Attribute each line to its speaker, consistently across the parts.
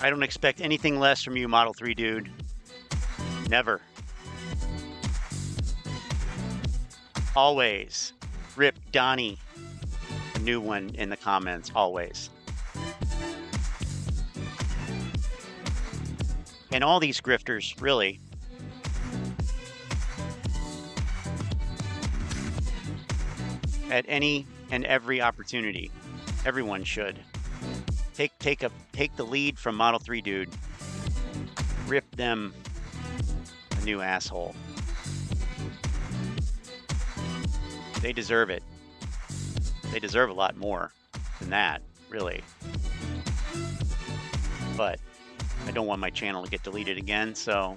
Speaker 1: I don't expect anything less from you, Model 3 dude. Never. Always. Rip Donnie. A new one in the comments. Always. And all these grifters, really. At any and every opportunity, everyone should take the lead from Model 3 dude. Rip them a new asshole. They deserve it. They deserve a lot more than that, really. But I don't want my channel to get deleted again, so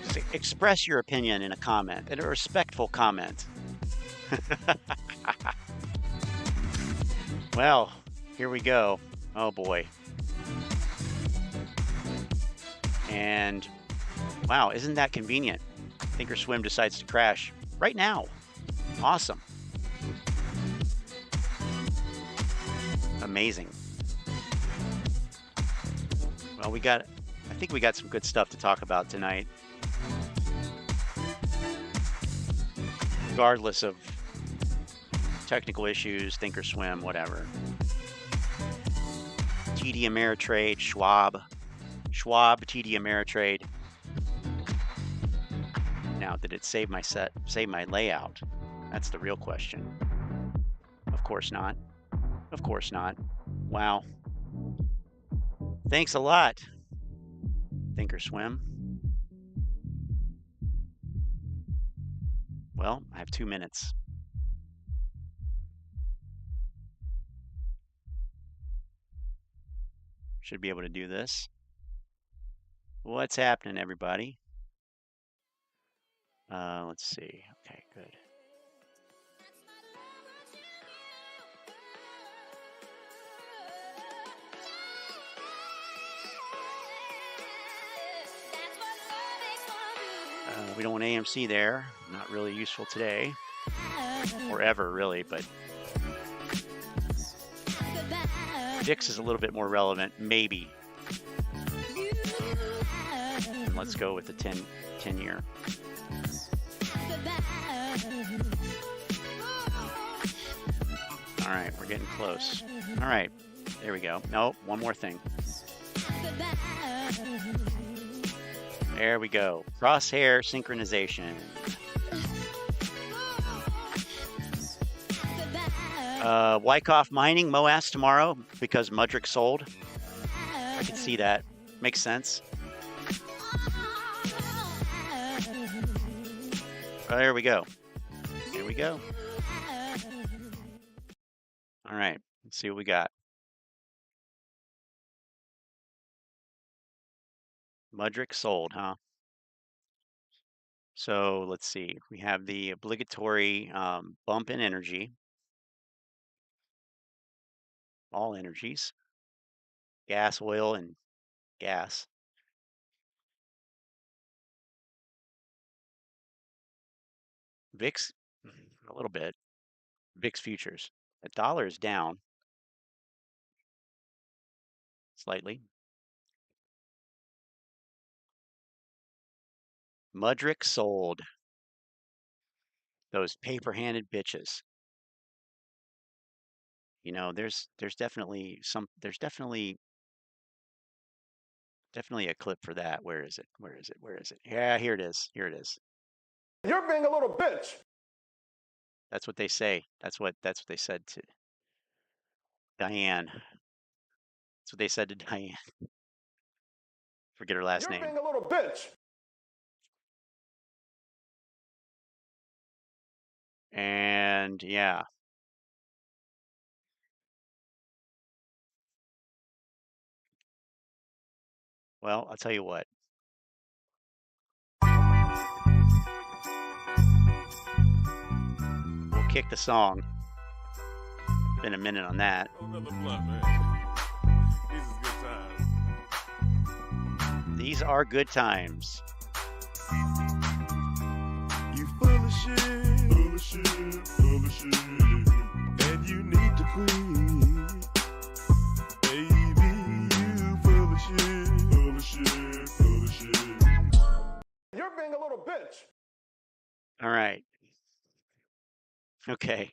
Speaker 1: just express your opinion in a comment, in a respectful comment. Well, here we go. Oh boy. And wow, isn't that convenient? Thinkorswim decides to crash right now. Awesome. Amazing. Well, I think we got some good stuff to talk about tonight. Regardless of technical issues, Thinkorswim, whatever. TD Ameritrade, Schwab, TD Ameritrade. Now, did it save my layout? That's the real question. Of course not. Of course not. Wow. Thanks a lot, Thinkorswim. Well, I have 2 minutes. Should be able to do this. What's happening, everybody? Let's see. Okay, good. We don't want AMC there. Not really useful today. Or ever, really, but VIX is a little bit more relevant, maybe. And let's go with the 10-year. All right, we're getting close. All right, there we go. No, one more thing. There we go. Crosshair synchronization. Wyckoff Mining, MOAS tomorrow because Mudrick sold. I can see that. Makes sense. Oh, there we go. Here we go. All right. Let's see what we got. Mudrick sold, huh? So let's see. We have the obligatory bump in energy. All energies. Gas, oil, and gas. VIX, a little bit. VIX futures. The dollar is down slightly. Mudrick sold. Those paper-handed bitches. You know, there's definitely a clip for that. Where is it? Where is it? Where is it? Yeah, here it is. Here it is.
Speaker 2: You're being a little bitch.
Speaker 1: That's what they say. That's what they said to Diane. That's what they said to Diane. Forget her last name.
Speaker 2: You're being a little bitch.
Speaker 1: And yeah. Well, I'll tell you what. We'll kick the song. Been a minute on that. These are good times.
Speaker 3: You full of shit, full of shit, full of shit, and you need to quit. Baby, you
Speaker 2: being a little bitch.
Speaker 1: All right. Okay.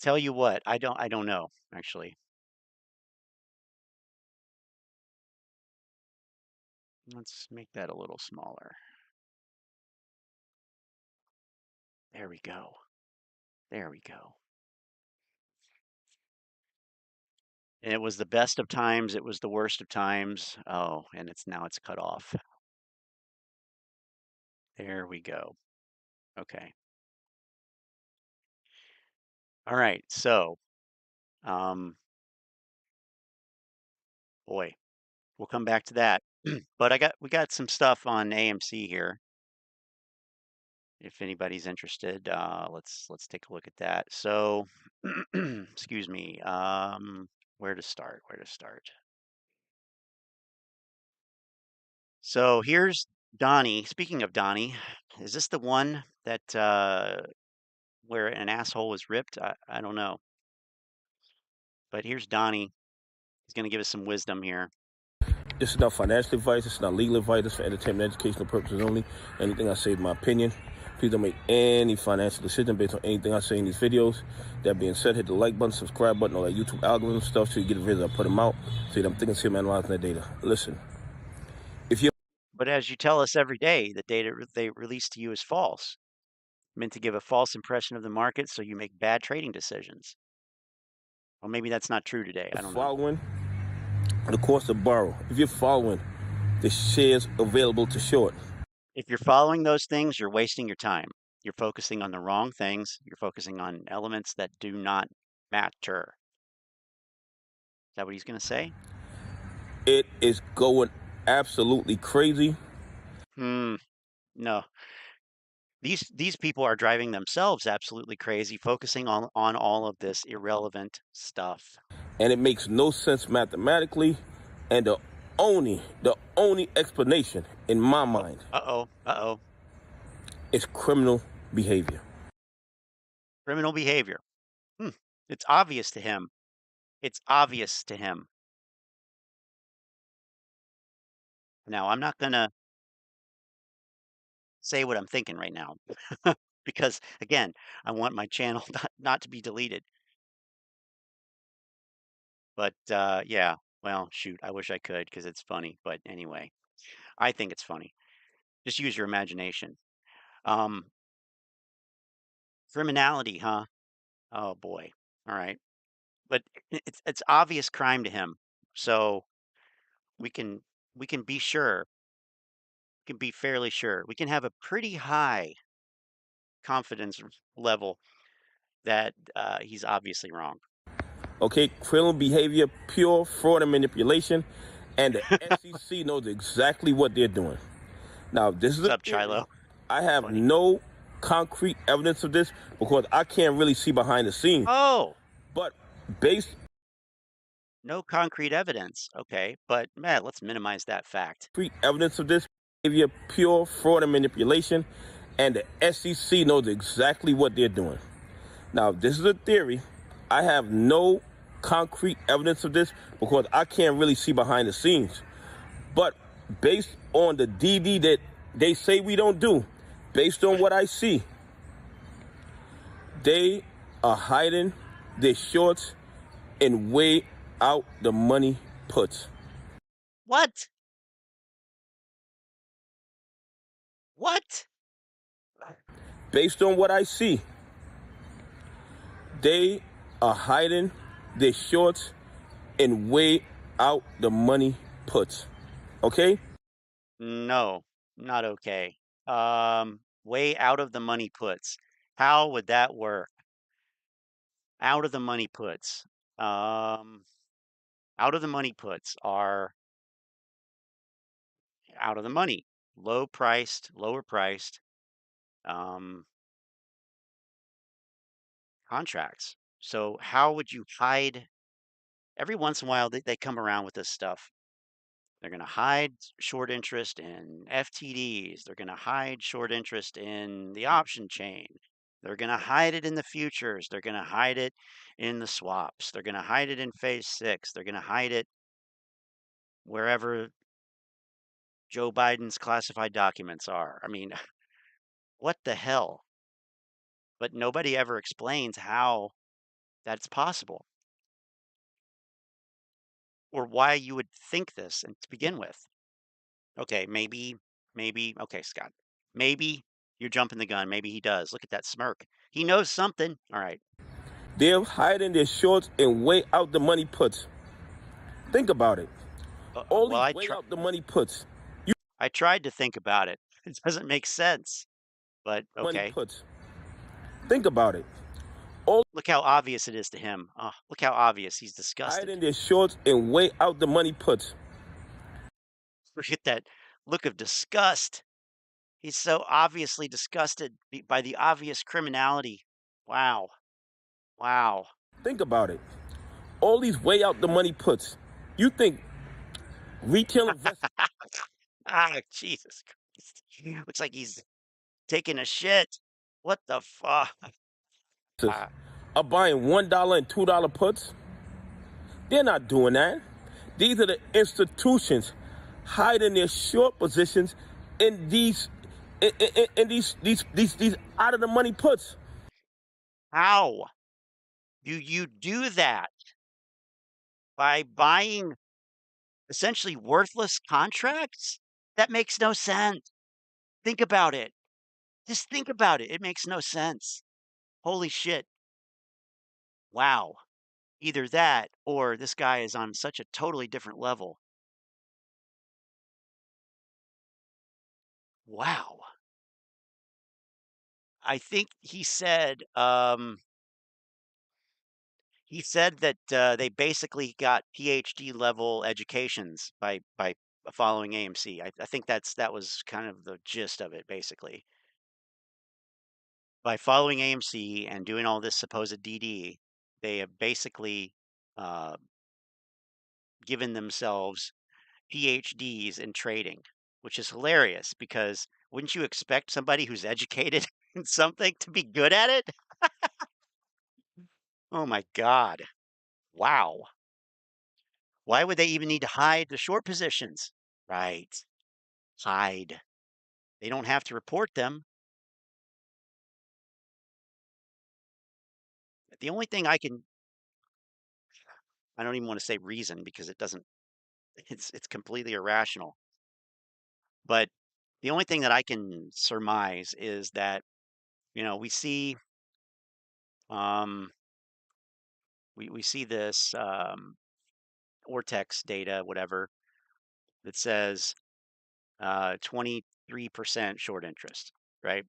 Speaker 1: Tell you what, I don't know, actually. Let's make that a little smaller. There we go. There we go. And it was the best of times, it was the worst of times. Oh, and now it's cut off. There we go. Okay. All right. So, um, boy, we'll come back to that. But we got some stuff on AMC here. If anybody's interested, let's take a look at that. So, excuse me. Where to start? Where to start? So here's Donnie. Speaking of Donnie, is this the one that where an asshole was ripped? I don't know. But here's Donnie. He's going to give us some wisdom here.
Speaker 4: This is not financial advice. It's not legal advice. It's for entertainment, educational purposes only. Anything I say is my opinion. Please don't make any financial decision based on anything I say in these videos. That being said, hit the like button, subscribe button, all that YouTube algorithm stuff so you get the videos I put them out. So I'm thinking, see, I'm analyzing the data. Listen, if you
Speaker 1: But as you tell us every day, the data they release to you is false, meant to give a false impression of the market so you make bad trading decisions. Well, maybe that's not true today. I don't know.
Speaker 4: following the cost of borrow, if you're following the shares available to short,
Speaker 1: If you're following those things, you're wasting your time. You're focusing on the wrong things. You're focusing on elements that do not matter. Is that what he's going to say?
Speaker 4: it is going absolutely crazy.
Speaker 1: No. These people are driving themselves absolutely crazy, focusing on all of this irrelevant stuff.
Speaker 4: And it makes no sense mathematically, and the only explanation in my mind
Speaker 1: Uh-oh.
Speaker 4: is criminal behavior.
Speaker 1: Criminal behavior. It's obvious to him. It's obvious to him. Now, I'm not going to say what I'm thinking right now because, again, I want my channel not to be deleted. But yeah, well, shoot, I wish I could because it's funny. But anyway, I think it's funny. Just use your imagination. Um, Criminality, huh? Oh boy. All right. But it's obvious crime to him. So we can we can be sure, we can be fairly sure. We can have a pretty high confidence level that he's obviously wrong.
Speaker 4: Okay, criminal behavior, pure fraud and manipulation, and the SEC knows exactly what they're doing. Now, this is
Speaker 1: What's
Speaker 4: a
Speaker 1: up,
Speaker 4: theory.
Speaker 1: Chilo?
Speaker 4: I have
Speaker 1: Funny.
Speaker 4: no concrete evidence of this because I can't really see behind the scenes.
Speaker 1: Oh,
Speaker 4: But based
Speaker 1: no concrete evidence. Okay, but man, let's minimize that fact.
Speaker 4: evidence of this behavior, pure fraud and manipulation, and the SEC knows exactly what they're doing. Now, this is a theory. I have no concrete evidence of this because I can't really see behind the scenes. But based on the DD that they say we don't do, based on what I see, they are hiding their shorts and way out the money puts.
Speaker 1: What? What?
Speaker 4: Based on what I see, they are hiding their shorts and way out the money puts. Okay?
Speaker 1: No, not okay. Way out of the money puts. How would that work? Out of the money puts. Out of the money puts are out of the money. Lower priced contracts. So how would you hide? Every once in a while they come around with this stuff. They're going to hide short interest in FTDs. They're going to hide short interest in the option chain. They're going to hide it in the futures. They're going to hide it in the swaps. They're going to hide it in phase 6. They're going to hide it wherever Joe Biden's classified documents are. I mean, what the hell? But nobody ever explains how that's possible or why you would think this and to begin with. Okay, maybe, okay, Scott, maybe you're jumping the gun. Maybe he does. Look at that smirk. He knows something. All right.
Speaker 4: They're hiding their shorts and way out the money puts. Think about it. All
Speaker 1: Well,
Speaker 4: these way out the money puts.
Speaker 1: I tried to think about it. It doesn't make sense, but
Speaker 4: Money
Speaker 1: okay.
Speaker 4: puts. Think about it.
Speaker 1: Look how obvious it is to him. Oh, look how obvious. He's
Speaker 4: Hiding
Speaker 1: disgusted.
Speaker 4: their shorts and way out the money puts.
Speaker 1: Look at that look of disgust. He's so obviously disgusted by the obvious criminality. Wow. Wow.
Speaker 4: Think about it. All these way out the money puts. You think retail investors
Speaker 1: Ah, Jesus Christ. Looks like he's taking a shit. What the fuck?
Speaker 4: are buying $1 and $2 puts? They're not doing that. These are the institutions hiding their short positions in these these out of the money puts.
Speaker 1: How do you do that? By buying essentially worthless contracts? That makes no sense. Think about it. Just think about it. It makes no sense. Holy shit. Wow. Either that or this guy is on such a totally different level. Wow. I think he said that they basically got PhD level educations by following AMC. I think that was kind of the gist of it, basically. By following AMC and doing all this supposed DD, they have basically uh, given themselves PhDs in trading, which is hilarious because wouldn't you expect somebody who's educated in something to be good at it? Oh my God. Wow. Why would they even need to hide the short positions? Right. Hide. They don't have to report them. The only thing I don't even want to say reason because it doesn't, it's completely irrational. But the only thing that I can surmise is that, we see, um, we see this Ortex data, whatever, that says 23% short interest, right?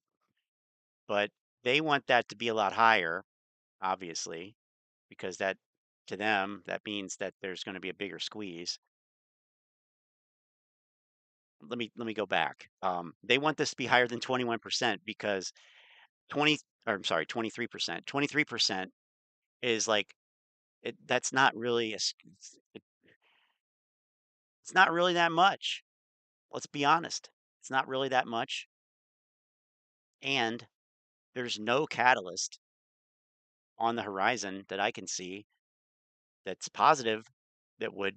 Speaker 1: But they want that to be a lot higher, obviously, because that to them that means that there's going to be a bigger squeeze. Let me go back. They want this to be higher than 21% because 20 or I'm sorry, 23%. 23% is like that's not really it's not really that much. Let's be honest. It's not really that much. And there's no catalyst on the horizon that I can see that's positive that would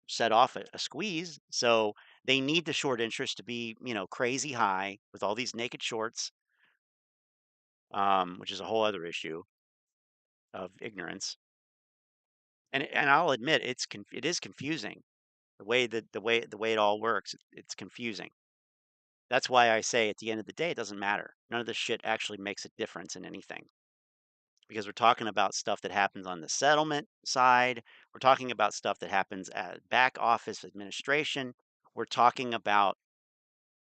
Speaker 1: set off a squeeze. So they need the short interest to be, crazy high with all these naked shorts, which is a whole other issue of ignorance. And I'll admit it is confusing the way it all works. It's confusing. That's why I say at the end of the day, it doesn't matter. None of this shit actually makes a difference in anything because we're talking about stuff that happens on the settlement side. We're talking about stuff that happens at back office administration. We're talking about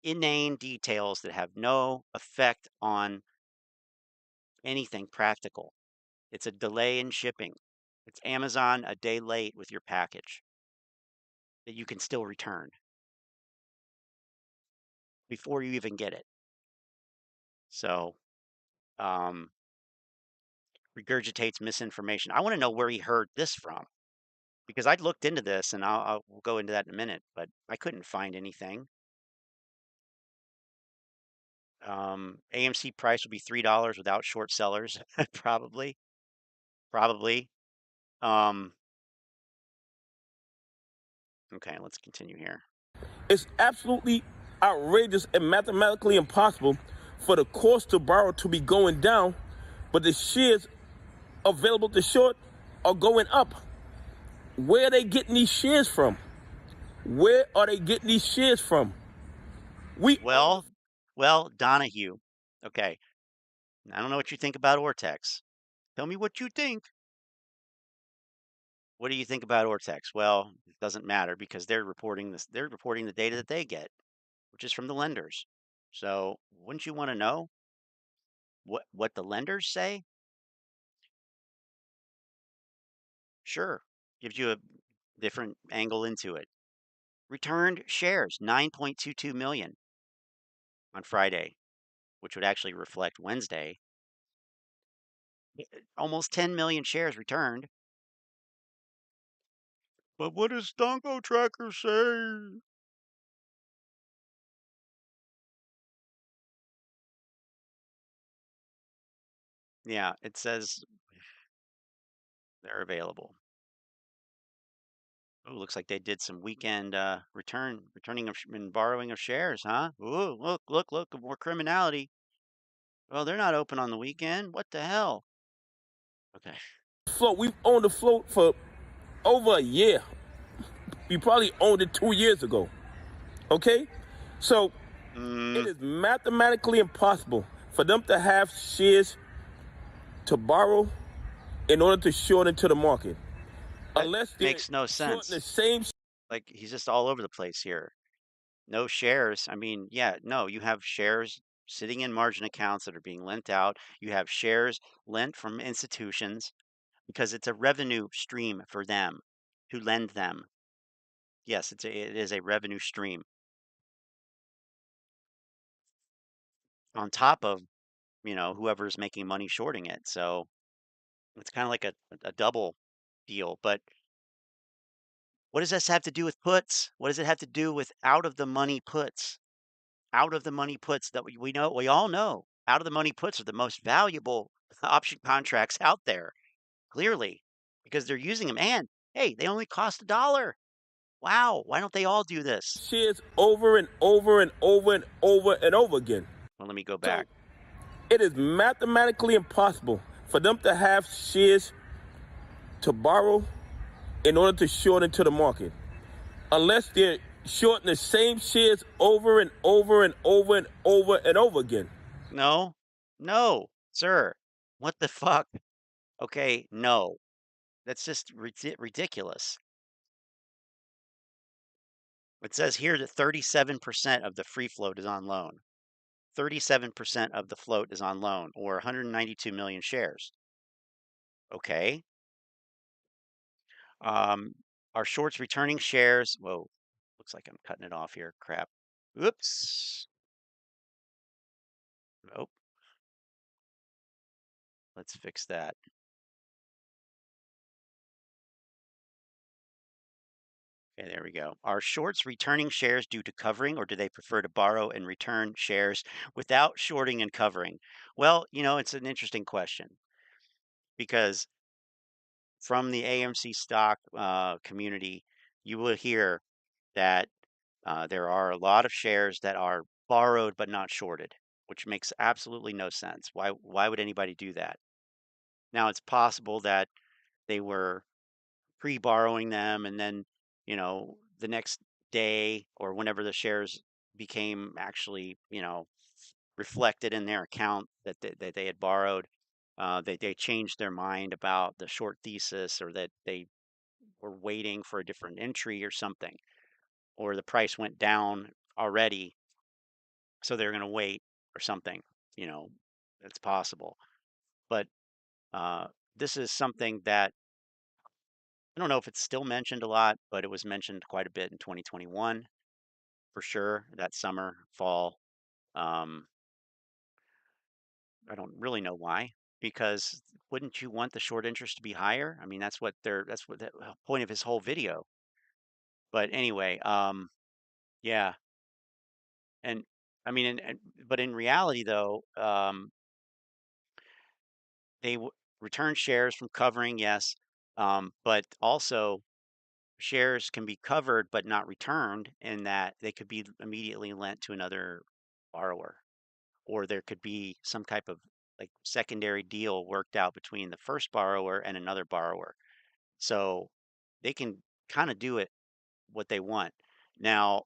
Speaker 1: inane details that have no effect on anything practical. It's a delay in shipping. It's Amazon a day late with your package that you can still return before you even get it. So, um, regurgitates misinformation. I want to know where he heard this from because I'd looked into this and we'll go into that in a minute, but I couldn't find anything. AMC price will be $3 without short sellers, probably, probably. Um, okay, let's continue here.
Speaker 4: It's absolutely outrageous and mathematically impossible for the cost to borrow to be going down, but the shares available to short are going up. Where are they getting these shares from? Where are they getting these shares from?
Speaker 1: Well, Donahue. Okay. I don't know what you think about Ortex. Tell me what you think. What do you think about Ortex? Well, it doesn't matter because they're reporting this. They're reporting the data that they get, which is from the lenders. So wouldn't you want to know what the lenders say? Sure, gives you a different angle into it. Returned shares 9.22 million on Friday, which would actually reflect Wednesday. Almost 10 million shares returned. But what does Stonko Tracker say? Yeah, it says they're available. Oh, looks like they did some weekend returning of and borrowing of shares, huh? Ooh, look, more criminality. Well, they're not open on the weekend. What the hell? Okay.
Speaker 4: Float, we've owned the float for over a year. We probably owned it 2 years ago. Okay? So it is mathematically impossible for them to have shares to borrow in order to short into the market.
Speaker 1: That
Speaker 4: Unless they're
Speaker 1: makes no
Speaker 4: shorting
Speaker 1: sense.
Speaker 4: the same.
Speaker 1: Like he's just all over the place here. No shares. I mean, yeah, no, you have shares sitting in margin accounts that are being lent out. You have shares lent from institutions because it's a revenue stream for them to lend them. Yes, it is a revenue stream on top of, whoever's making money shorting it. So it's kind of like a double deal. But what does this have to do with puts? What does it have to do with out of the money puts? Out of the money puts that we all know out of the money puts are the most valuable option contracts out there, clearly, because they're using them. And hey, they only cost $1. Wow, why don't they all do this?
Speaker 4: Shares over and over and over and over and over again.
Speaker 1: Well, let me go
Speaker 4: So
Speaker 1: back.
Speaker 4: it is mathematically impossible for them to have shares to borrow in order to short into the market. Unless they're shorting the same shares over and over and over and over and over again.
Speaker 1: No, no, sir. What the fuck? Okay, no. That's just ridiculous. It says here that 37% of the free float is on loan. 37% of the float is on loan, or 192 million shares. Okay. Um, are shorts returning shares? Whoa, looks like I'm cutting it off here. Crap. Oops. Nope. Let's fix that. Okay, there we go. Are shorts returning shares due to covering, or do they prefer to borrow and return shares without shorting and covering? Well, it's an interesting question because from the AMC stock community, you will hear that there are a lot of shares that are borrowed but not shorted, which makes absolutely no sense. Why would anybody do that? Now, it's possible that they were pre-borrowing them and then, the next day or whenever the shares became actually, reflected in their account that they had borrowed, they changed their mind about the short thesis, or that they were waiting for a different entry or something, or the price went down already, so they're going to wait or something. You know, it's possible. But uh, this is something that I don't know if it's still mentioned a lot, but it was mentioned quite a bit in 2021 for sure. That summer, fall. Um, I don't really know why, because wouldn't you want the short interest to be higher? I mean, that's what the point of his whole video. But anyway, yeah, and I mean, but in reality, though, they return shares from covering, yes, but also shares can be covered but not returned, in that they could be immediately lent to another borrower, or there could be some type of like secondary deal worked out between the first borrower and another borrower. So they can kind of do it what they want. Now,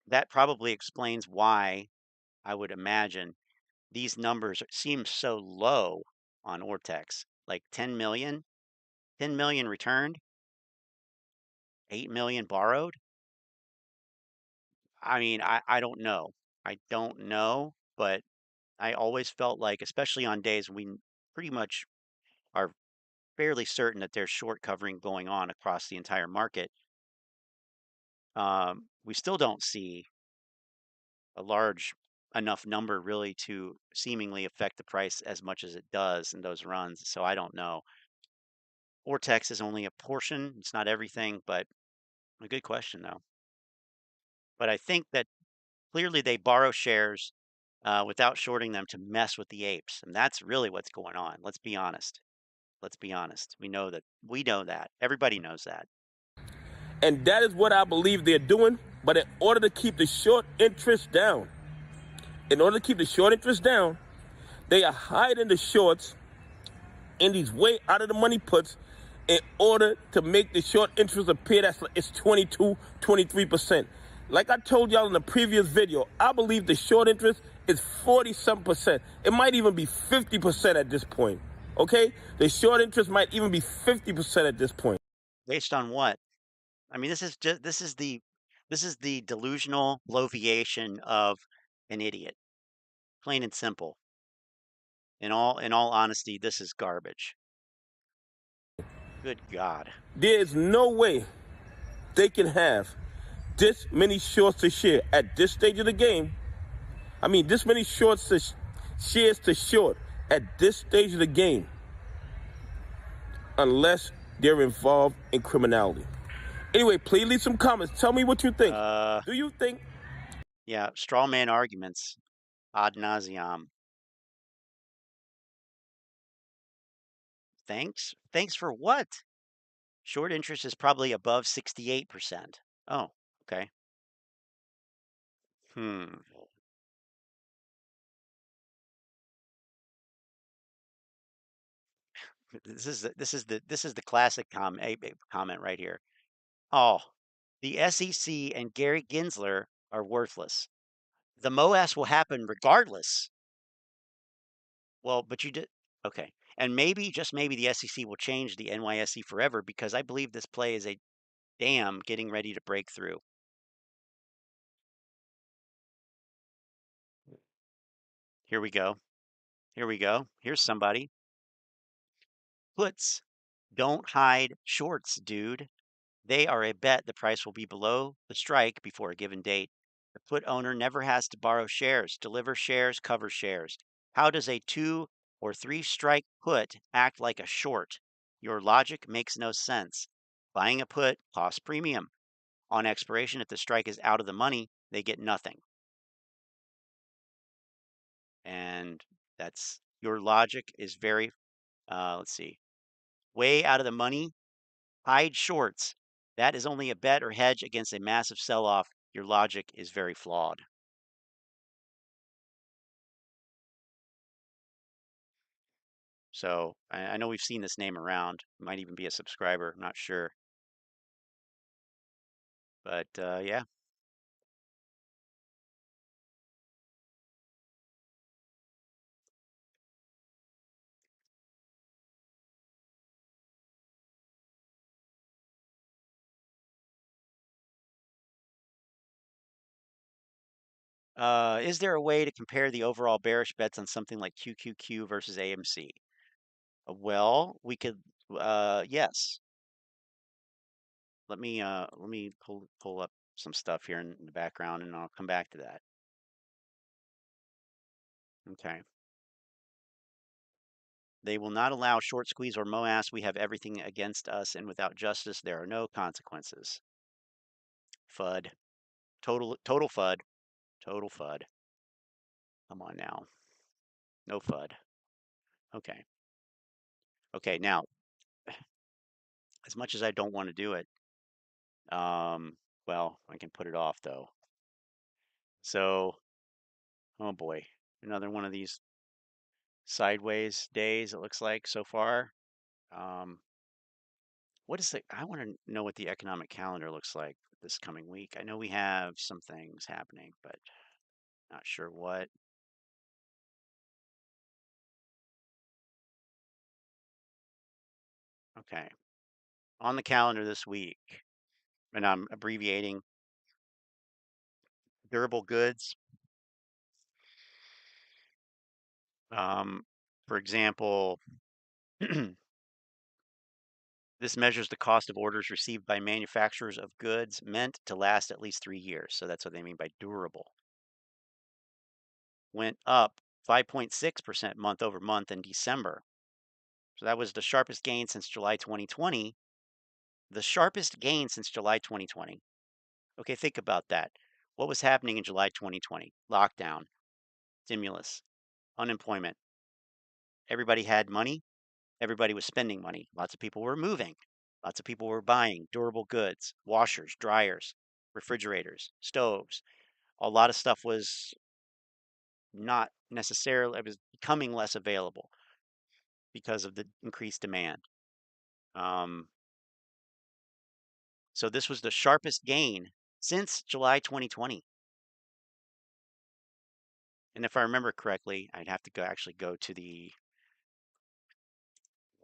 Speaker 1: that probably explains why I would imagine these numbers seem so low on Ortex, like 10 million, 10 million returned, 8 million borrowed. I mean, I don't know. I don't know, but I always felt like, especially on days when we pretty much are fairly certain that there's short covering going on across the entire market, we still don't see a large enough number really to seemingly affect the price as much as it does in those runs. So I don't know. Ortex is only a portion, it's not everything, but a good question though. But I think that clearly they borrow shares without shorting them to mess with the apes. And that's really what's going on. Let's be honest. Let's be honest. We know that. We know that. Everybody knows that.
Speaker 4: And that is what I believe they're doing. But in order to keep the short interest down, they are hiding the shorts in these way out of the money puts in order to make the short interest appear that it's 22, 23%. Like I told y'all in the previous video, I believe the short interest is 40-something%. It might even be 50% at this point. Okay? The short interest might even be 50% at this point.
Speaker 1: Based on what? I mean, this is the delusional bloviation of an idiot. Plain and simple. In all honesty, this is garbage. Good God.
Speaker 4: There is no way they can have this many shorts to share at this stage of the game. I mean, this many shares to short at this stage of the game, unless they're involved in criminality. Anyway, please leave some comments. Tell me what you think. Do you think?
Speaker 1: Yeah, straw man arguments ad nauseam. Thanks? Thanks for what? Short interest is probably above 68%. Oh, okay. Hmm. This is the classic comment right here. Oh, the SEC and Gary Gensler are worthless. The MOAS will happen regardless. Well, but you did okay. And maybe, just maybe, the SEC will change the NYSE forever, because I believe this play is a dam getting ready to break through. Here we go. Here we go. Here's somebody. Puts don't hide shorts, dude. They are a bet the price will be below the strike before a given date. The put owner never has to borrow shares, deliver shares, cover shares. How does a 2 or 3 strike put act like a short? Your logic makes no sense. Buying a put costs premium. On expiration, if the strike is out of the money, they get nothing. And that's, your logic is very, let's see, way out of the money. Hide shorts. That is only a bet or hedge against a massive sell-off. Your logic is very flawed. So I know we've seen this name around. Might even be a subscriber. I'm not sure. But yeah. Is there a way to compare the overall bearish bets on something like QQQ versus AMC? Well, we could, yes. Let me pull up some stuff here in the background, and I'll come back to that. Okay. They will not allow short squeeze or MOAS. We have everything against us, and without justice, there are no consequences. FUD. Total FUD. Total FUD. Come on now. No FUD. Okay. Okay, now, as much as I don't want to do it, Well, I can put it off though. So, oh boy, another one of these sideways days it looks like so far. Um, what is I want to know what the economic calendar looks like this coming week. I know we have some things happening, but not sure what. Okay. On the calendar this week, and I'm abbreviating, durable goods. Um, for example, this measures the cost of orders received by manufacturers of goods meant to last at least 3 years. So that's what they mean by durable. Went up 5.6% month over month in December. So that was the sharpest gain since July 2020. The sharpest gain since July 2020. Okay, think about that. What was happening in July 2020? Lockdown, stimulus, unemployment. Everybody had money. Everybody was spending money. Lots of people were moving. Lots of people were buying durable goods, washers, dryers, refrigerators, stoves. A lot of stuff was not necessarily, it was becoming less available because of the increased demand. Um, so this was the sharpest gain since July 2020. And if I remember correctly, I'd have to actually go to the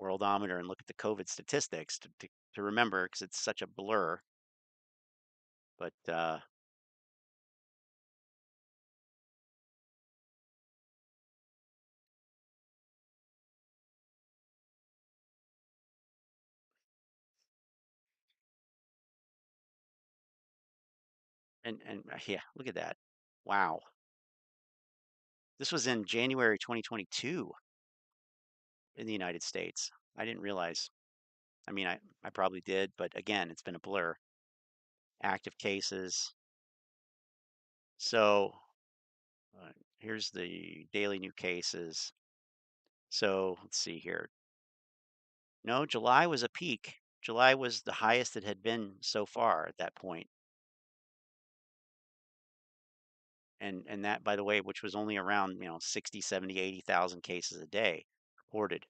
Speaker 1: worldometer and look at the COVID statistics to remember because it's such a blur. But yeah, look at that. Wow. This was in January 2022 in the United States. I didn't realize. I mean, I probably did, but again, it's been a blur. Active cases. So here's the daily new cases. So let's see here. No, July was a peak. July was the highest it had been so far at that point. And that, by the way, which was only around, 60, 70, 80,000 cases a day reported.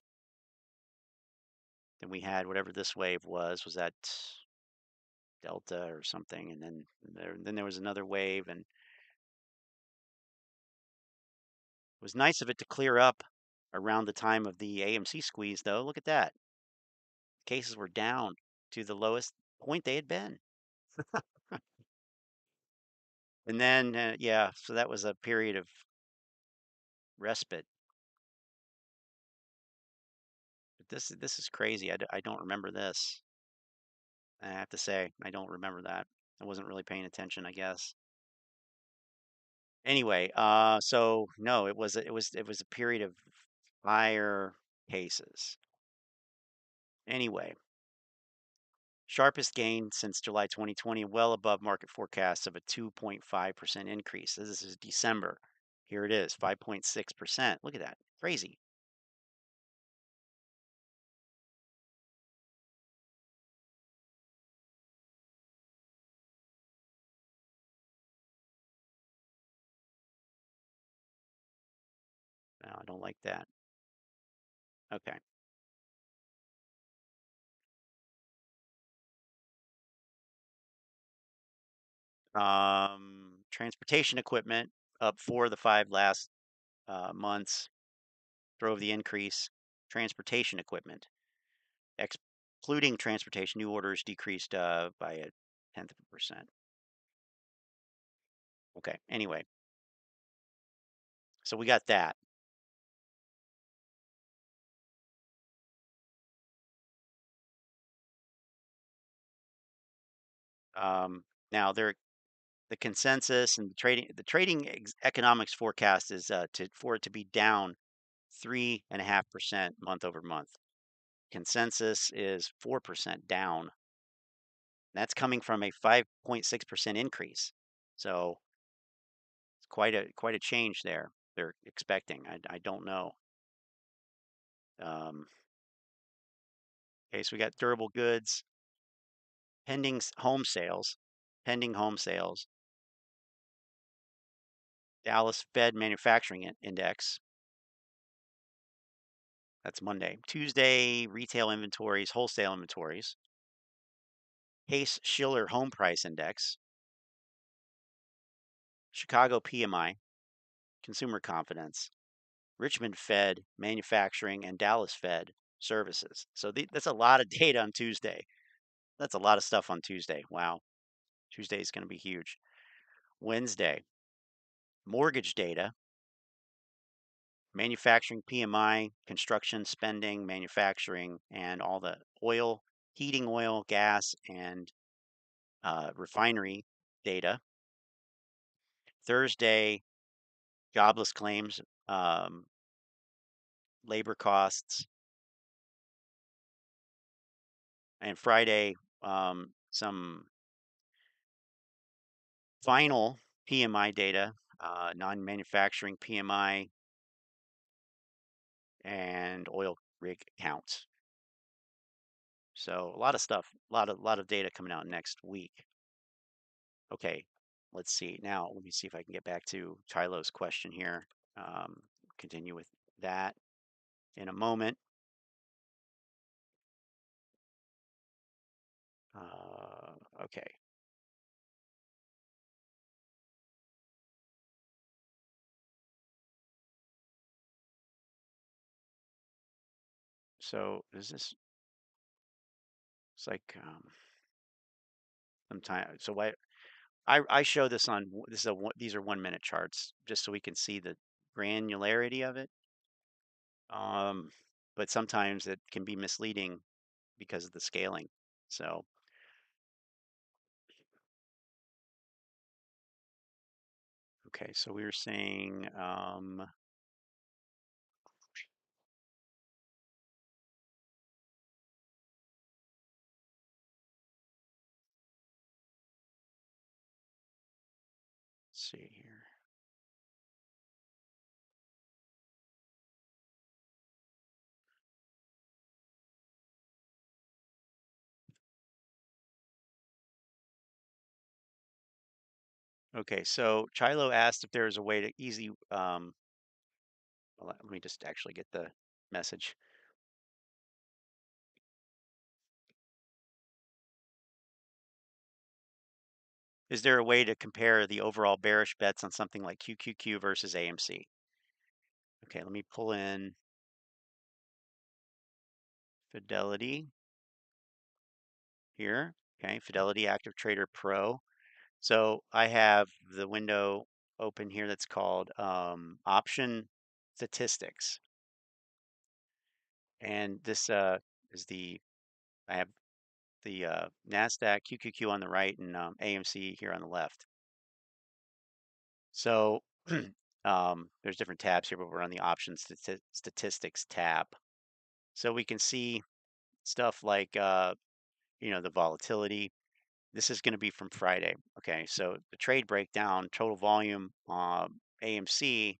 Speaker 1: Then we had whatever this wave was that Delta or something, and then there was another wave, and it was nice of it to clear up around the time of the AMC squeeze, though. Look at that. Cases were down to the lowest point they had been. And then, yeah, so that was a period of respite. But this is crazy. I don't remember this. I have to say, I don't remember that. I wasn't really paying attention, I guess. Anyway, so no, it was a period of higher cases. Anyway, sharpest gain since July 2020, well above market forecasts of a 2.5% increase. This is December. Here it is, 5.6%. Look at that. Crazy. No, I don't like that. Okay. Transportation equipment up 4 of the 5 last months drove the increase. Transportation equipment, excluding transportation, new orders decreased by 0.1%. Okay. Anyway, so we got that. Now the consensus and the trading economics forecast is for it to be down 3.5% month over month. Consensus is 4% down. That's coming from a 5.6% increase. So it's quite a change there. They're expecting. I don't know. Okay, so we got durable goods. pending home sales, pending home sales, Dallas Fed manufacturing index. That's Monday. Tuesday, retail inventories, wholesale inventories. Case-Shiller home price index. Chicago PMI, consumer confidence. Richmond Fed manufacturing, and Dallas Fed services. So that's a lot of data on Tuesday. That's a lot of stuff on Tuesday. Wow. Tuesday is going to be huge. Wednesday, mortgage data, manufacturing PMI, construction spending, manufacturing, and all the oil, heating oil, gas, and refinery data. Thursday, jobless claims, labor costs. And Friday, some final PMI data, non-manufacturing PMI, and oil rig counts. So a lot of stuff, a lot of data coming out next week. Okay, let's see. Now, let me see if I can get back to Tylo's question here. Continue with that in a moment. Okay. So is this? It's like sometimes. So I show this on this is these are 1 minute charts just so we can see the granularity of it. But sometimes it can be misleading because of the scaling. So okay, so we were saying let's see here. Okay, so Chilo asked if there is a way to easy well, let me just actually get the message. Is there a way to compare the overall bearish bets on something like QQQ versus AMC? Okay, let me pull in Fidelity here. Okay, Fidelity Active Trader Pro. So I have the window open here that's called option statistics. And this is I have the NASDAQ QQQ on the right and AMC here on the left. So there's different tabs here, but we're on the option statistics tab. So we can see stuff like, the volatility. This is going to be from Friday. Okay, so the trade breakdown, total volume, AMC,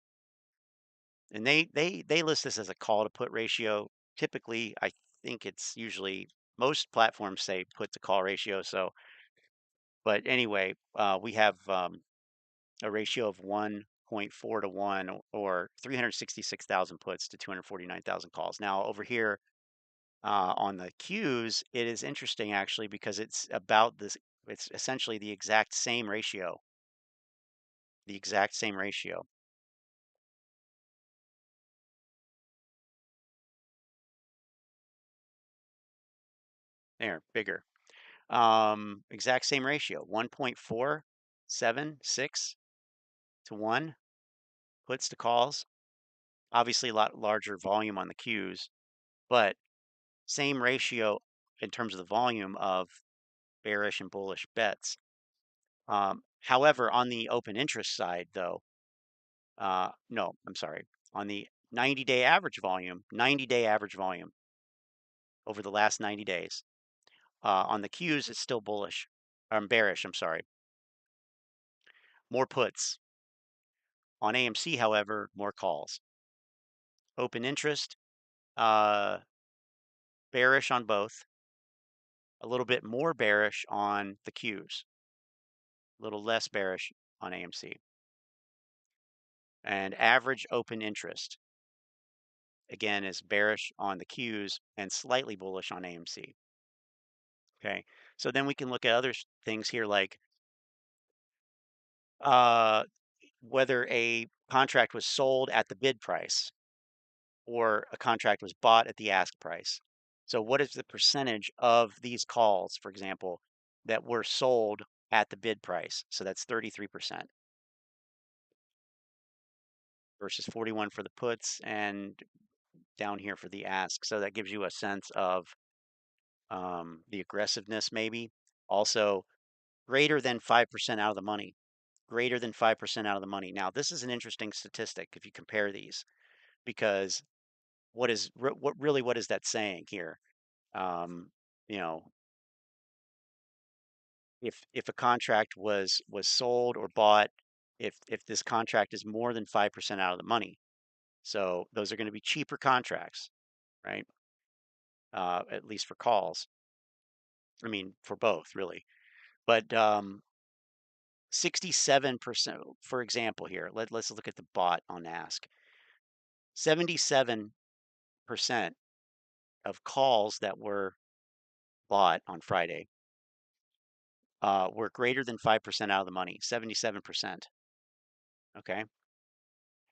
Speaker 1: and they list this as a call to put ratio. Typically, I think it's usually most platforms say put to call ratio. So, but anyway, we have a ratio of 1.4 to 1 or 366,000 puts to 249,000 calls. Now over here on the Qs, it is interesting actually because it's about this. It's essentially the exact same ratio. The exact same ratio. There, bigger. Exact same ratio, 1.476 to 1 puts to calls. Obviously, a lot larger volume on the Qs, but same ratio in terms of the volume of bearish and bullish bets. However, on the open interest side, though, no, I'm sorry, on the 90-day average volume, 90-day average volume over the last 90 days, on the Qs, it's still bullish. Bearish, I'm sorry. More puts. On AMC, however, more calls. Open interest, bearish on both. a little bit more bearish on the Qs, a little less bearish on AMC. And average open interest, again, is bearish on the Qs and slightly bullish on AMC. Okay, so then we can look at other things here like whether a contract was sold at the bid price or a contract was bought at the ask price. So what is the percentage of these calls, for example, that were sold at the bid price? So that's 33% versus 41 for the puts and down here for the ask. So that gives you a sense of the aggressiveness maybe. Also, greater than 5% out of the money. Greater than 5% out of the money. Now, this is an interesting statistic if you compare these, because what is what is that saying here? You know, if a contract was sold or bought, if this contract is more than 5% out of the money, so those are going to be cheaper contracts, right? At least for calls. I mean, for both really, but 67%, for example, here. Let's look at the bot on Ask. 77% of calls that were bought on Friday were greater than 5% out of the money. 77%. Okay,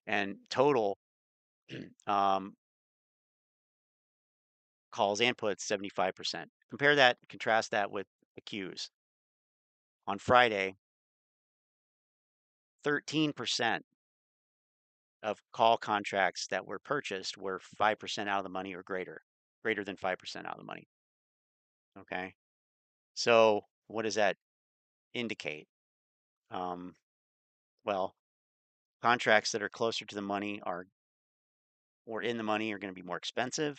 Speaker 1: and total um, calls and puts 75%. Compare that, contrast that with the Qs. On Friday, 13% of call contracts that were purchased were 5% out of the money or greater, greater than 5% out of the money. Okay, so what does that indicate? Well, contracts that are closer to the money are or in the money are going to be more expensive,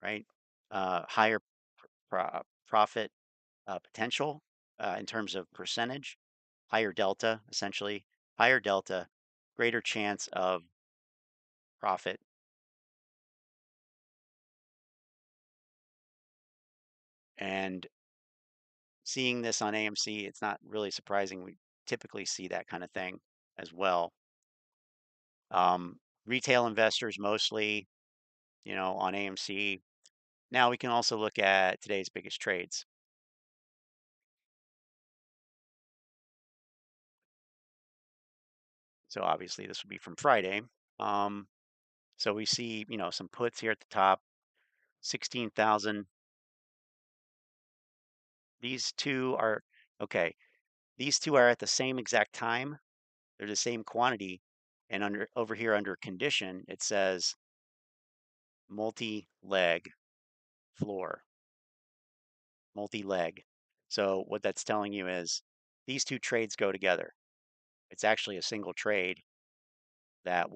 Speaker 1: right? Higher profit potential in terms of percentage, higher delta, essentially, higher delta, greater chance of profit. And seeing this on AMC, it's not really surprising. We typically see that kind of thing as well. Retail investors mostly, on AMC. Now we can also look at today's biggest trades. So obviously this would be from Friday. So we see, some puts here at the top, 16,000. These two are, okay, these two are at the same exact time. They're the same quantity. And over here under condition, it says multi-leg floor, multi-leg. So what that's telling you is these two trades go together. It's actually a single trade that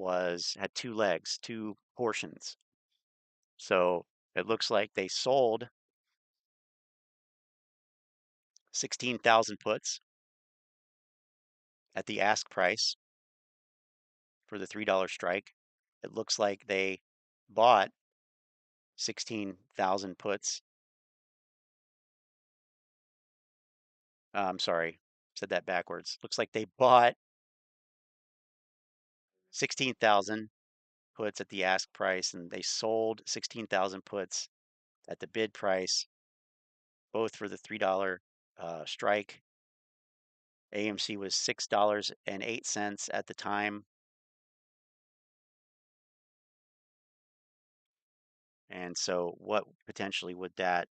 Speaker 1: had two legs, two portions. So it looks like they sold 16,000 puts at the ask price for the $3 strike. It looks like they bought 16,000 puts. I'm sorry, said that backwards. Looks like they bought 16,000 puts at the ask price and they sold 16,000 puts at the bid price, both for the $3 strike. AMC was $6.08 at the time. And so what potentially would that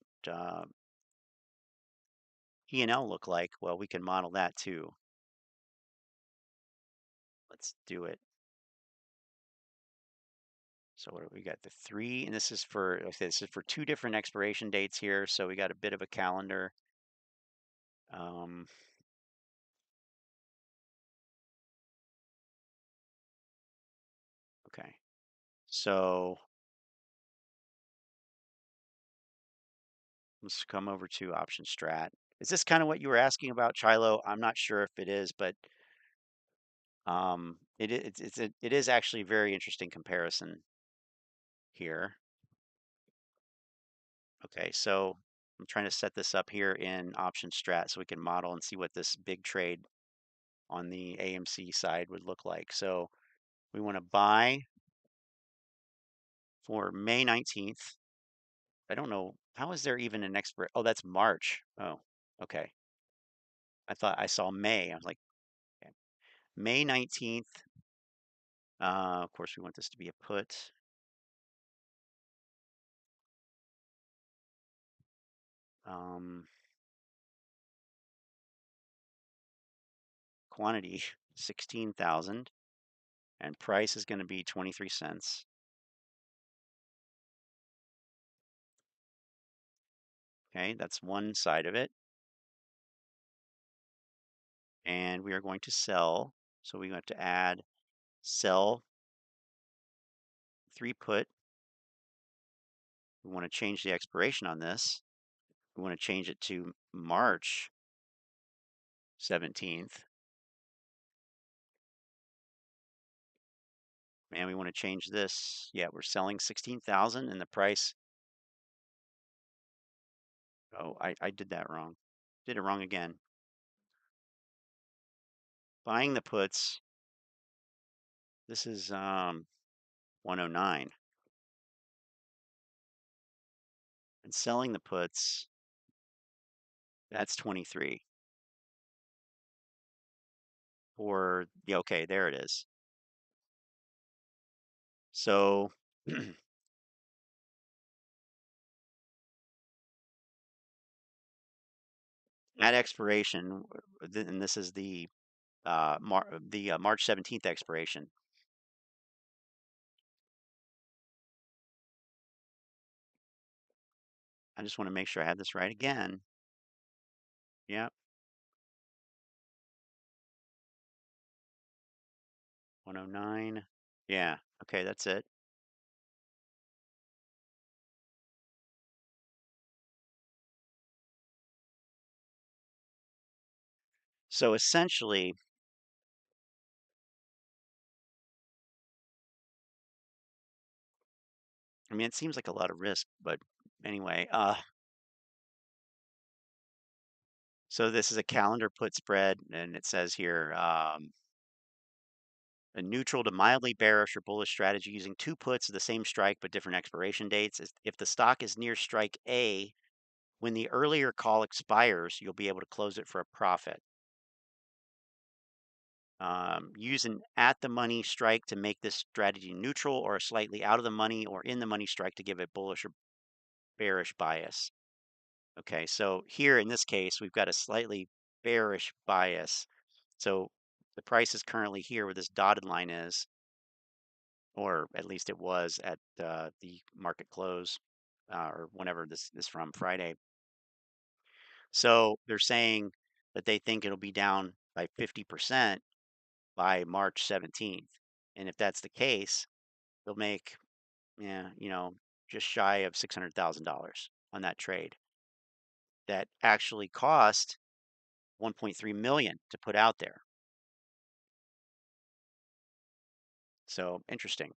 Speaker 1: P&L look like? Well, we can model that too. Let's do it. So what do we got? The 3, and this is for, okay, this is for 2 different expiration dates here. So we got a bit of a calendar. Okay, so let's come over to option strat. Is this kind of what you were asking about, Chilo? I'm not sure if it is, but it is actually a very interesting comparison here. Okay, so I'm trying to set this up here in option strat so we can model and see what this big trade on the AMC side would look like. So we want to buy for May 19th. I don't know, how is there even an expert? Oh, that's March. Oh, okay. I thought I saw May. I was like, okay. May 19th. Of course, we want this to be a put. Quantity 16,000 and price is going to be 23 cents. Okay, that's one side of it. And we are going to sell. So we have to add sell 3 put. We want to change the expiration on this. We want to change it to March 17th. And we want to change this. Yeah, we're selling 16,000 and the price. Oh, I did that wrong. Did it wrong again. Buying the puts. This is 109. And selling the puts, that's 23. Or, yeah, okay, there it is. So at expiration, and this is the March 17th expiration. I just want to make sure I had this right again. Yep. 109. Yeah. Okay, that's it. So essentially, I mean, it seems like a lot of risk, but anyway, so this is a calendar put spread, and it says here, a neutral to mildly bearish or bullish strategy using 2 puts of the same strike but different expiration dates. If the stock is near strike A, when the earlier call expires, you'll be able to close it for a profit. Use an at the money strike to make this strategy neutral or a slightly out of the money or in the money strike to give a bullish or bearish bias. Okay, so here in this case, we've got a slightly bearish bias. So the price is currently here where this dotted line is, or at least it was at the market close or whenever this is from Friday. So they're saying that they think it'll be down by 50% by March 17th. And if that's the case, they'll make, yeah, just shy of $600,000 on that trade. That actually cost 1.3 million to put out there. So interesting.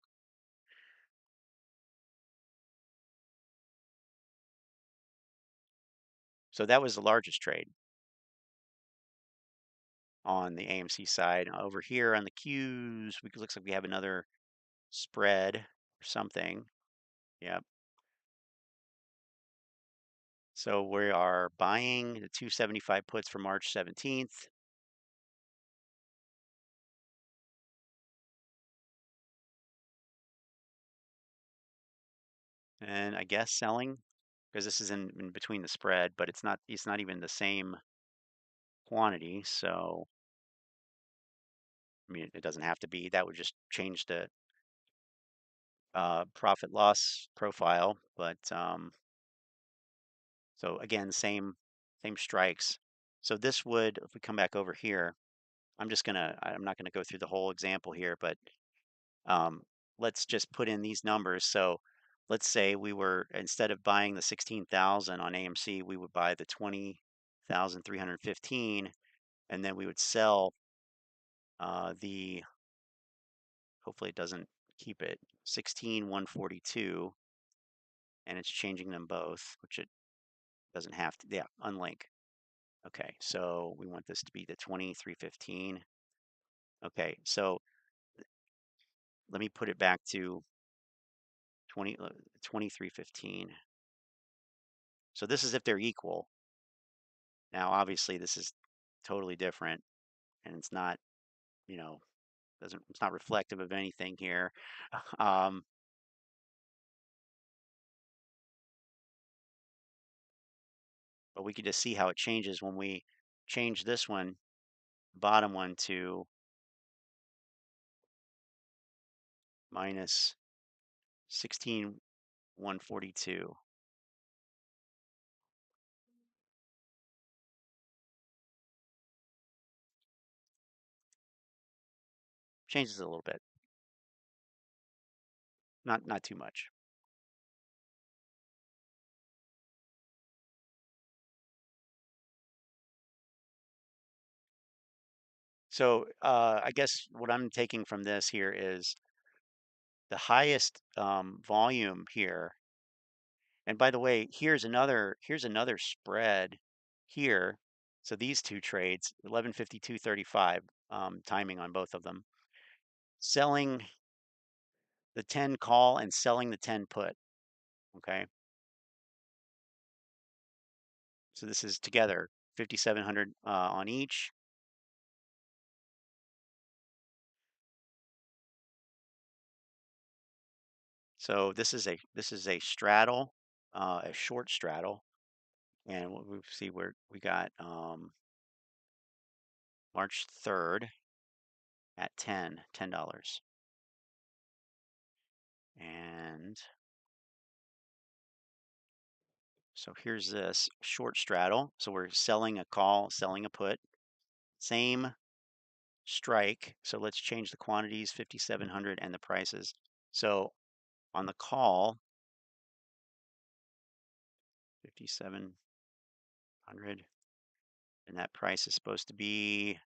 Speaker 1: So that was the largest trade on the AMC side. Over here on the Qs, looks like we have another spread or something. Yep. So we are buying the 275 puts for March 17th. And I guess selling because this is in between the spread, but it's not even the same quantity. So I mean, it doesn't have to be. That would just change the profit loss profile. But so again, same strikes. So this would, if we come back over here, I'm not gonna go through the whole example here, but um, let's just put in these numbers. So let's say we were, instead of buying the 16,000 on AMC, we would buy the 20,315, and then we would sell the, hopefully it doesn't keep it, 16,142, and it's changing them both, which it Doesn't have to, yeah, unlink. Okay, so we want this to be the 2315. Okay, so let me put it back to 2315. So this is if they're equal. Now, obviously, this is totally different, and it's not, you know, it's not reflective of anything here. Um, but we could just see how it changes when we change this one, bottom one, to minus 16,142. Changes a little bit, not too much. So I guess what I'm taking from this here is the highest volume here. And by the way, here's another spread here. So these two trades, 1152.35 timing on both of them, selling the 10 call and selling the 10 put. Okay, so this is together 5,700 on each. So this is a straddle, a short straddle, and what we see where we got March 3rd at $10. And so here's this short straddle. So we're selling a call, selling a put, same strike. So let's change the quantities, 5,700, and the prices. So on the call, 5,700, and that price is supposed to be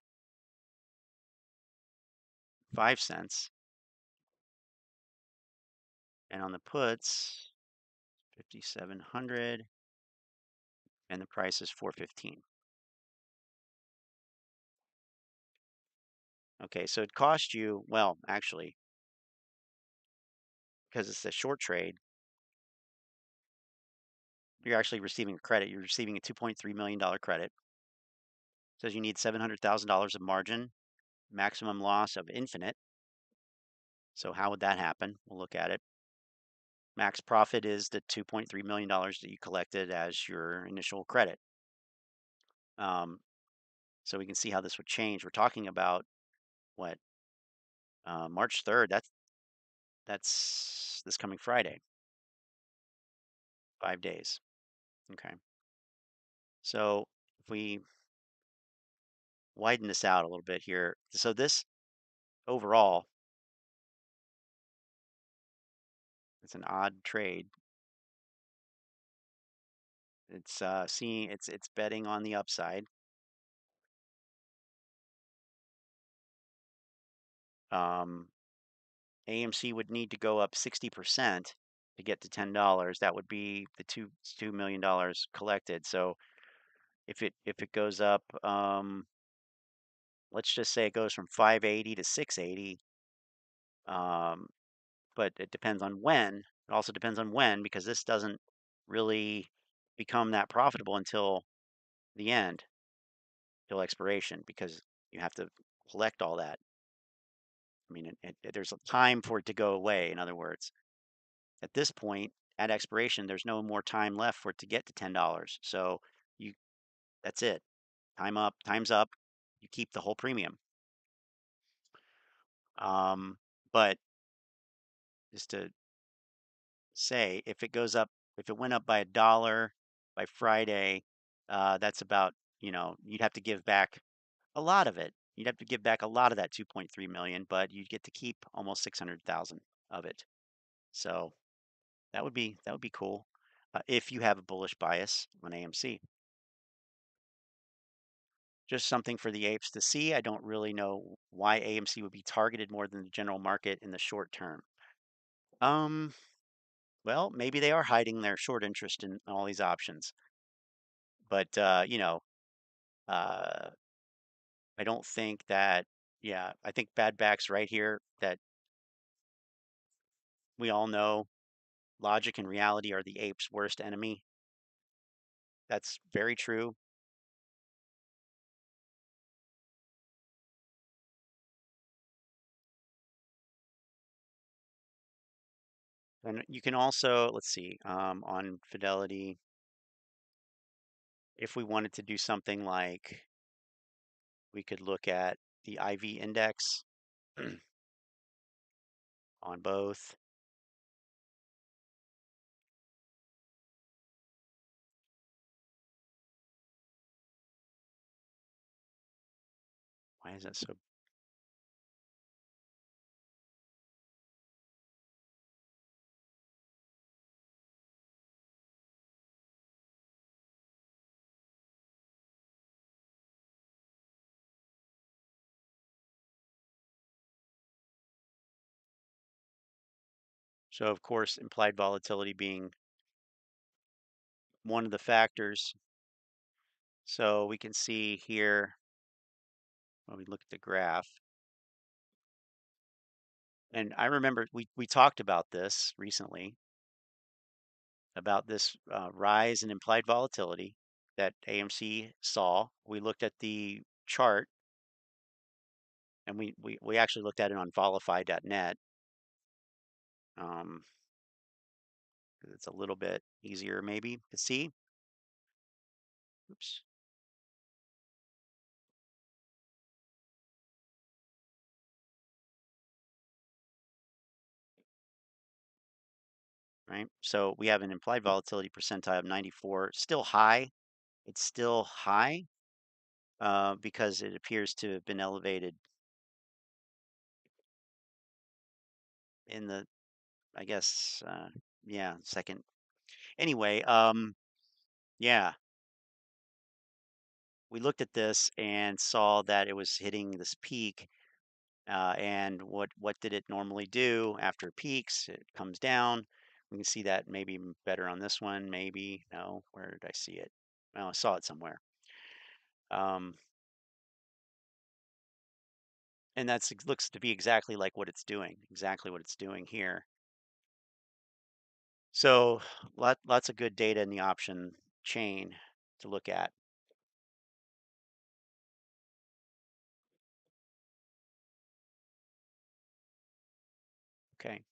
Speaker 1: 5 cents. And on the puts, 5,700, and the price is 415. Okay, so it cost you, well, actually, because it's a short trade, you're actually receiving a credit. You're receiving a $2.3 million credit. It says you need $700,000 of margin, maximum loss of infinite. So how would that happen? We'll look at it. Max profit is the $2.3 million that you collected as your initial credit. So we can see how this would change. We're talking about what? March 3rd. That's this coming Friday. 5 days. Okay. So if we widen this out a little bit here, so this overall, it's an odd trade. It's seeing it's betting on the upside. AMC would need to go up 60% to get to $10. That would be the $2 million collected. So if it goes up, let's just say it goes from 580 to 680. But it depends on when. It also depends on when, because this doesn't really become that profitable until the end, till expiration, because you have to collect all that. I mean, there's a time for it to go away. In other words, at this point, at expiration, there's no more time left for it to get to $10. So you, that's it. Time's up. You keep the whole premium. But just to say, if it went up by $1 by Friday, that's about, you'd have to give back a lot of it. You'd have to give back a lot of that 2.3 million, but you'd get to keep almost 600,000 of it. So that would be cool if you have a bullish bias on AMC. Just something for the apes to see. I don't really know why AMC would be targeted more than the general market in the short term. Um, well, maybe they are hiding their short interest in all these options. But you know, uh, I don't think that. Yeah, I think bad backs right here that we all know logic and reality are the ape's worst enemy. That's very true. And you can also, let's see, on fidelity, if we wanted to do something like we could look at the IV index on both. Why is that so? So of course, implied volatility being one of the factors. So we can see here when we look at the graph, and I remember we talked about this recently, about this rise in implied volatility that AMC saw. We looked at the chart, and we actually looked at it on volify.net. Um, it's a little bit easier maybe to see. Oops. Right. So we have an implied volatility percentile of 94, still high. It's still high because it appears to have been elevated in the, I guess, yeah, second. Anyway, yeah, we looked at this and saw that it was hitting this peak. And what did it normally do after it peaks? It comes down. We can see that maybe better on this one. Maybe no. Where did I see it? Oh, I saw it somewhere. Um, and that's looks to be exactly like what it's doing. Exactly what it's doing here. So lots of good data in the option chain to look at. Okay.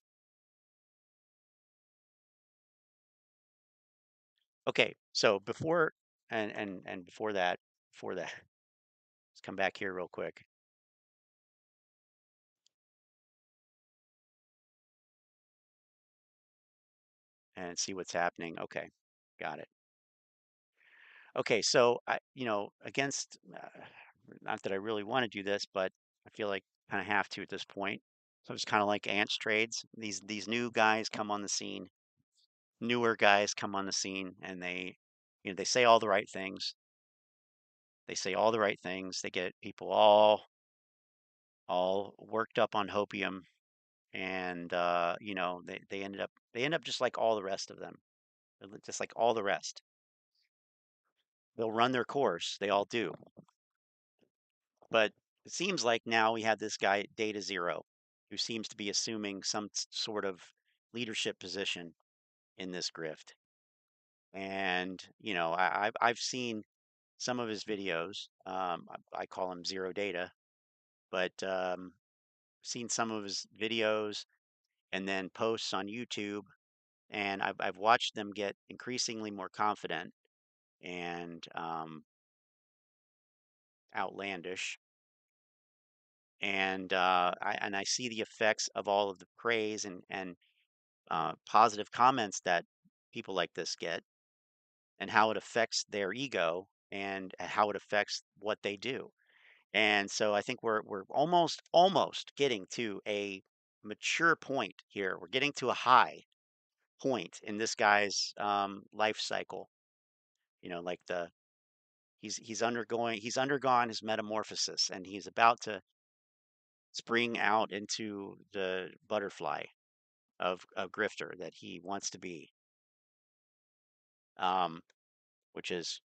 Speaker 1: Okay. So before and before that, let's come back here real quick and see what's happening. Okay. Got it. Okay. So against not that I really want to do this, but I feel like kind of have to at this point. So it's kind of like ants trades. These new guys come on the scene, newer guys come on the scene, and they say all the right things. They say all the right things. They get people all worked up on hopium, and they end up just like all the rest of them, just like all the rest. They'll run their course. They all do. But it seems like now we have this guy Data Zero, who seems to be assuming some sort of leadership position in this grift. And I've seen some of his videos. I call him Zero Data, but seen some of his videos and then posts on YouTube, and I've watched them get increasingly more confident and outlandish. And I see the effects of all of the praise and positive comments that people like this get, and how it affects their ego and how it affects what they do. And so I think we're almost getting to a mature point here. We're getting to a high point in this guy's life cycle. Like he's undergone his metamorphosis, and he's about to spring out into the butterfly of Grifter that he wants to be, um, which is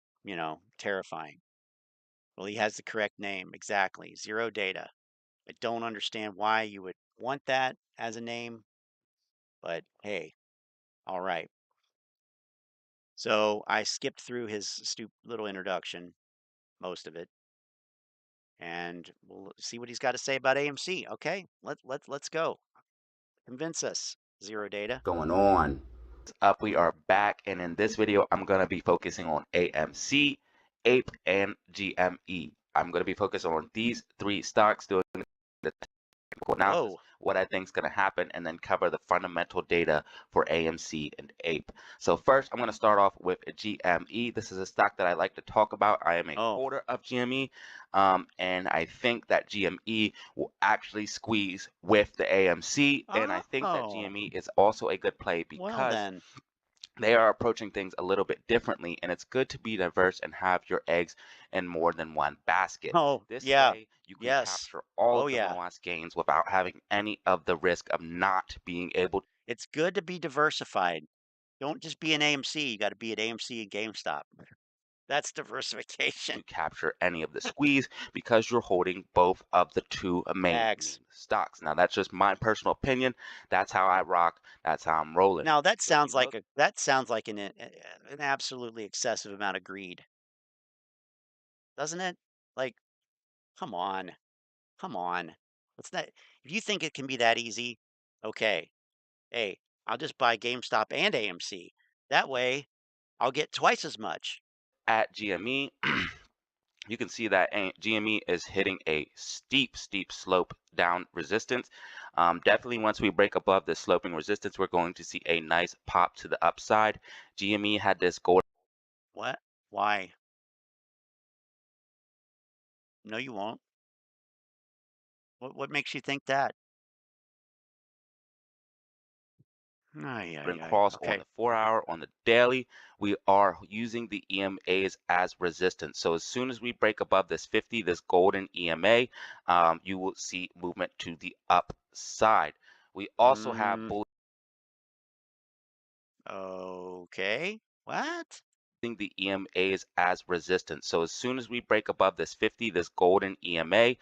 Speaker 1: terrifying. Well, he has the correct name. Exactly. Zero data. I don't understand why you would want that as a name, but hey, all right. So I skipped through his stupid little introduction, most of it, and we'll see what he's got to say about AMC. Okay, let's go. Convince us. Zero data.
Speaker 5: Going on. Up, we are back, and in this video, I'm going to be focusing on AMC, APE, and GME. I'm going to be focusing on these three stocks, doing the technical analysis,
Speaker 1: Whoa.
Speaker 5: what I think is going to happen, and then cover the fundamental data for AMC and APE. So first, I'm going to start off with GME. This is a stock that I like to talk about. I am a holder of GME, and I think that GME will actually squeeze with the AMC, and I think that GME is also a good play because they are approaching things a little bit differently, and it's good to be diverse and have your eggs in more than one basket. This way, you can capture all of the loss gains without having any of the risk of not being able to.
Speaker 1: It's good to be diversified. Don't just be an AMC. You got to be at AMC and GameStop. That's diversification.
Speaker 5: To capture any of the squeeze because you're holding both of the two main stocks. Now, that's just my personal opinion. That's how I rock. That's how I'm rolling.
Speaker 1: Now that sounds like an absolutely excessive amount of greed, doesn't it? Like, come on, come on. It's not. If you think it can be that easy, okay. Hey, I'll just buy GameStop and AMC. That way, I'll get twice as much.
Speaker 5: At GME, you can see that GME is hitting a steep slope down resistance. Definitely once we break above this sloping resistance, we're going to see a nice pop to the upside. GME had this gold.
Speaker 1: What? Why? No, you won't. What makes you think that?
Speaker 5: Cross on the 4-hour, on the daily, we are using the EMAs as resistance. So as soon as we break above this 50, this golden EMA, you will see movement to the upside. We also have
Speaker 1: Okay. What?
Speaker 5: the EMAs as resistance. So as soon as we break above this 50, this golden EMA,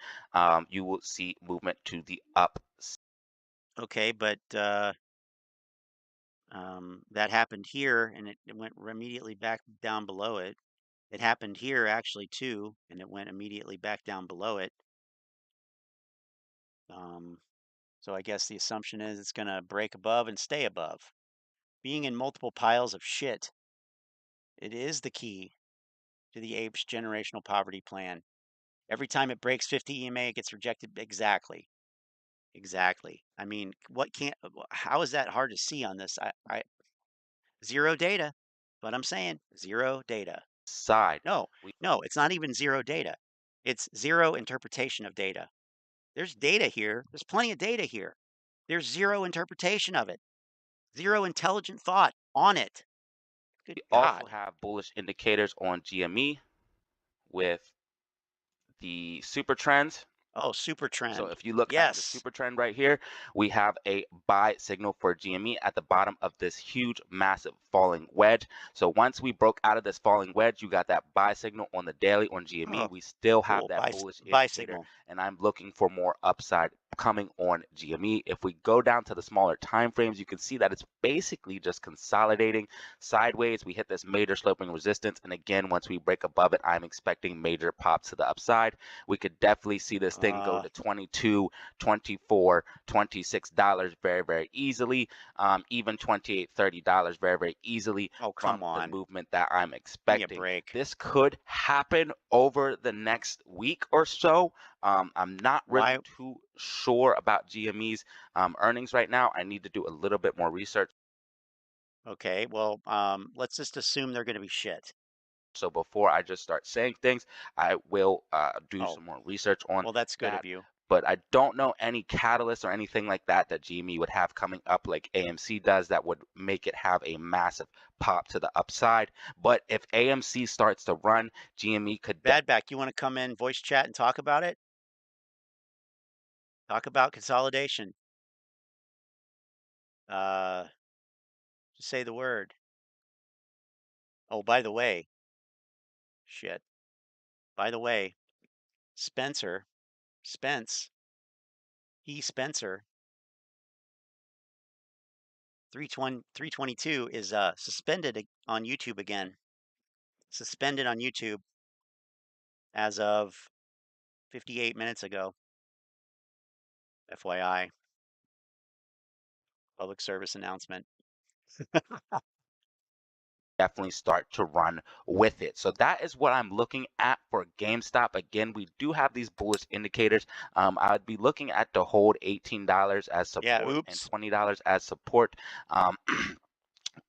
Speaker 5: you will see movement to the upside.
Speaker 1: Okay, but that happened here, and it went immediately back down below it. It happened here actually too, and it went immediately back down below it. So I guess the assumption is it's going to break above and stay above. Being in multiple piles of shit, it is the key to the ape's generational poverty plan. Every time it breaks 50 EMA, it gets rejected. Exactly. Exactly. I mean, how is that hard to see on this? Zero data, but I'm saying zero data. No, it's not even zero data. It's zero interpretation of data. There's data here. There's plenty of data here. There's zero interpretation of it. Zero intelligent thought on it. Good God.
Speaker 5: Also have bullish indicators on GME with the super trends.
Speaker 1: Oh, super trend.
Speaker 5: So if you look at the super trend right here, we have a buy signal for GME at the bottom of this huge, massive falling wedge. So once we broke out of this falling wedge, you got that buy signal on the daily on GME. We still have that bullish
Speaker 1: buy
Speaker 5: indicator,
Speaker 1: signal,
Speaker 5: and I'm looking for more upside coming on GME. If we go down to the smaller time frames, you can see that it's basically just consolidating sideways. We hit this major sloping resistance, and again, once we break above it, I'm expecting major pops to the upside. We could definitely see this thing go to $22, $24, $26 very easily, even $28, $30 very easily.
Speaker 1: Come on.
Speaker 5: The movement that I'm expecting.
Speaker 1: Give me a break.
Speaker 5: This could happen over the next week or so. I'm not really too sure about GME's earnings right now. I need to do a little bit more research.
Speaker 1: Okay, well, let's just assume they're going to be shit.
Speaker 5: So before I just start saying things, I will do some more research on.
Speaker 1: Well, that's good of you.
Speaker 5: But I don't know any catalysts or anything like that that GME would have coming up like AMC does that would make it have a massive pop to the upside. But if AMC starts to run, GME could.
Speaker 1: Badback, you want to come in, voice chat, and talk about it? Talk about consolidation. Just say the word. Oh, by the way, Shit. By the way, Spence, 322 is suspended on YouTube again. Suspended on YouTube as of 58 minutes ago. FYI. Public service announcement.
Speaker 5: Definitely start to run with it. So that is what I'm looking at for GameStop. Again, we do have these bullish indicators. I would be looking at to hold $18 as support and $20 as support.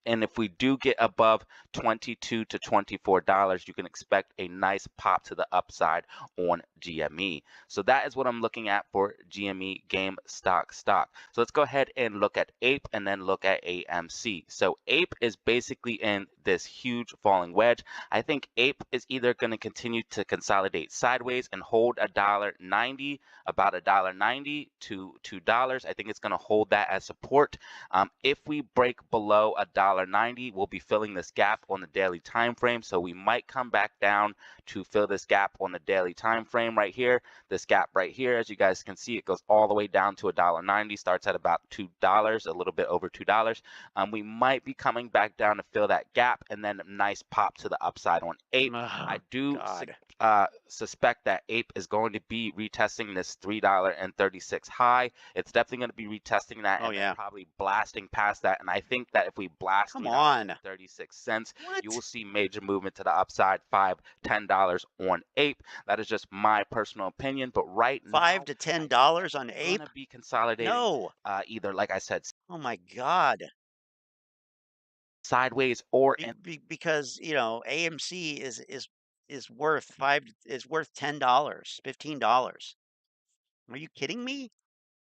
Speaker 5: And if we do get above $22 to $24, you can expect a nice pop to the upside on GME. So that is what I'm looking at for GME GameStop stock. So let's go ahead and look at APE and then look at AMC. So APE is basically in this huge falling wedge. I think APE is either going to continue to consolidate sideways and hold $1.90, about $1.90 to $2. I think it's going to hold that as support. If we break below $1.90, we'll be filling this gap on the daily time frame. So we might come back down to fill this gap on the daily time frame right here. This gap right here, as you guys can see, it goes all the way down to $1.90, starts at about $2, a little bit over $2. We might be coming back down to fill that gap, and then a nice pop to the upside on APE. I do suspect that APE is going to be retesting this $3.36 high. It's definitely going to be retesting that and probably blasting past that. And I think that if we blast $3.36, you will see major movement to the upside, $5, $10 on APE. That is just my personal opinion. But right now,
Speaker 1: $5 to $10 on APE?
Speaker 5: Going to be consolidating either, like I said,
Speaker 1: oh my God,
Speaker 5: sideways or
Speaker 1: because you know AMC is worth $10, $15. Are you kidding me?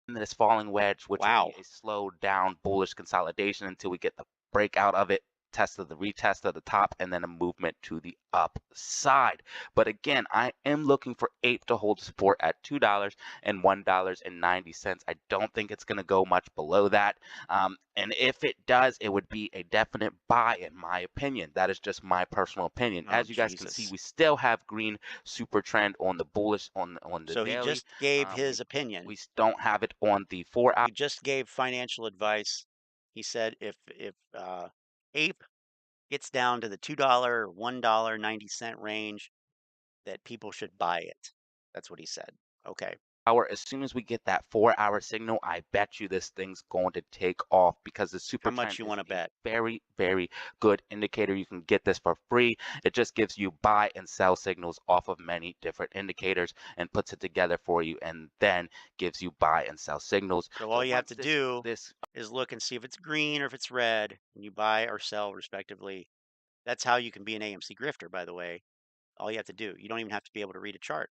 Speaker 5: In this falling wedge, which will be a slow down bullish consolidation until we get the breakout of it, retest of the top, and then a movement to the upside. But again, I am looking for APE to hold support at $2 and $1.90. I don't think it's going to go much below that. And if it does, it would be a definite buy, in my opinion. That is just my personal opinion. As you guys can see, we still have green super trend on the bullish on the daily.
Speaker 1: So he just gave his opinion.
Speaker 5: We don't have it on the 4 hour.
Speaker 1: He just gave financial advice. He said if APE gets down to the $2, $1.90 range, that people should buy it. That's what he said. Okay.
Speaker 5: As soon as we get that 4-hour signal, I bet you this thing's going to take off, because the super trend
Speaker 1: much you want to bet?
Speaker 5: Very, very good indicator. You can get this for free. It just gives you buy and sell signals off of many different indicators and puts it together for you, and then gives you buy and sell signals.
Speaker 1: So all you have to do is look and see if it's green or if it's red, and you buy or sell respectively. That's how you can be an AMC grifter, by the way. All you have to do. You don't even have to be able to read a chart.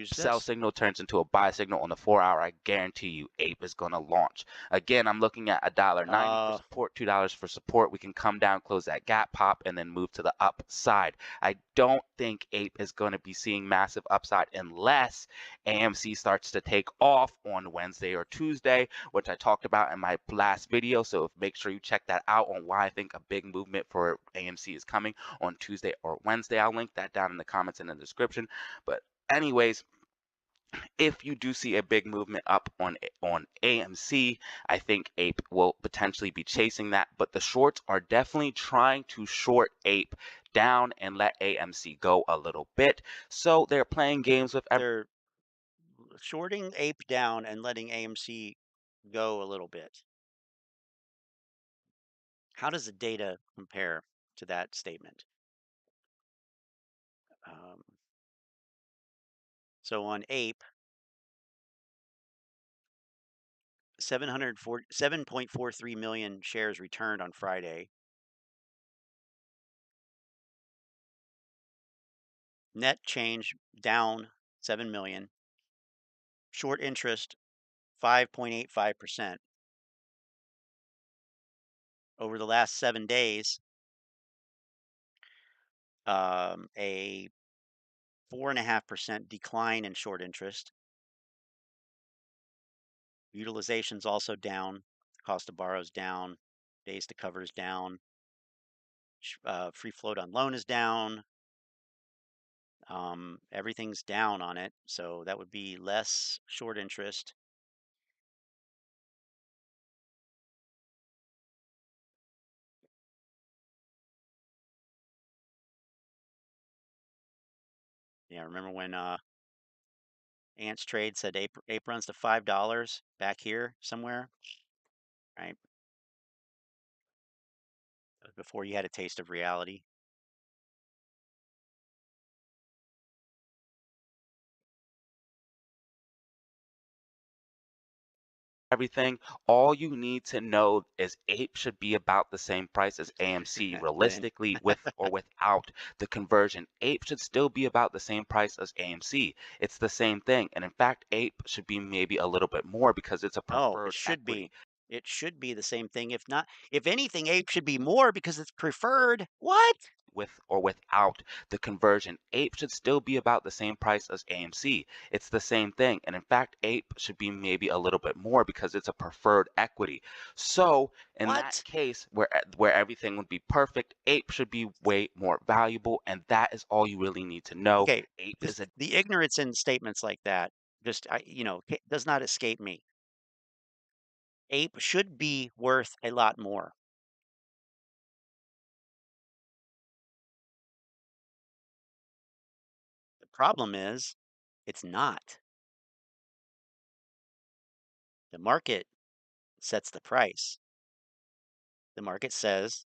Speaker 5: Sell signal turns into a buy signal on the 4-hour. I guarantee you APE is going to launch. Again, I'm looking at $1.90 for support, $2 for support. We can come down, close that gap, pop, and then move to the upside. I don't think APE is going to be seeing massive upside unless AMC starts to take off on Wednesday or Tuesday, which I talked about in my last video. So make sure you check that out on why I think a big movement for AMC is coming on Tuesday or Wednesday. I'll link that down in the comments and in the description. But anyways, if you do see a big movement up on AMC, I think APE will potentially be chasing that. But the shorts are definitely trying to short APE down and let AMC go a little bit. So they're playing games with.
Speaker 1: They're shorting APE down and letting AMC go a little bit. How does the data compare to that statement? So on APE, 7.43 million shares returned on Friday. Net change down 7 million. Short interest 5.85%. Over the last 7 days, a 4.5% decline in short interest. Utilization's also down. Cost to borrow is down. Days to cover is down. Free float on loan is down. Everything's down on it, so that would be less short interest. Yeah, remember when Ants Trade said ape runs to $5 back here somewhere, right? Before you had a taste of reality.
Speaker 5: Everything, all you need to know is ape should be about the same price as AMC.
Speaker 1: Then
Speaker 5: Realistically, with or without the conversion, ape should still be about the same price as AMC. It's the same thing. And in fact, ape should be maybe a little bit more because it's a
Speaker 1: oh, it
Speaker 5: preferred
Speaker 1: should
Speaker 5: equity.
Speaker 1: be. It should be the same thing. If not, if anything, ape should be more because it's preferred. What?
Speaker 5: With or without the conversion, ape should still be about the same price as AMC. It's the same thing. And in fact, ape should be maybe a little bit more because it's a preferred equity. So in that
Speaker 1: What?
Speaker 5: case, where everything would be perfect, ape should be way more valuable. And that is all you really need to know.
Speaker 1: Okay,
Speaker 5: Ape is
Speaker 1: just
Speaker 5: a
Speaker 1: the ignorance in statements like that just does not escape me. Ape should be worth a lot more. The problem is it's not. The market sets the price. The market says,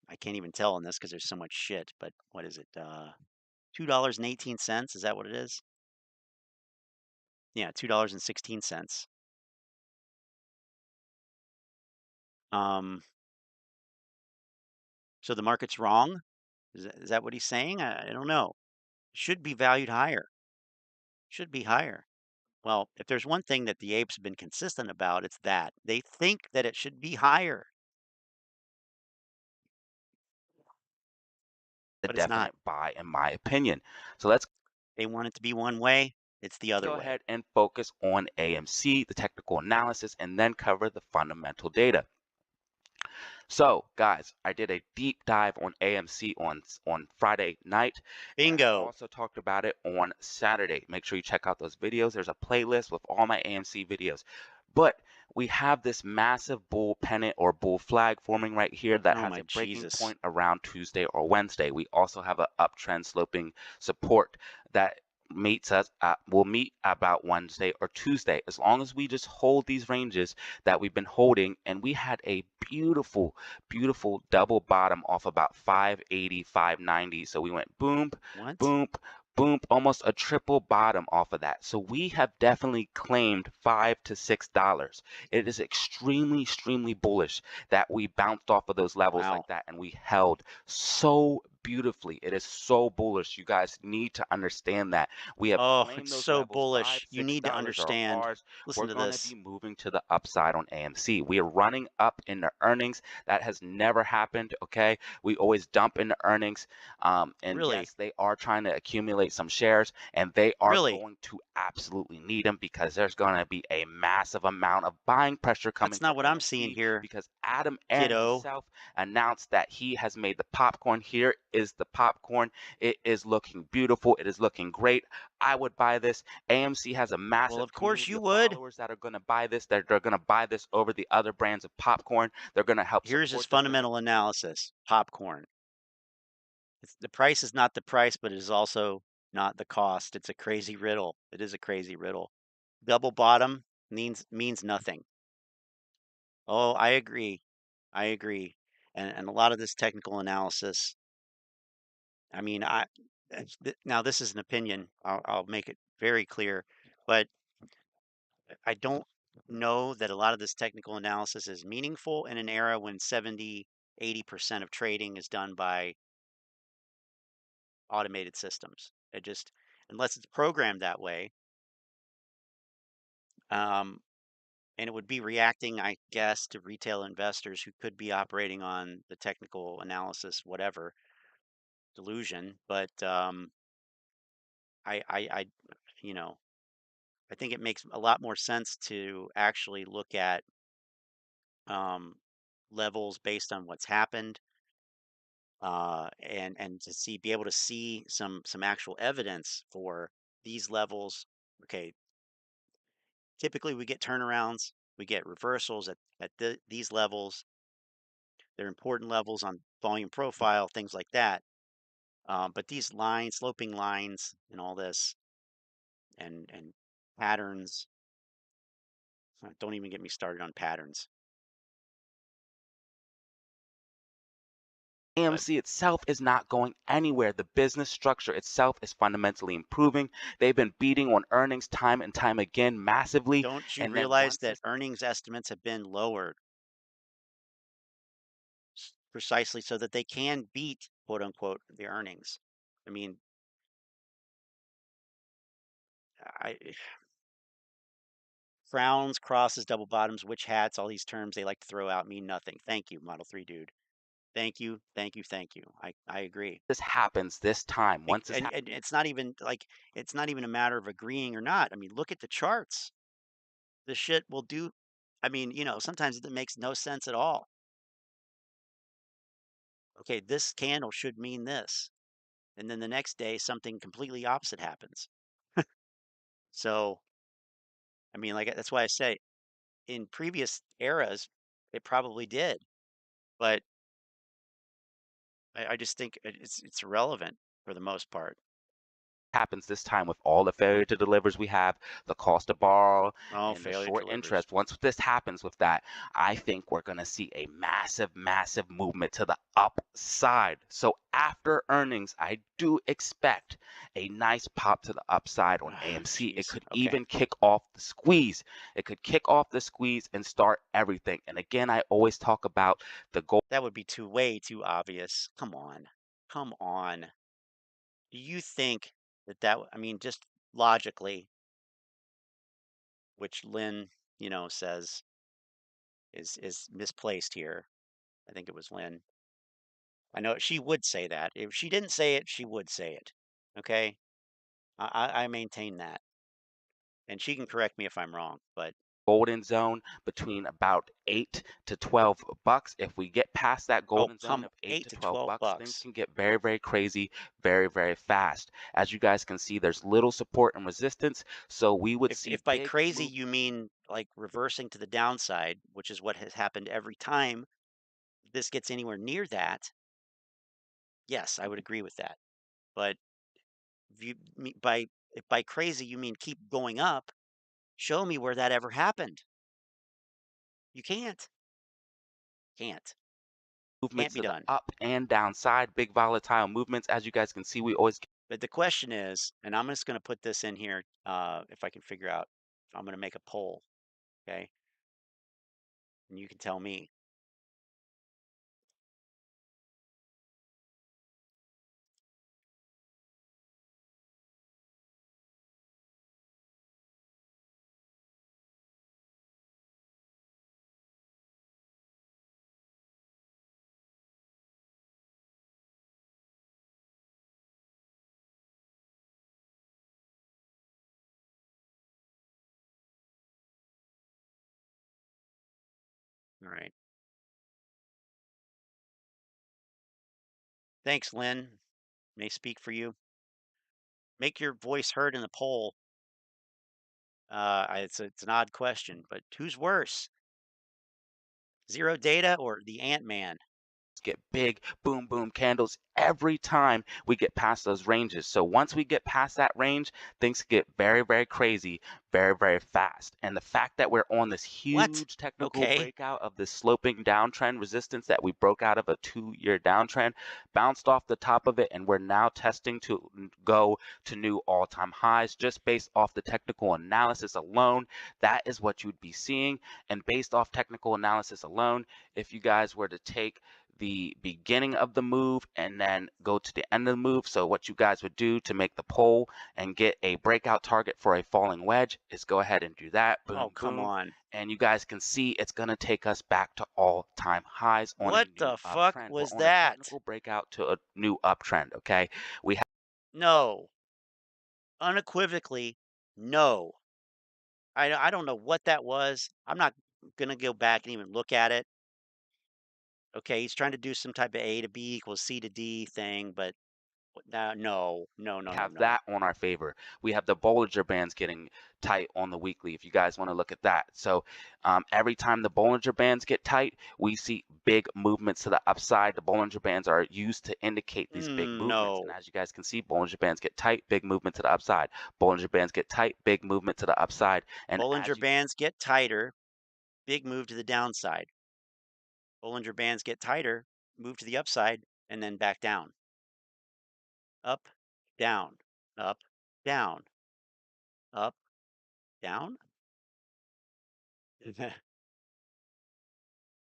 Speaker 1: I can't even tell on this because there's so much shit, but what is it? $2.18. Is that what it is? Yeah, $2.16. Um, so the market's wrong. Is that what he's saying? I don't know. Should be valued higher. Should be higher. Well, if there's one thing that the apes have been consistent about, it's that they think that it should be higher, but it's not.
Speaker 5: definite buy, in my opinion. So let's
Speaker 1: They want it to be one way, it's the other
Speaker 5: go
Speaker 1: way.
Speaker 5: ahead and focus on AMC, the technical analysis, and then cover the fundamental data. So, guys, I did a deep dive on AMC on Friday night, and I
Speaker 1: Bingo.
Speaker 5: also talked about it on Saturday. Make sure you check out those videos. There's a playlist with all my AMC videos. But we have this massive bull pennant or bull flag forming right here that
Speaker 1: Oh
Speaker 5: has
Speaker 1: my
Speaker 5: a breaking
Speaker 1: Jesus.
Speaker 5: point around Tuesday or Wednesday. We also have an uptrend sloping support that will meet about Wednesday or Tuesday. As long as we just hold these ranges that we've been holding, and we had a beautiful double bottom off about 580, 590. So we went boom,
Speaker 1: What?
Speaker 5: boom, boom, almost a triple bottom off of that. So we have definitely claimed $5 to $6. It is extremely bullish that we bounced off of those levels
Speaker 1: Wow.
Speaker 5: like that and we held so beautifully. It is so bullish. You guys need to understand that. We have
Speaker 1: Oh,
Speaker 5: claimed
Speaker 1: it's
Speaker 5: those
Speaker 1: so
Speaker 5: levels.
Speaker 1: bullish.
Speaker 5: Five,
Speaker 1: You
Speaker 5: six
Speaker 1: need to
Speaker 5: dollars are
Speaker 1: understand.
Speaker 5: ours.
Speaker 1: Listen
Speaker 5: We're
Speaker 1: to
Speaker 5: going to
Speaker 1: this.
Speaker 5: be moving to the upside on AMC. We are running up in the earnings. That has never happened. Okay. We always dump in the earnings. And
Speaker 1: Really?
Speaker 5: yes, they are trying to accumulate some shares and they are
Speaker 1: Really?
Speaker 5: going to absolutely need them because there's going to be a massive amount of buying pressure coming
Speaker 1: That's not
Speaker 5: for
Speaker 1: what I'm seeing
Speaker 5: AMC
Speaker 1: here,
Speaker 5: because Adam Aaron
Speaker 1: kiddo.
Speaker 5: himself announced that he has made the popcorn. Here is the popcorn. It is looking beautiful. It is looking great. I would buy this. AMC has a
Speaker 1: Well,
Speaker 5: massive
Speaker 1: of course
Speaker 5: community
Speaker 1: you
Speaker 5: of
Speaker 1: would.
Speaker 5: followers that are going to buy this. They're going to buy this over the other brands of popcorn. They're going to help
Speaker 1: Here's his
Speaker 5: support this.
Speaker 1: fundamental analysis. Popcorn. The price is not the price, but it is also not the cost. It's a crazy riddle. It is a crazy riddle. Double bottom means nothing. Oh, I agree. I agree. And a lot of this technical analysis, I mean, now this is an opinion. I'll make it very clear, but I don't know that a lot of this technical analysis is meaningful in an era when 70, 80% of trading is done by automated systems. It just, unless it's programmed that way, um, and it would be reacting, I guess, to retail investors who could be operating on the technical analysis, whatever delusion. But I, you know, I think it makes a lot more sense to actually look at um, levels based on what's happened. and to be able to see some actual evidence for these levels. Okay, typically we get turnarounds, we get reversals at these levels. They're important levels on volume profile, things like that. But these lines, sloping lines, and all this, and patterns. Don't even get me started on patterns. But
Speaker 5: AMC itself is not going anywhere. The business structure itself is fundamentally improving. They've been beating on earnings time and time again massively.
Speaker 1: don't you
Speaker 5: And then
Speaker 1: realize
Speaker 5: once
Speaker 1: that
Speaker 5: this
Speaker 1: earnings estimates have been lowered precisely so that they can beat, quote unquote, the earnings? I mean, I frowns, crosses, double bottoms, witch hats, all these terms they like to throw out mean nothing. Thank you, Model 3 dude. Thank you, thank you, thank you. I agree.
Speaker 5: this happens this time, once this
Speaker 1: And it's not even like it's not even a matter of agreeing or not. I mean, look at the charts. The shit will do. I mean, sometimes it makes no sense at all. Okay, this candle should mean this. And then the next day, something completely opposite happens. So, I mean, like that's why I say in previous eras, it probably did. But I just think it's irrelevant for the most part.
Speaker 5: happens this time with all the failure to delivers we have, the cost to borrow,
Speaker 1: Oh,
Speaker 5: and the
Speaker 1: failure
Speaker 5: short
Speaker 1: delivers.
Speaker 5: interest. Once this happens with that, I think we're going to see a massive, massive movement to the upside. So after earnings, I do expect a nice pop to the upside on AMC. It
Speaker 1: Jeez.
Speaker 5: could
Speaker 1: Okay.
Speaker 5: even kick off the squeeze. It could kick off the squeeze and start everything. And again, I always talk about the gold.
Speaker 1: That would be way too obvious. Come on. Come on. Do you think I mean, just logically, which Lynn, says is misplaced here. I think it was Lynn. I know she would say that. If she didn't say it, she would say it. Okay? I maintain that. And she can correct me if I'm wrong, but
Speaker 5: Golden zone between about 8 to 12 bucks. If we get past that
Speaker 1: oh,
Speaker 5: golden zone
Speaker 1: come
Speaker 5: of 8
Speaker 1: 8
Speaker 5: to
Speaker 1: to
Speaker 5: 12
Speaker 1: 12
Speaker 5: bucks, things
Speaker 1: bucks.
Speaker 5: can get very, very crazy, very, very fast. As you guys can see, there's little support and resistance, so we would see
Speaker 1: If by
Speaker 5: big
Speaker 1: crazy
Speaker 5: move.
Speaker 1: you mean like reversing to the downside, which is what has happened every time this gets anywhere near that, yes, I would agree with that. But if by crazy you mean keep going up, show me where that ever happened. You can't. Can't. Can't
Speaker 5: Movements
Speaker 1: be
Speaker 5: to the
Speaker 1: done.
Speaker 5: up and downside, big volatile movements. As you guys can see, we always
Speaker 1: But the question is, and I'm just going to put this in here if I can figure out, I'm going to make a poll, okay? And you can tell me. All right. Thanks, Lynn. May speak for you. Make your voice heard in the poll. It's an odd question, but who's worse, Zero Data or the Ant-Man?
Speaker 5: get big boom boom candles every time we get past those ranges. So once we get past that range, things get very, very crazy, very, very fast. And the fact that we're on this
Speaker 1: What?
Speaker 5: huge technical
Speaker 1: Okay.
Speaker 5: breakout of this sloping downtrend resistance that we broke out of a 2-year downtrend, bounced off the top of it, and we're now testing to go to new all-time highs just based off the technical analysis alone. That is what you'd be seeing. And based off technical analysis alone, if you guys were to take the beginning of the move and then go to the end of the move. So what you guys would do to make the poll and get a breakout target for a falling wedge is go ahead and do that. Boom,
Speaker 1: Oh, come
Speaker 5: boom.
Speaker 1: on.
Speaker 5: And you guys can see it's going to take us back to all-time highs on a
Speaker 1: What
Speaker 5: new
Speaker 1: the fuck
Speaker 5: uptrend. We're
Speaker 1: was
Speaker 5: on a
Speaker 1: that?
Speaker 5: technical breakout to a new uptrend, okay? We have
Speaker 1: No. Unequivocally, no. I don't know what that was. I'm not gonna go back and even look at it. Okay, he's trying to do some type of A to B equals C to D thing, but no.
Speaker 5: Have that on our favor. We have the Bollinger Bands getting tight on the weekly, if you guys want to look at that. So every time the Bollinger Bands get tight, we see big movements to the upside. The Bollinger Bands are used to indicate these big movements. And
Speaker 1: No.
Speaker 5: as you guys can see, Bollinger Bands get tight, big movement to the upside. Bollinger Bands get tight, big movement to the upside. And
Speaker 1: Bollinger Bands get tighter, big move to the downside. Bollinger Bands get tighter, move to the upside, and then back down. Up, down, up, down, up, down.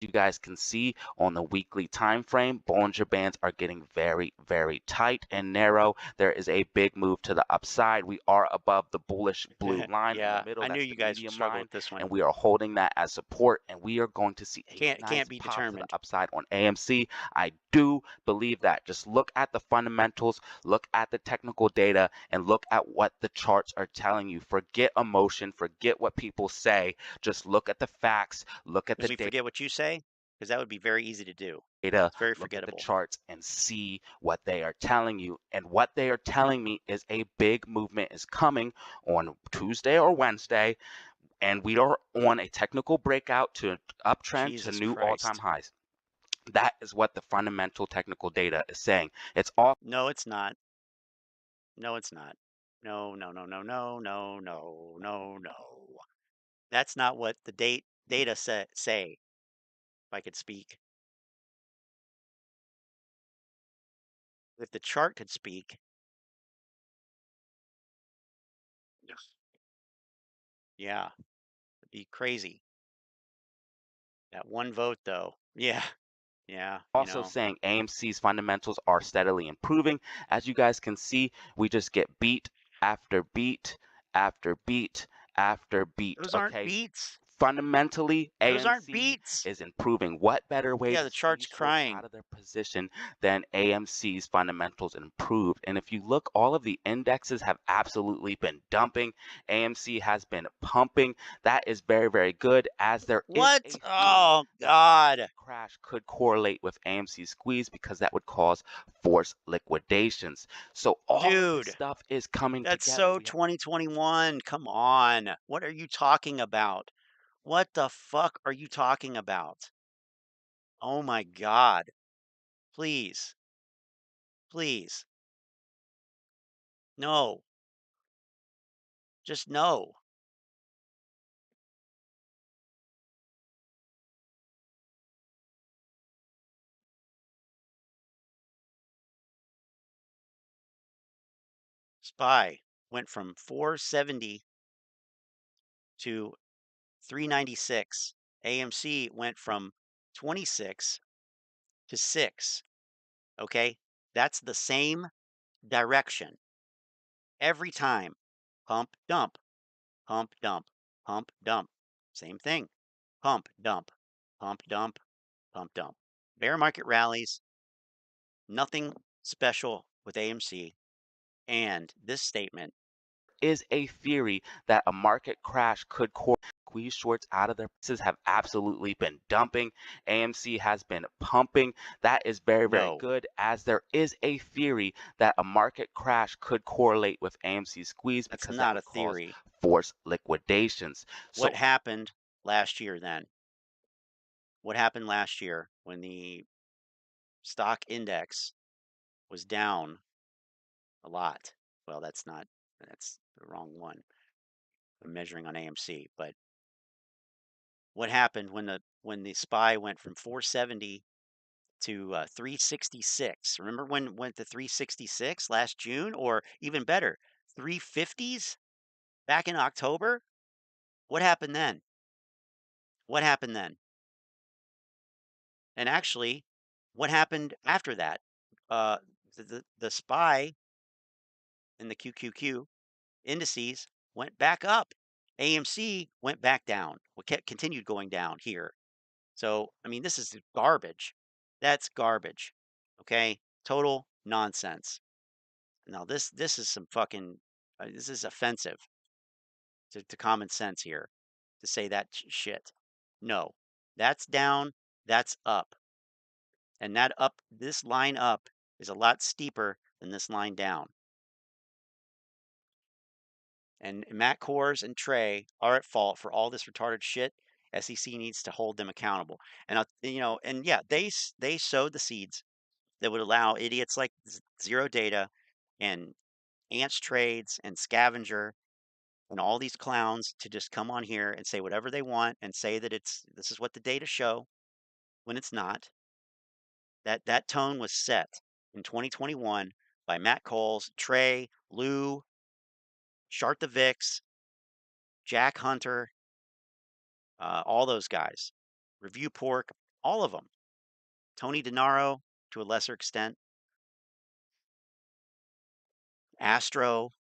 Speaker 5: You guys can see on the weekly time frame, Bollinger Bands are getting very, very tight and narrow. There is a big move to the upside. We are above the bullish blue line in the middle.
Speaker 1: I knew
Speaker 5: That's
Speaker 1: you
Speaker 5: the
Speaker 1: guys would
Speaker 5: medium
Speaker 1: struggle
Speaker 5: line,
Speaker 1: with this one.
Speaker 5: and we are holding that as support, and we are going to see a nice
Speaker 1: Can't be
Speaker 5: pop to the
Speaker 1: determined.
Speaker 5: upside on AMC. I do believe that. Just look at the fundamentals, look at the technical data, and look at what the charts are telling you. Forget emotion, forget what people say. Just look at the facts, look at the data.
Speaker 1: Forget what you say, because that would be very easy to do.
Speaker 5: Data,
Speaker 1: It's very
Speaker 5: look at the
Speaker 1: forgettable.
Speaker 5: charts and see what they are telling you. And what they are telling me is a big movement is coming on Tuesday or Wednesday, and we are on a technical breakout to uptrend
Speaker 1: Jesus
Speaker 5: to new
Speaker 1: Christ.
Speaker 5: all-time highs. That is what the fundamental technical data is saying. It's all.
Speaker 1: No, it's not. No, it's not. No. That's not what the data say, if I could speak. If the chart could speak. Yeah, it'd be crazy. That one vote, though. Yeah.
Speaker 5: Also saying AMC's fundamentals are steadily improving. As you guys can see, we just get beat after beat after beat after beat.
Speaker 1: Those aren't beats.
Speaker 5: Fundamentally,
Speaker 1: Those aren't
Speaker 5: AMC
Speaker 1: beats.
Speaker 5: is improving. What better way
Speaker 1: Yeah,
Speaker 5: to
Speaker 1: the chart's
Speaker 5: squeeze shorts
Speaker 1: crying.
Speaker 5: out of their position than AMC's fundamentals improved? And if you look, all of the indexes have absolutely been dumping. AMC has been pumping. That is very, very good, as there is a theory
Speaker 1: Oh, God.
Speaker 5: crash could correlate with AMC squeeze, because that would cause forced liquidations. So all of this stuff is coming
Speaker 1: That's
Speaker 5: together.
Speaker 1: so 2021. Come on. What are you talking about? What the fuck are you talking about? Oh my God. Please. Please. No. Just no. SPY went from 470 to 396. AMC went from 26 to 6. Okay? That's the same direction every time. Pump, dump, pump, dump, pump, dump. Same thing. Pump, dump, pump, dump, pump, dump. Bear market rallies, nothing special with AMC. And this statement
Speaker 5: is a theory that a market crash could squeeze shorts out of their prices have absolutely been dumping. AMC has been pumping. That is very, very good, as there is a theory that a market crash could correlate with AMC squeeze, because that would cause forced liquidations. So
Speaker 1: what happened last year then? What happened last year when the stock index was down a lot? Well, that's the wrong one. I'm measuring on AMC, but what happened when the SPY went from 470 to 366? Remember when it went to 366 last June, or even better, 350s back in October? What happened then? What happened then? And actually, what happened after that? The SPY and the QQQ indices went back up. AMC went back down. Well, continued going down here. So, I mean, this is garbage. That's garbage. Okay? Total nonsense. Now, this is some fucking, this is offensive to common sense here to say that shit. No, that's down, that's up. And that up, this line up is a lot steeper than this line down. And Matt Kors and Trey are at fault for all this retarded shit. SEC needs to hold them accountable. And and yeah, they sowed the seeds that would allow idiots like Zero Data and Ants Trades and Scavenger and all these clowns to just come on here and say whatever they want and say that this is what the data show when it's not. That tone was set in 2021 by Matt Coles, Trey, Lou, Chart the VIX, Jack Hunter, all those guys, Review Pork, all of them. Tony DeNaro to a lesser extent, Astro,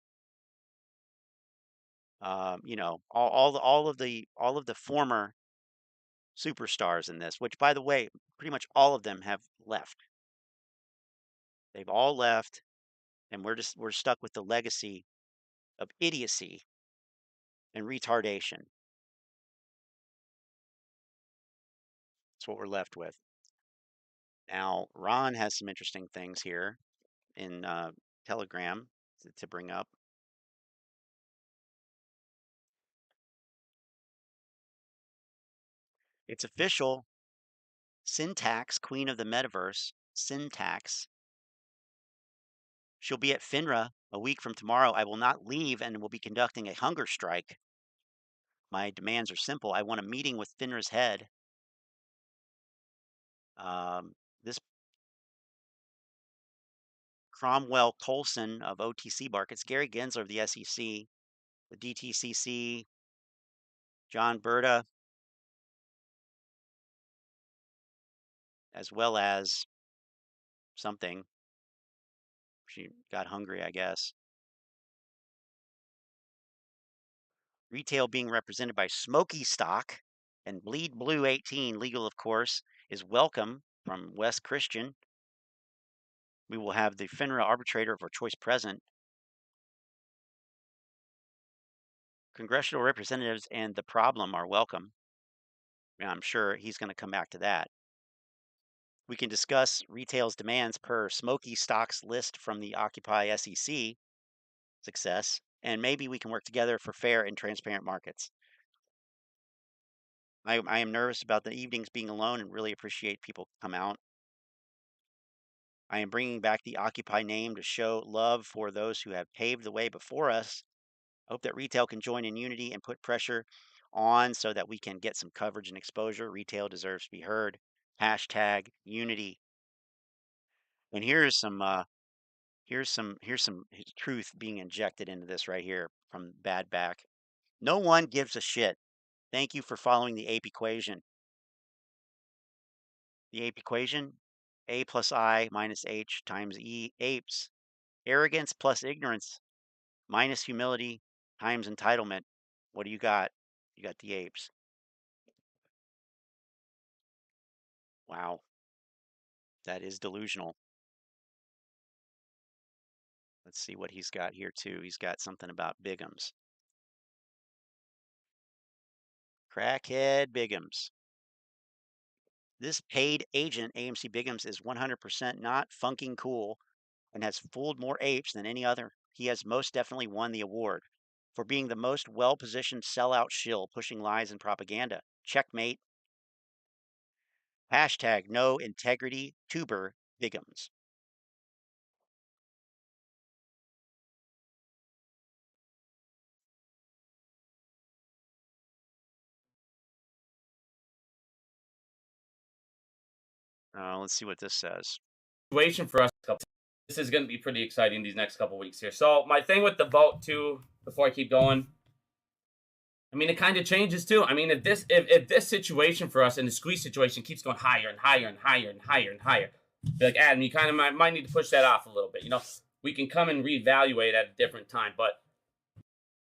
Speaker 1: all of the former superstars in this, which by the way, pretty much all of them have left. They've all left, and we're stuck with the legacy of idiocy and retardation. That's what we're left with. Now, Ron has some interesting things here in Telegram to bring up. It's official. Syntax, queen of the metaverse, Syntax. She'll be at FINRA a week from tomorrow. I will not leave and will be conducting a hunger strike. My demands are simple. I want a meeting with FINRA's head. This Cromwell Colson of OTC Markets, Gary Gensler of the SEC, the DTCC, John Berta, as well as something. She got hungry, I guess. Retail being represented by Smoky Stock and Bleed Blue 18, legal, of course, is welcome from Wes Christian. We will have the FINRA arbitrator of our choice present. Congressional representatives and the problem are welcome. And I'm sure he's going to come back to that. We can discuss retail's demands per Smoky Stock's list from the Occupy SEC success, and maybe we can work together for fair and transparent markets. I am nervous about the evenings being alone and really appreciate people come out. I am bringing back the Occupy name to show love for those who have paved the way before us. I hope that retail can join in unity and put pressure on so that we can get some coverage and exposure. Retail deserves to be heard. Hashtag unity. And here's some truth being injected into this right here from Bad Back. No one gives a shit. Thank you for following the ape equation. The ape equation, A plus I minus H times E apes. Arrogance plus ignorance minus humility times entitlement. What do you got? You got the apes. Wow. That is delusional. Let's see what he's got here too. He's got something about bigums. Crackhead bigums. This paid agent, AMC Bigums, is 100% not funking cool and has fooled more apes than any other. He has most definitely won the award for being the most well-positioned sellout shill pushing lies and propaganda. Checkmate. Hashtag no integrity tuber Bigums. Let's see what this says.
Speaker 6: Situation for us. This is going to be pretty exciting these next couple weeks here. So my thing with the vote too, before I keep going, I mean, it kind of changes too. I mean, if this situation for us and the squeeze situation keeps going higher and higher and higher and higher and higher, be like, Adam, you kind of might need to push that off a little bit. You know, we can come and reevaluate at a different time, but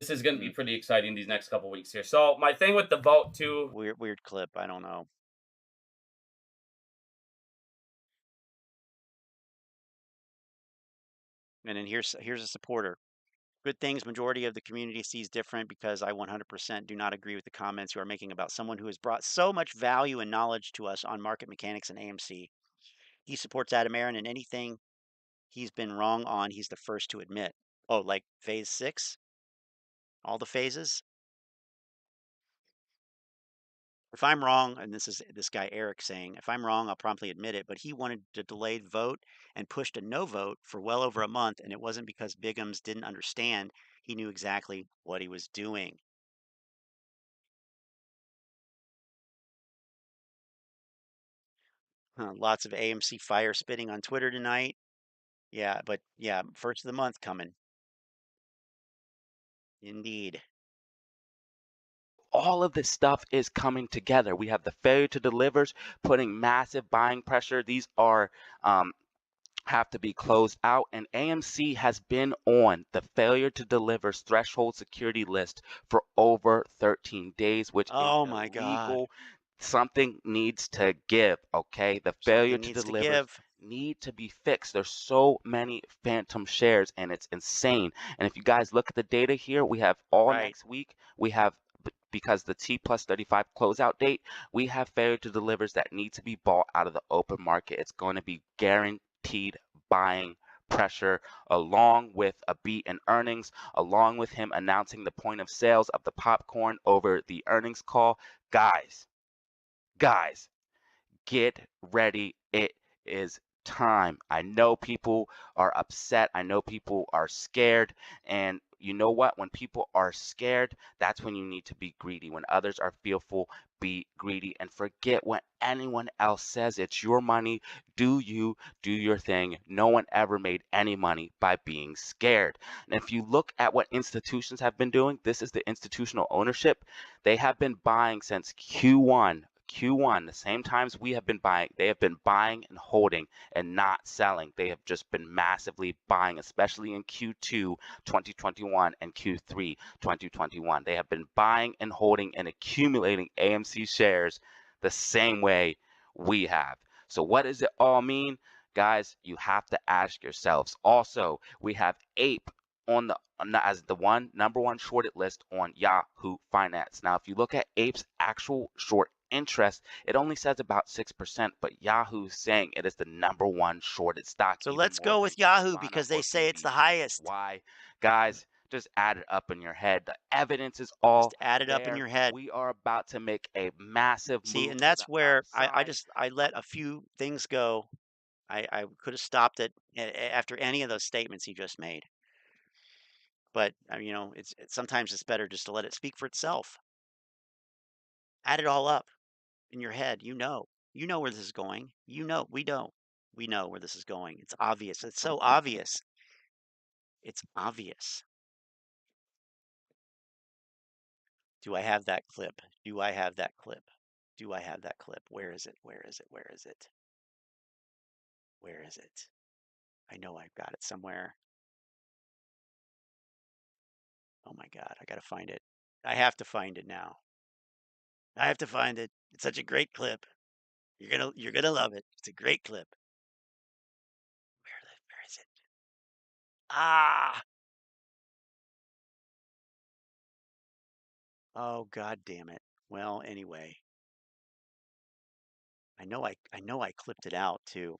Speaker 6: this is going to be pretty exciting these next couple weeks here. So my thing with the vote too.
Speaker 1: Weird clip. I don't know. And then here's a supporter. Good things majority of the community sees different because I 100% do not agree with the comments you are making about someone who has brought so much value and knowledge to us on market mechanics and AMC. He supports Adam Aaron, and anything he's been wrong on, he's the first to admit. Oh, like phase 6? All the phases? If I'm wrong, and this is this guy Eric saying, if I'm wrong, I'll promptly admit it, but he wanted a delayed vote and pushed a no vote for well over a month, and it wasn't because Bigums didn't understand. He knew exactly what he was doing. Lots of AMC fire spitting on Twitter tonight. Yeah, but yeah, first of the month coming. Indeed.
Speaker 5: All of this stuff is coming together. We have the failure to delivers putting massive buying pressure. These are have to be closed out, and AMC has been on the failure to delivers threshold security list for over 13 days, which
Speaker 1: Oh
Speaker 5: is
Speaker 1: my God.
Speaker 5: illegal. Something needs to give, okay? The failure to delivers need to be fixed. There's so many phantom shares, and it's insane. And if you guys look at the data here, we have all next week, we have, because the T plus 35 closeout date, we have failure to delivers that need to be bought out of the open market. It's going to be guaranteed buying pressure, along with a beat in earnings, along with him announcing the point of sales of the popcorn over the earnings call. Guys, get ready. It is time. I know people are upset. I know people are scared. And you know what? When people are scared, that's when you need to be greedy. When others are fearful, be greedy and forget what anyone else says. It's your money. Do you do your thing? No one ever made any money by being scared. And if you look at what institutions have been doing, this is the institutional ownership. They have been buying since Q1, the same times we have been buying. They have been buying and holding and not selling. They have just been massively buying, especially in Q2 2021 and Q3 2021. They have been buying and holding and accumulating AMC shares the same way we have. So what does it all mean? Guys, you have to ask yourselves. Also, we have Ape on the as the number one shorted list on Yahoo Finance. Now, if you look at Ape's actual short interest, it only says about 6%, but Yahoo's saying it is the number one shorted stock.
Speaker 1: So let's go with Yahoo because they say it's the highest.
Speaker 5: Why? Guys, just add it up in your head. The evidence is all
Speaker 1: just add it up in your head.
Speaker 5: We are about to make a massive move.
Speaker 1: See, and that's where I let a few things go. I could have stopped it after any of those statements he just made. But you know, it's sometimes it's better just to let it speak for itself. Add it all up in your head. You know where this is going. You know, we know where this is going. It's obvious. It's so obvious. It's obvious. Do I have that clip? Do I have that clip? Do I have that clip? Where is it? Where is it? Where is it? Where is it? I know I've got it somewhere. Oh my God, I gotta find it. I have to find it now. I have to find it. It's such a great clip. You're gonna love it. It's a great clip. Where is it? Ah! Oh God damn it. Well, anyway. I know I clipped it out too.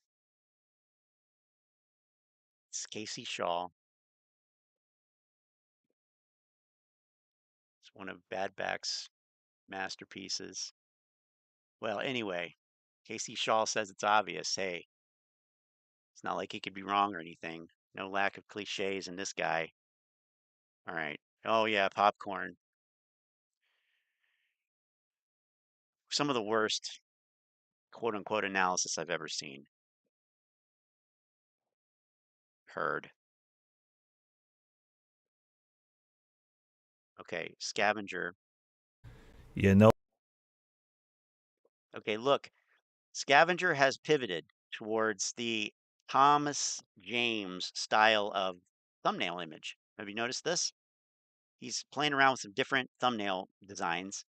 Speaker 1: It's Casey Shaw. It's one of Bad Back's masterpieces. Well, anyway, Casey Shaw says it's obvious. Hey, it's not like he could be wrong or anything. No lack of cliches in this guy. All right. Oh yeah, popcorn. Some of the worst quote unquote analysis I've ever seen. Heard. Okay, scavenger.
Speaker 3: You know.
Speaker 1: Okay, look, scavenger has pivoted towards the Thomas James style of thumbnail image. Have you noticed this? He's playing around with some different thumbnail designs,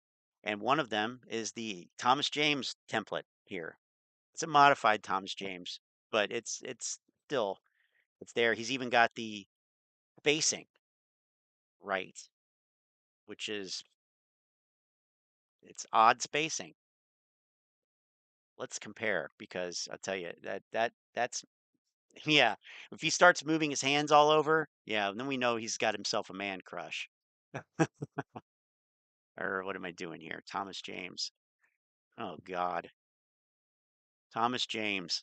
Speaker 1: and one of them is the Thomas James template here. It's a modified Thomas James, but it's still it's there. He's even got the spacing right, which is it's odd spacing. let's compare, because I'll tell you that's yeah. If he starts moving his hands all over, yeah, then we know he's got himself a man crush. Or what am I doing here? Thomas James. Oh God, Thomas James.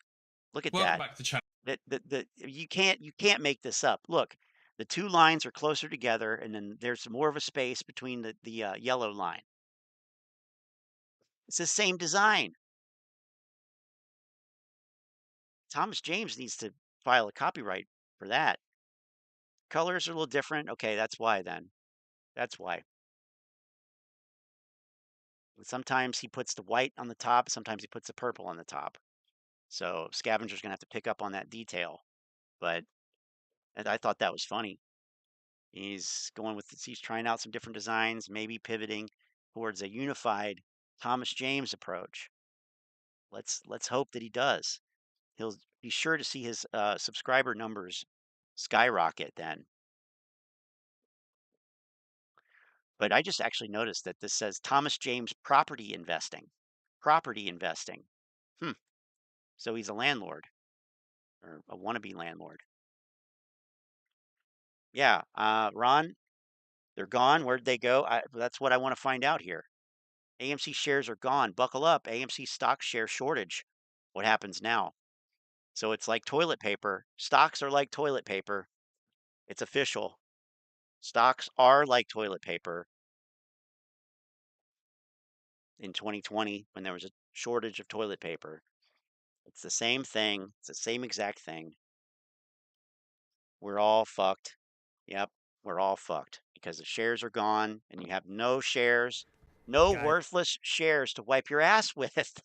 Speaker 1: Look at
Speaker 7: Welcome
Speaker 1: that.
Speaker 7: back to the channel.
Speaker 1: You can't make this up. Look, the two lines are closer together, and then there's more of a space between the yellow line. It's the same design. Thomas James needs to file a copyright for that. Colors are a little different. Okay, that's why then. That's why. Sometimes he puts the white on the top, sometimes he puts the purple on the top. So Scavenger's gonna have to pick up on that detail. But and I thought that was funny. He's he's trying out some different designs, maybe pivoting towards a unified Thomas James approach. Let's hope that he does. He'll be sure to see his subscriber numbers skyrocket then. But I just actually noticed that this says Thomas James Property Investing. Property investing. So he's a landlord or a wannabe landlord. Yeah, Ron, they're gone. Where'd they go? That's what I want to find out here. AMC shares are gone. Buckle up. AMC stock share shortage. What happens now? So it's like toilet paper. Stocks are like toilet paper. It's official. Stocks are like toilet paper in 2020 when there was a shortage of toilet paper. It's the same thing. It's the same exact thing. We're all fucked. Yep, we're all fucked because the shares are gone and you have no shares, no worthless shares to wipe your ass with.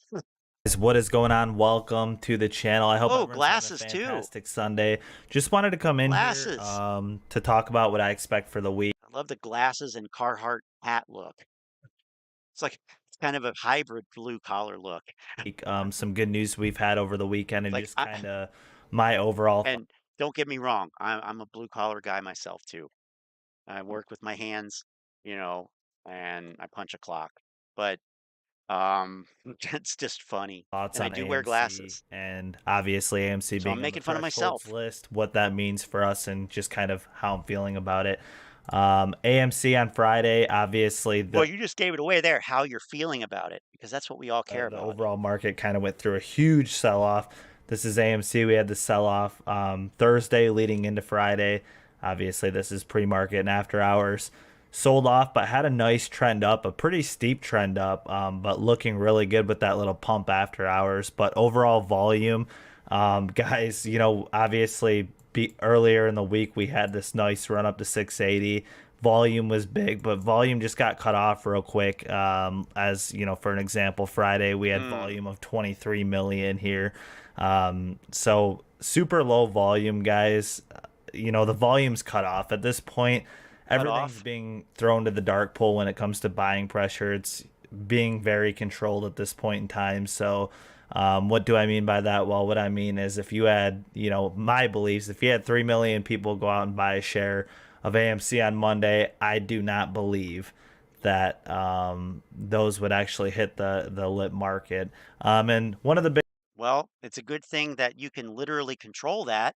Speaker 8: What is going on? Welcome to the channel. I hope
Speaker 1: Oh,
Speaker 8: everyone's having a
Speaker 1: glasses too.
Speaker 8: fantastic Sunday. Just wanted to come in
Speaker 1: Glasses.
Speaker 8: here to talk about what I expect for the week.
Speaker 1: I love the glasses and Carhartt hat look. It's kind of a hybrid blue collar look.
Speaker 8: Some good news we've had over the weekend, and
Speaker 1: Like,
Speaker 8: just kind of my overall.
Speaker 1: And don't get me wrong, I'm a blue collar guy myself too. I work with my hands, you know, and I punch a clock. But it's just funny.
Speaker 8: Thoughts
Speaker 1: And I
Speaker 8: on
Speaker 1: do
Speaker 8: AMC,
Speaker 1: wear glasses.
Speaker 8: and obviously AMC
Speaker 1: So
Speaker 8: being
Speaker 1: I'm
Speaker 8: on
Speaker 1: making
Speaker 8: the
Speaker 1: fun of myself.
Speaker 8: thresholds list, what that means for us, and just kind of how I'm feeling about it. AMC on Friday, obviously.
Speaker 1: Well, you just gave it away there, how you're feeling about it, because that's what we all care
Speaker 8: The
Speaker 1: about.
Speaker 8: overall market kind of went through a huge sell-off. This is AMC. We had the sell-off Thursday leading into Friday. Obviously, this is pre-market and after hours. Sold off, but had a nice trend up, a pretty steep trend up, but looking really good with that little pump after hours. But overall volume, guys, you know, obviously earlier in the week, we had this nice run up to 680. Volume was big, but volume just got cut off real quick. As you know, for an example, Friday we had volume of 23 million here. So super low volume, guys. You know, the volume's cut off at this point. Everything's being thrown to the dark pool when it comes to buying pressure. It's being very controlled at this point in time. So what do I mean by that? Well, what I mean is if you had, you know, my beliefs, if you had 3 million people go out and buy a share of AMC on Monday, I do not believe that those would actually hit the lit market. And one of the big...
Speaker 1: Well, it's a good thing that you can literally control that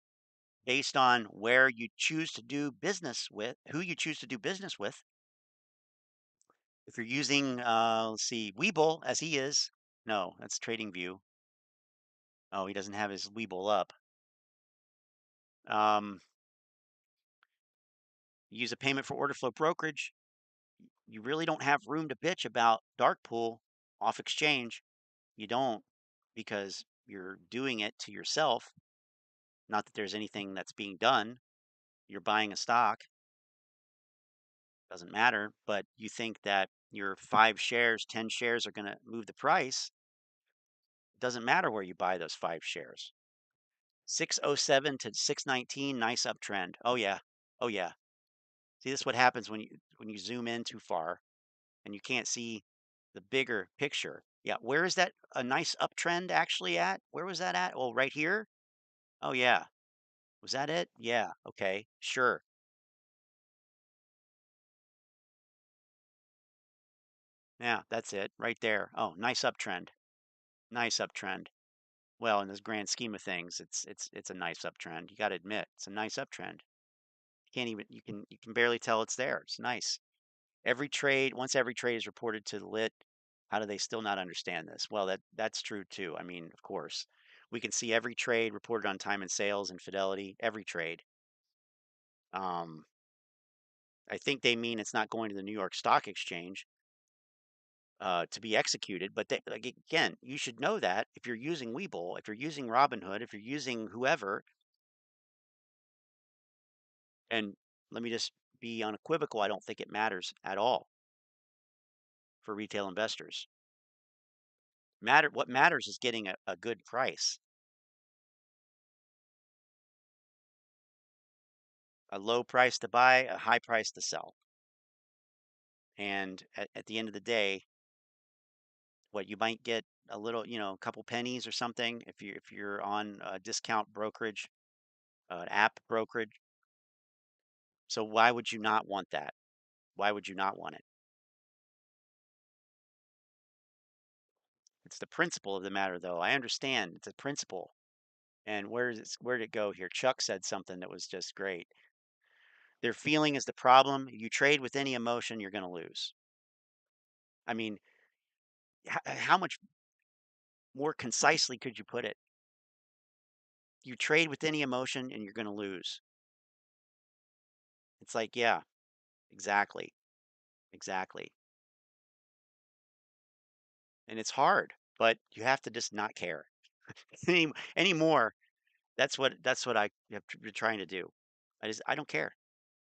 Speaker 1: based on where you choose to do business with, who you choose to do business with. If you're using, let's see, Webull as he is. No, that's TradingView. Oh, he doesn't have his Webull up. Use a payment for order flow brokerage. You really don't have room to bitch about dark pool off exchange. You don't, because you're doing it to yourself. Not that there's anything that's being done. You're buying a stock. Doesn't matter, but you think that your 5 shares, 10 shares are going to move the price. It doesn't matter where you buy those 5 shares. 607 to 619, nice uptrend. Oh yeah. Oh yeah. See, this is what happens when you zoom in too far and you can't see the bigger picture. Yeah, where is that a nice uptrend actually at? Where was that at? Oh, right here? Oh yeah. Was that it? Yeah, okay. Sure. Yeah, that's it right there. Oh, nice uptrend. Nice uptrend. Well, in this grand scheme of things, it's a nice uptrend. You got to admit, it's a nice uptrend. You can barely tell it's there. It's nice. Once every trade is reported to the lit, how do they still not understand this? Well, that's true too. I mean, of course, we can see every trade reported on time and sales and Fidelity, every trade. I think they mean it's not going to the New York Stock Exchange to be executed. But like, again, you should know that if you're using Webull, if you're using Robinhood, if you're using whoever, and let me just be unequivocal, I don't think it matters at all for retail investors. What matters is getting a good price. A low price to buy, a high price to sell. And at the end of the day, what you might get a little, a couple pennies or something if you're on a discount brokerage, an app brokerage. So why would you not want that? Why would you not want it? It's the principle of the matter, though. I understand it's a principle. And where did it go here? Chuck said something that was just great. Their feeling is the problem. You trade with any emotion, you're going to lose. I mean, how much more concisely could you put it? You trade with any emotion and you're going to lose. It's like, yeah, exactly. Exactly. And it's hard, but you have to just not care anymore. That's what I have been trying to do. I don't care.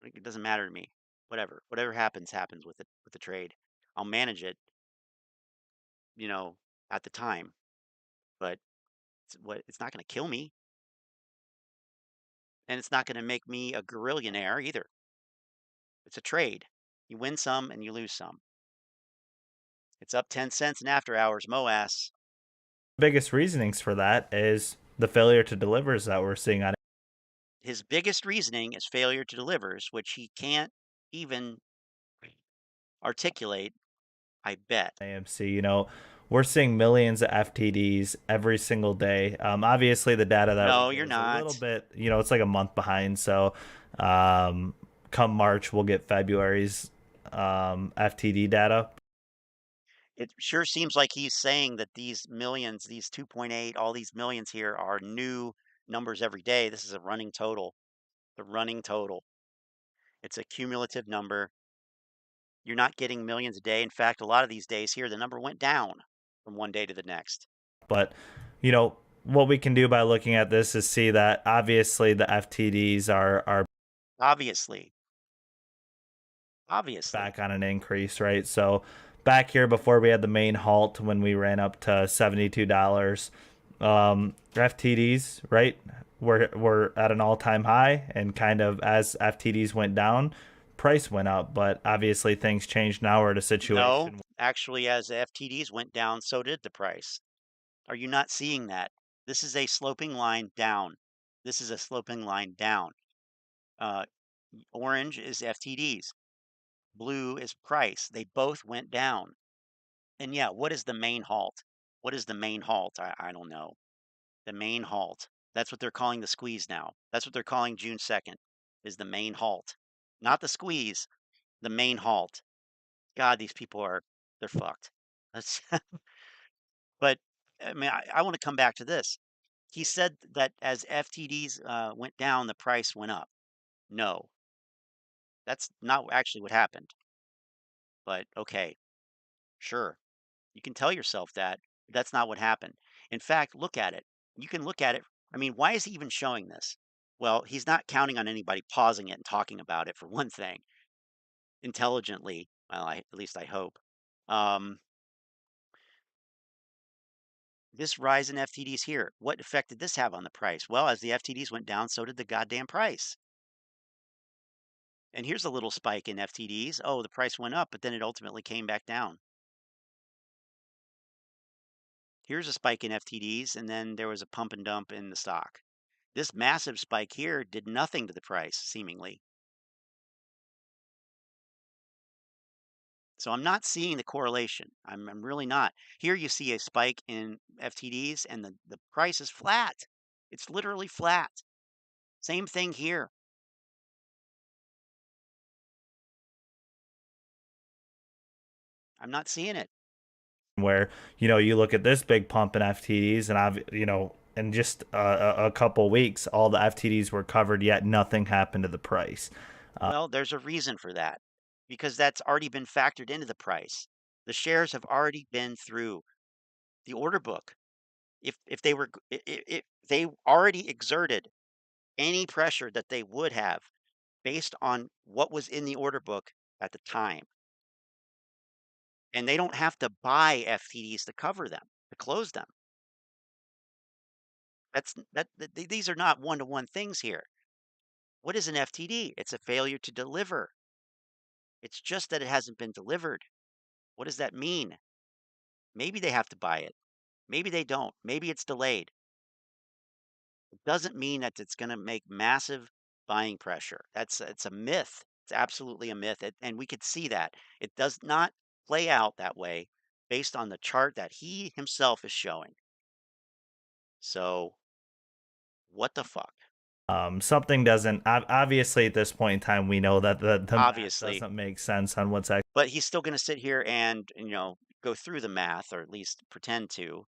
Speaker 1: Like, it doesn't matter to me. Whatever happens with the trade. I'll manage it, you know, at the time, but it's not going to kill me, and it's not going to make me a gorillionaire either. It's a trade. You win some and you lose some. It's up 10 cents in after hours, MOAS.
Speaker 8: Biggest reasonings for that is the failure to delivers that we're seeing on
Speaker 1: His biggest reasoning is failure to delivers, which he can't even articulate, I bet.
Speaker 8: AMC. We're seeing millions of FTDs every single day. Obviously, the data that
Speaker 1: No,
Speaker 8: we get
Speaker 1: you're
Speaker 8: is a little
Speaker 1: not.
Speaker 8: bit, it's like a month behind. So, come March, we'll get February's FTD data.
Speaker 1: It sure seems like he's saying that these millions, these 2.8, all these millions here are new numbers every day. This is a running total. The running total. It's a cumulative number. You're not getting millions a day. In fact, a lot of these days here, the number went down from one day to the next.
Speaker 8: But, what we can do by looking at this is see that obviously the FTDs are
Speaker 1: obviously
Speaker 8: back on an increase, right? So back here before we had the main halt when we ran up to $72, FTDs, right? We're at an all-time high, and kind of as FTDs went down, price went up, but obviously things changed. Now we're at a situation.
Speaker 1: No, actually, as the FTDs went down, so did the price. Are you not seeing that? This is a sloping line down. This is a sloping line down. Orange is FTDs. Blue is price. They both went down. And yeah, what is the main halt? What is the main halt? I don't know. The main halt. That's what they're calling the squeeze now. That's what they're calling June 2nd, is the main halt. Not the squeeze, the main halt. God, these people they're fucked. That's but I mean, I want to come back to this. He said that as FTDs went down, the price went up. No, that's not actually what happened. But okay, sure. You can tell yourself that. But that's not what happened. In fact, look at it. You can look at it. I mean, why is he even showing this? Well, he's not counting on anybody pausing it and talking about it, for one thing, intelligently. Well, at least I hope. This rise in FTDs here, what effect did this have on the price? Well, as the FTDs went down, so did the goddamn price. And here's a little spike in FTDs. Oh, the price went up, but then it ultimately came back down. Here's a spike in FTDs, and then there was a pump and dump in the stock. This massive spike here did nothing to the price, seemingly. So I'm not seeing the correlation. I'm really not. Here you see a spike in FTDs and the price is flat. It's literally flat. Same thing here. I'm not seeing it.
Speaker 8: Where, you look at this big pump in FTDs and in just a couple weeks, all the FTDs were covered, yet nothing happened to the price.
Speaker 1: Well, there's a reason for that because that's already been factored into the price. The shares have already been through the order book. If they were if they already exerted any pressure that they would have based on what was in the order book at the time. And they don't have to buy FTDs to cover them, to close them. These are not one-to-one things here. What is an FTD? It's a failure to deliver. It's just that it hasn't been delivered. What does that mean? Maybe they have to buy it. Maybe they don't. Maybe it's delayed. It doesn't mean that it's going to make massive buying pressure. It's a myth. It's absolutely a myth. And we could see that. It does not play out that way based on the chart that he himself is showing. So, what the fuck?
Speaker 8: Something doesn't, obviously at this point in time, we know that the math
Speaker 1: Obviously.
Speaker 8: doesn't make sense on what's actually.
Speaker 1: But he's still going to sit here and, go through the math, or at least pretend to,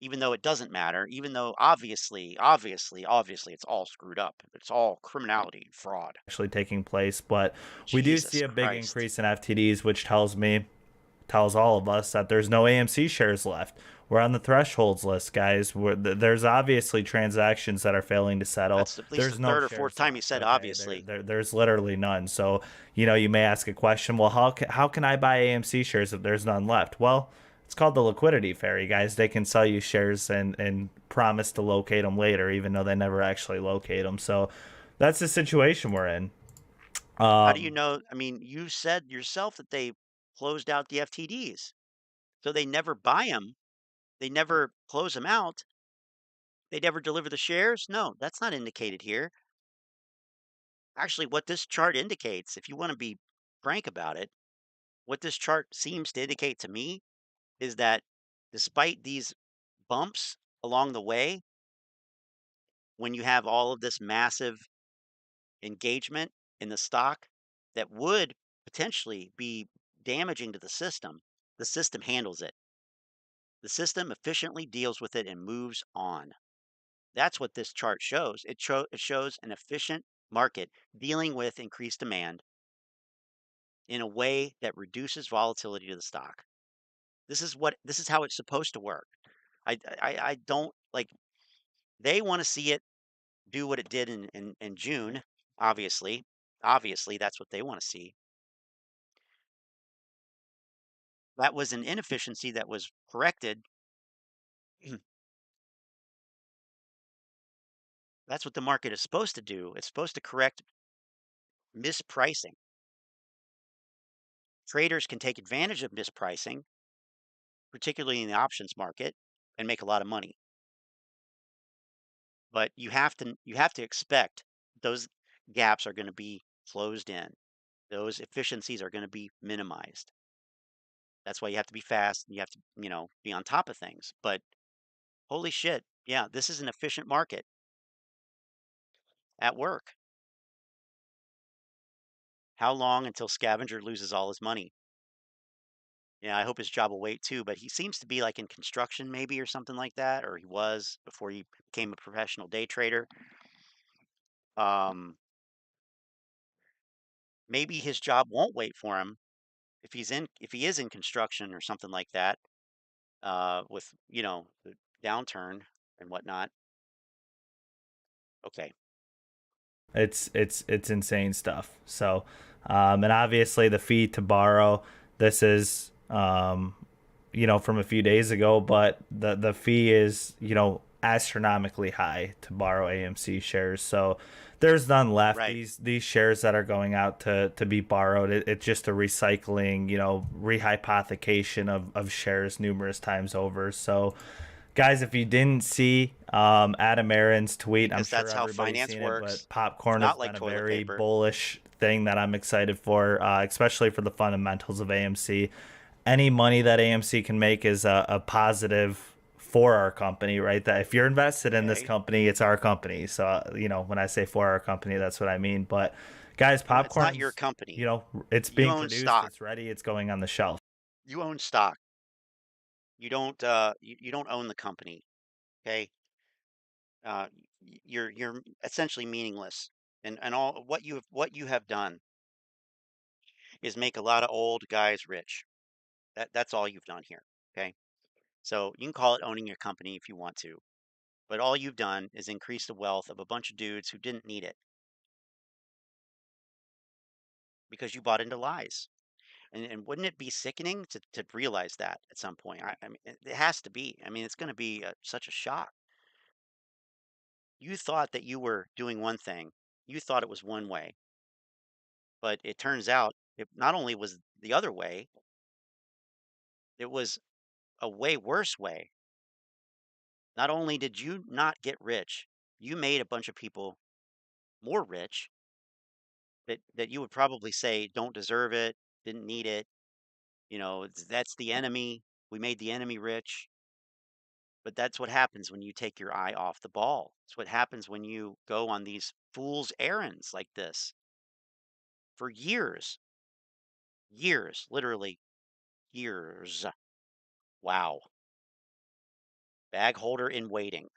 Speaker 1: even though it doesn't matter, even though obviously, it's all screwed up. It's all criminality and fraud.
Speaker 8: Actually taking place. But we do see a big increase in FTDs, which tells all of us that there's no AMC shares left. We're on the thresholds list, guys. There's obviously transactions that are failing to settle.
Speaker 1: That's at least
Speaker 8: there's
Speaker 1: the third or fourth time you said obviously.
Speaker 8: There's literally none. So, you may ask a question, well, how can I buy AMC shares if there's none left? Well, it's called the liquidity fairy, guys. They can sell you shares and promise to locate them later, even though they never actually locate them. So that's the situation we're in.
Speaker 1: How do you know? I mean, you said yourself that they closed out the FTDs. So they never buy them. They never close them out. They never deliver the shares. No, that's not indicated here. Actually, what this chart indicates, if you want to be frank about it, what this chart seems to indicate to me is that despite these bumps along the way, when you have all of this massive engagement in the stock that would potentially be damaging to the system handles it. The system efficiently deals with it and moves on. That's what this chart shows. It shows an efficient market dealing with increased demand in a way that reduces volatility to the stock. This is how it's supposed to work. I don't like. They want to see it do what it did in June. Obviously, that's what they want to see. That was an inefficiency that was corrected. That's what the market is supposed to do. It's supposed to correct mispricing. Traders can take advantage of mispricing, particularly in the options market, and make a lot of money. But you have to expect those gaps are going to be closed in. Those efficiencies are going to be minimized. That's why you have to be fast and you have to, be on top of things. But holy shit, yeah, this is an efficient market at work. How long until Scavenger loses all his money? Yeah, I hope his job will wait too, but he seems to be like in construction maybe or something like that, or he was before he became a professional day trader. Maybe his job won't wait for him if he is in construction or something like that, with, the downturn and whatnot. Okay.
Speaker 8: It's insane stuff. So, and obviously the fee to borrow, this is, from a few days ago, but the fee is, astronomically high to borrow AMC shares. So there's none left.
Speaker 1: Right.
Speaker 8: These shares that are going out to be borrowed, it's just a recycling, rehypothecation of shares numerous times over. So, guys, if you didn't see Adam Aaron's tweet, I'm sure
Speaker 1: that's how
Speaker 8: everybody's
Speaker 1: finance
Speaker 8: seen
Speaker 1: works.
Speaker 8: it, but Popcorn
Speaker 1: It's
Speaker 8: has
Speaker 1: not like
Speaker 8: been a
Speaker 1: toilet
Speaker 8: very
Speaker 1: paper.
Speaker 8: bullish thing that I'm excited for, especially for the fundamentals of AMC. Any money that AMC can make is a positive for our company, right? That if you're invested in this company, it's our company. So, when I say for our company, that's what I mean. But guys, popcorn,
Speaker 1: it's not your company.
Speaker 8: It's
Speaker 1: You
Speaker 8: being
Speaker 1: own
Speaker 8: produced,
Speaker 1: stock.
Speaker 8: it's ready, it's going on the shelf.
Speaker 1: You own stock. You don't you don't own the company. Okay? You're essentially meaningless. And all what you have done is make a lot of old guys rich. That's all you've done here. Okay? So you can call it owning your company if you want to, but all you've done is increase the wealth of a bunch of dudes who didn't need it because you bought into lies. And wouldn't it be sickening to realize that at some point? I mean, it has to be. I mean, it's going to be such a shock. You thought that you were doing one thing. You thought it was one way, but it turns out it not only was the other way, it was a way worse way. Not only did you not get rich, you made a bunch of people more rich that you would probably say don't deserve it, didn't need it. That's the enemy. We made the enemy rich. But that's what happens when you take your eye off the ball. It's what happens when you go on these fool's errands like this for years. Years, literally years. Wow. Bag holder in waiting.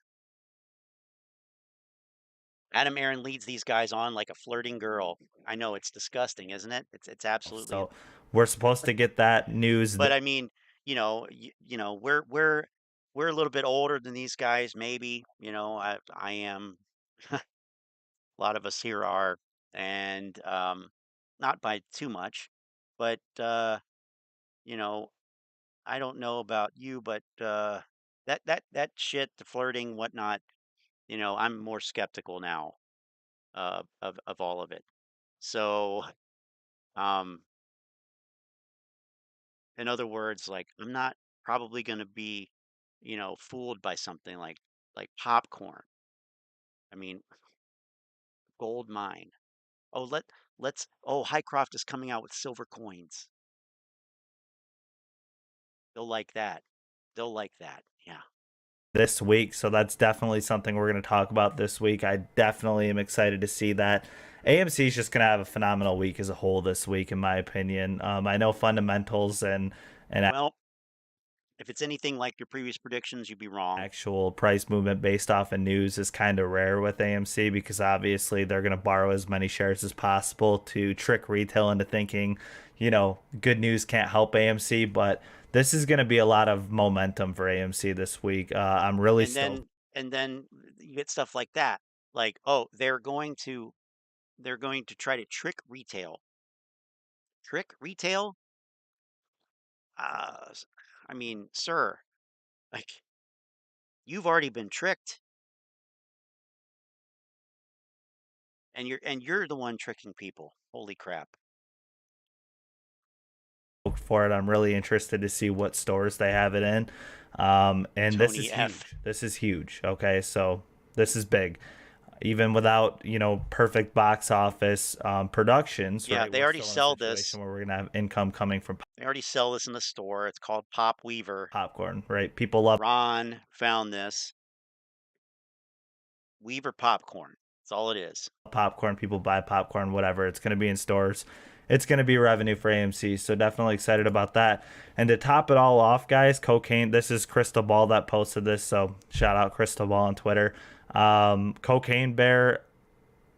Speaker 1: Adam Aaron leads these guys on like a flirting girl. I know it's disgusting, isn't it? It's absolutely.
Speaker 8: So we're supposed to get that news.
Speaker 1: But I mean, we're a little bit older than these guys, maybe. I am. A lot of us here are, and not by too much, but you know, I don't know about you, but that shit, the flirting, whatnot. I'm more skeptical now of all of it. So, um, in other words, like I'm not probably going to be, fooled by something like popcorn. I mean, gold mine. Oh, let's. Oh, Highcroft is coming out with silver coins. They'll like that. They'll like that. Yeah.
Speaker 8: This week, so that's definitely something we're going to talk about this week. I definitely am excited to see that. AMC is just going to have a phenomenal week as a whole this week, in my opinion. I know fundamentals and
Speaker 1: Well, if it's anything like your previous predictions, you'd be wrong.
Speaker 8: Actual price movement based off of news is kind of rare with AMC because obviously they're going to borrow as many shares as possible to trick retail into thinking, good news can't help AMC, but this is going to be a lot of momentum for AMC this week. I'm really stoked.
Speaker 1: And then you get stuff like that. Like, oh, they're going to try to trick retail. Trick retail? I mean, sir, like you've already been tricked. And you're the one tricking people. Holy crap.
Speaker 8: For it. I'm really interested to see what stores they have it in. And this is huge. This is huge. Okay, so this is big. Even without perfect box office productions.
Speaker 1: Yeah,
Speaker 8: right?
Speaker 1: they already sell this.
Speaker 8: Where we're gonna have income coming from.
Speaker 1: They already sell this in the store. It's called Pop Weaver.
Speaker 8: Popcorn, right? People love.
Speaker 1: Ron found this. Weaver popcorn. That's all it is.
Speaker 8: Popcorn. People buy popcorn. Whatever. It's gonna be in stores. It's going to be revenue for AMC, so definitely excited about that. And to top it all off, guys, cocaine. This is Crystal Ball that posted this, so shout out Crystal Ball on Twitter. Cocaine Bear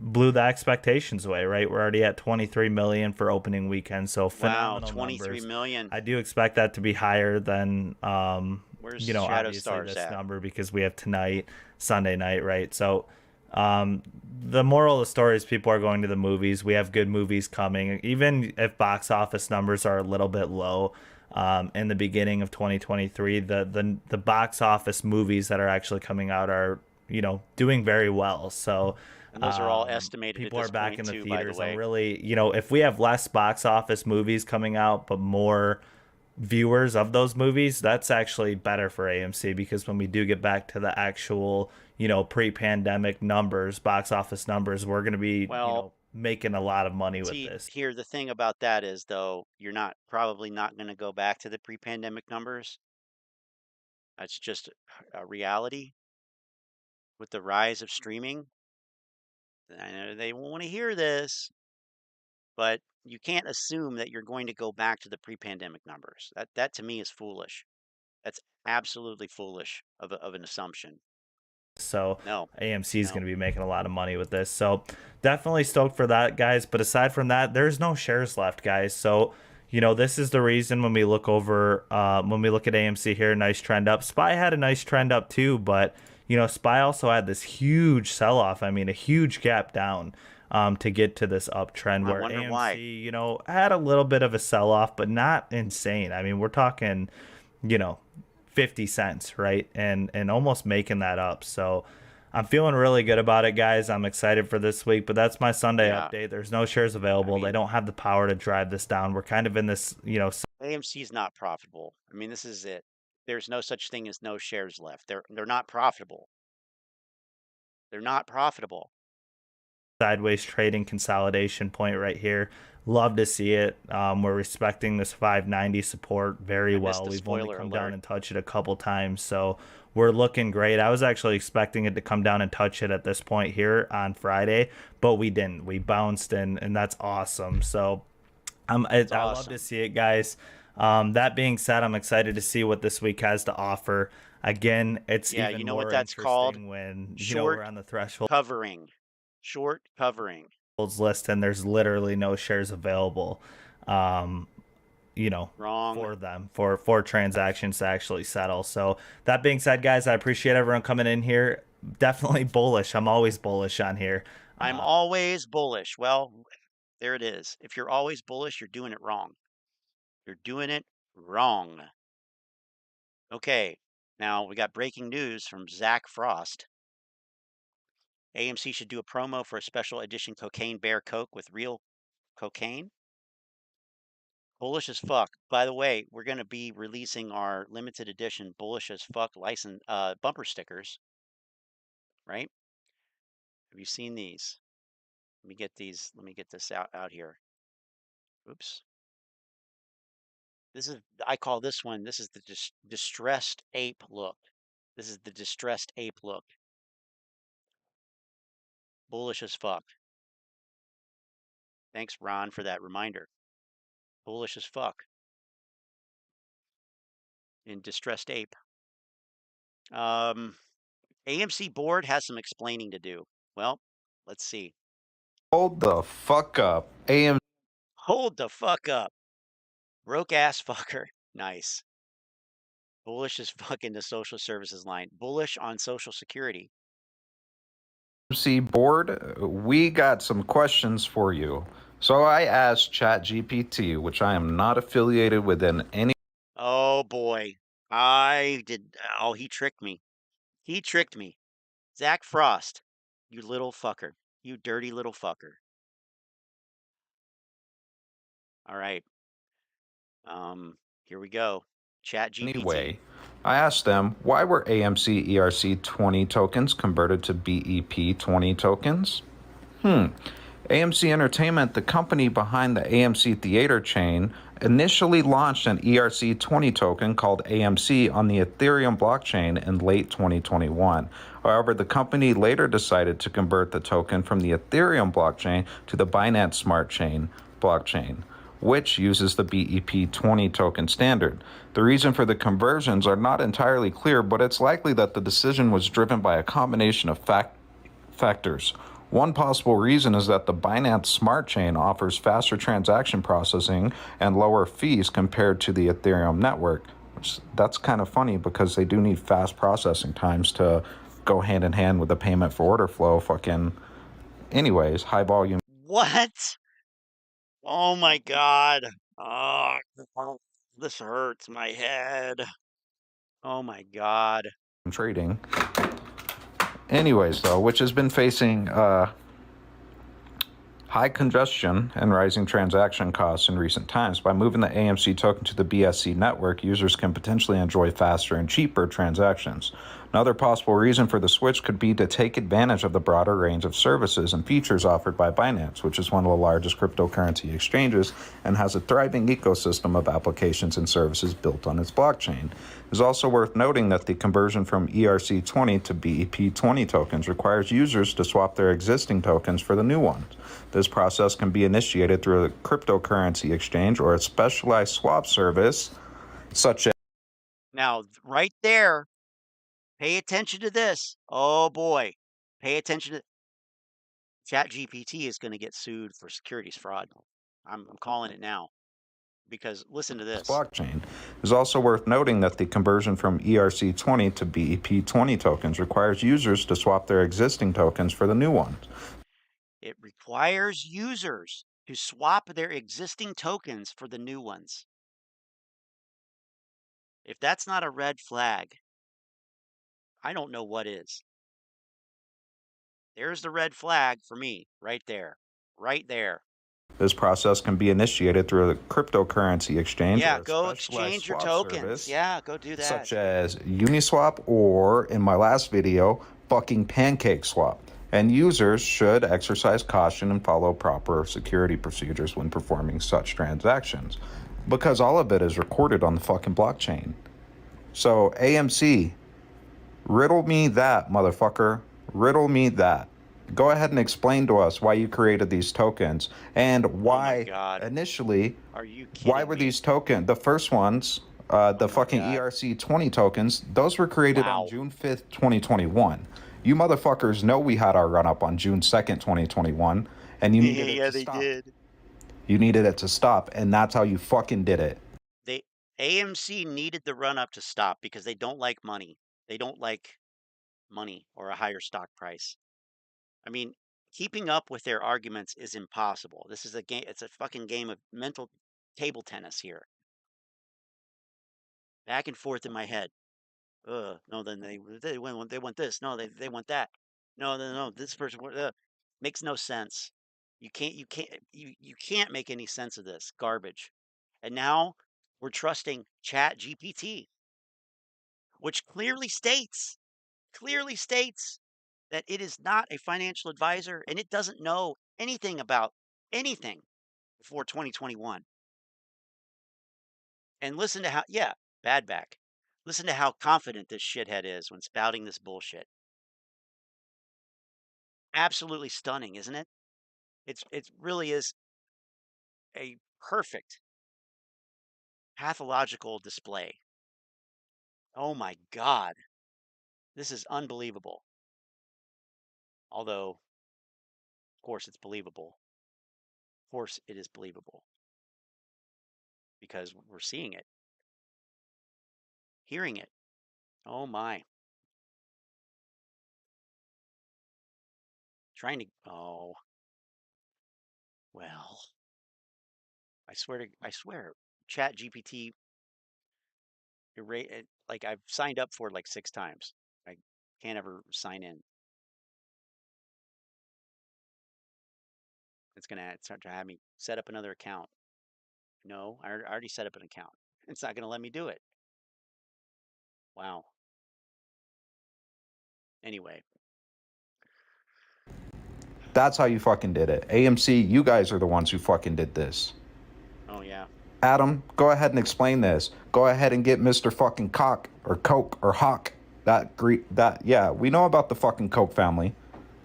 Speaker 8: blew the expectations away, right? We're already at 23 million for opening weekend, so phenomenal.
Speaker 1: Wow, 23
Speaker 8: numbers.
Speaker 1: Million.
Speaker 8: I do expect that to be higher than
Speaker 1: Where's Shadow
Speaker 8: obviously
Speaker 1: Stars
Speaker 8: this
Speaker 1: at?
Speaker 8: number because we have tonight, Sunday night, right? So the moral of the story is people are going to the movies. We have good movies coming, even if box office numbers are a little bit low. In the beginning of 2023, the box office movies that are actually coming out are doing very well. So
Speaker 1: and those are all estimated.
Speaker 8: People
Speaker 1: at this
Speaker 8: are back
Speaker 1: point
Speaker 8: in the
Speaker 1: too,
Speaker 8: theaters,
Speaker 1: by the way.
Speaker 8: and really, if we have less box office movies coming out but more viewers of those movies, that's actually better for AMC because when we do get back to the actual pre-pandemic numbers, box office numbers, we're going to be making a lot of money with
Speaker 1: See,
Speaker 8: this.
Speaker 1: here, the thing about that is, though, you're probably not going to go back to the pre-pandemic numbers. That's just a reality with the rise of streaming. I know they won't want to hear this, but you can't assume that you're going to go back to the pre-pandemic numbers. That to me is foolish. That's absolutely foolish of an assumption.
Speaker 8: So
Speaker 1: No,
Speaker 8: AMC is
Speaker 1: no.
Speaker 8: going to be making a lot of money with this. So definitely stoked for that, guys. But aside from that, there's no shares left, guys. So, you know, this is the reason when we look over, when we look at AMC here, nice trend up. SPY had a nice trend up too, but, you know, SPY also had this huge sell off. I mean, a huge gap down to get to this uptrend where
Speaker 1: wonder
Speaker 8: AMC,
Speaker 1: why.
Speaker 8: you know, had a little bit of a sell off, but not insane. I mean, we're talking, you know, 50 cents, right? And almost making that up. So I'm feeling really good about it, guys. I'm excited for this week, but that's my Sunday update. There's no shares available. I mean, they don't have the power to drive this down. We're kind of in this, you know,
Speaker 1: AMC is not profitable. I mean, this is it. There's no such thing as no shares left. They're not profitable. They're not profitable.
Speaker 8: Sideways trading consolidation point right here. Love to see it. We're respecting this 590 support very well. We've only come down and touched it a couple times, so we're looking great. I was actually expecting it to come down and touch it at this point here on Friday, but we didn't. We bounced, and that's awesome. So I love to see it, guys. That being said, I'm excited to see what this week has to offer. Again, it's even
Speaker 1: you know
Speaker 8: more
Speaker 1: what that's called?
Speaker 8: when you know we're on the threshold.
Speaker 1: Short covering
Speaker 8: list, and there's literally no shares available, you know, for them for transactions to actually settle. So that being said, guys, I appreciate everyone coming in here. Definitely bullish. I'm always bullish on here.
Speaker 1: I'm always bullish. Well, there it is. If you're always bullish, you're doing it wrong. You're doing it wrong. Okay, now we got breaking news from Zach Frost. AMC should do a promo for a special edition Cocaine Bear Coke with real cocaine. Bullish as fuck. By the way, we're going to be releasing our limited edition bullish as fuck license bumper stickers. Right? Have you seen these? Let me get these. Let me get this out here. Oops. I call this one, this is the distressed ape look. This is the distressed ape look. Bullish as fuck. Thanks, Ron, for that reminder. Bullish as fuck. In distressed ape. AMC board has some explaining to do. Well, let's see.
Speaker 7: Hold the fuck up.
Speaker 1: Hold the fuck up. Broke ass fucker. Nice. Bullish as fuck in the social services line. Bullish on Social Security.
Speaker 7: AMC board, we got some questions for you. So I asked ChatGPT, which I am not affiliated with in any.
Speaker 1: Oh boy. Oh, he tricked me. He tricked me. Zach Frost, you little fucker. You dirty little fucker. All right. Here we go. ChatGPT.
Speaker 7: Anyway, I asked them, why were AMC ERC 20 tokens converted to BEP 20 tokens? AMC Entertainment, the company behind the AMC theater chain, initially launched an ERC 20 token called AMC on the Ethereum blockchain in late 2021. However, the company later decided to convert the token from the Ethereum blockchain to the Binance Smart Chain blockchain, which uses the BEP 20 token standard. The reason for the conversions are not entirely clear, but it's likely that the decision was driven by a combination of factors. One possible reason is that the Binance Smart Chain offers faster transaction processing and lower fees compared to the Ethereum network. That's kind of funny because they do need fast processing times to go hand in hand with the payment for order flow. Anyways, high volume.
Speaker 1: What? Oh my God. Oh, this hurts my head. Oh my God.
Speaker 7: Trading. Anyways, though, which has been facing high congestion and rising transaction costs in recent times. By moving the AMC token to the BSC network, users can potentially enjoy faster and cheaper transactions. Another possible reason for the switch could be to take advantage of the broader range of services and features offered by Binance, which is one of the largest cryptocurrency exchanges and has a thriving ecosystem of applications and services built on its blockchain. It is also worth noting that the conversion from ERC20 to BEP20 tokens requires users to swap their existing tokens for the new ones. This process can be initiated through a cryptocurrency exchange or a specialized swap service such as...
Speaker 1: Now, right there, pay attention to this. Oh boy, pay attention to ChatGPT is going to get sued for securities fraud. I'm calling it now. Because listen to this.
Speaker 7: Blockchain. It is also worth noting that the conversion from ERC20 to BEP20 tokens requires users to swap their existing tokens for the new ones.
Speaker 1: It requires users to swap their existing tokens for the new ones. If that's not a red flag, I don't know what is. There's the red flag for me, right there. Right there.
Speaker 7: This process can be initiated through a cryptocurrency exchange.
Speaker 1: Yeah, go exchange your tokens. Yeah, go do that.
Speaker 7: Such as Uniswap or, in my last video, fucking PancakeSwap. And users should exercise caution and follow proper security procedures when performing such transactions, because all of it is recorded on the fucking blockchain. So, AMC, riddle me that, motherfucker. Riddle me that. Go ahead and explain to us why you created these tokens and why initially,
Speaker 1: are you kidding
Speaker 7: why were
Speaker 1: me?
Speaker 7: these tokens, the first ones, the fucking ERC20 tokens, those were created on June 5th, 2021. You motherfuckers know we had our run up on June 2nd, 2021, and you needed it to stop.
Speaker 1: Did.
Speaker 7: You needed it to stop, and that's how you fucking did it.
Speaker 1: AMC needed the run up to stop because they don't like money. They don't like money or a higher stock price. I mean, keeping up with their arguments is impossible. This is a game. It's a fucking game of mental table tennis here. Back and forth in my head. No, then they want this. No, they want that. No, this person makes no sense. You can't make any sense of this garbage. And now we're trusting ChatGPT, which clearly states that it is not a financial advisor and it doesn't know anything about anything before 2021. And listen to how, bad back. Listen to how confident this shithead is when spouting this bullshit. Absolutely stunning, isn't it? It really is a perfect pathological display. Oh my God. This is unbelievable. Although, of course, it's believable. Of course, it is believable. Because we're seeing it. Hearing it. Oh my. Oh. Well. I swear, ChatGPT, like I've signed up for it like 6 times. I can't ever sign in. It's going to start to have me set up another account. No, I already set up an account. It's not going to let me do it. Wow. Anyway.
Speaker 7: That's how you fucking did it. AMC, you guys are the ones who fucking did this.
Speaker 1: Oh, yeah.
Speaker 7: Adam, go ahead and explain this. Go ahead and get Mr. fucking Cock or Coke or Hawk. Yeah, we know about the fucking Coke family.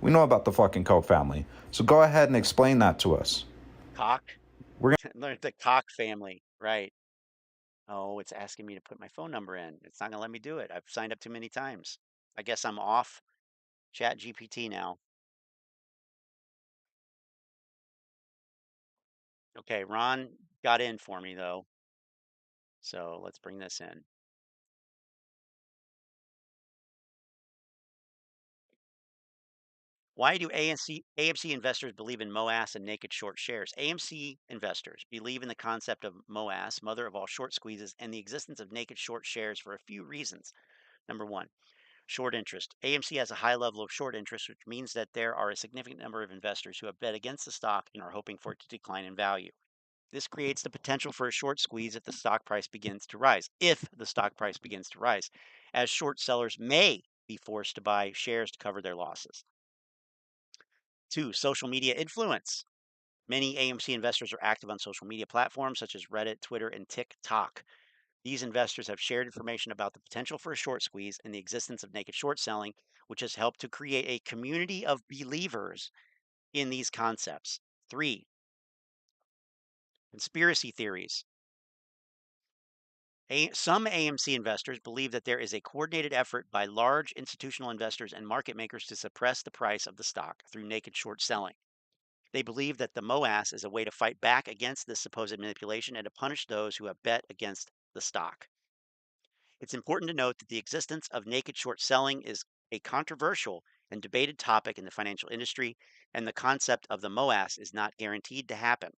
Speaker 7: We know about the fucking Coke family. So go ahead and explain that to us.
Speaker 1: Cock?
Speaker 7: We're
Speaker 1: gonna the Cock family, right? Oh, it's asking me to put my phone number in. It's not gonna let me do it. I've signed up too many times. I guess I'm off ChatGPT now. Okay, Ron got in for me though. So let's bring this in. Why do AMC investors believe in MOAS and naked short shares? AMC investors believe in the concept of MOAS, mother of all short squeezes, and the existence of naked short shares for a few reasons. Number one, short interest. AMC has a high level of short interest, which means that there are a significant number of investors who have bet against the stock and are hoping for it to decline in value. This creates the potential for a short squeeze if the stock price begins to rise. If the stock price begins to rise, as short sellers may be forced to buy shares to cover their losses. 2, social media influence. Many AMC investors are active on social media platforms such as Reddit, Twitter, and TikTok. These investors have shared information about the potential for a short squeeze and the existence of naked short selling, which has helped to create a community of believers in these concepts. 3, conspiracy theories. Some AMC investors believe that there is a coordinated effort by large institutional investors and market makers to suppress the price of the stock through naked short selling. They believe that the MOAS is a way to fight back against this supposed manipulation and to punish those who have bet against the stock. It's important to note that the existence of naked short selling is a controversial and debated topic in the financial industry, and the concept of the MOAS is not guaranteed to happen.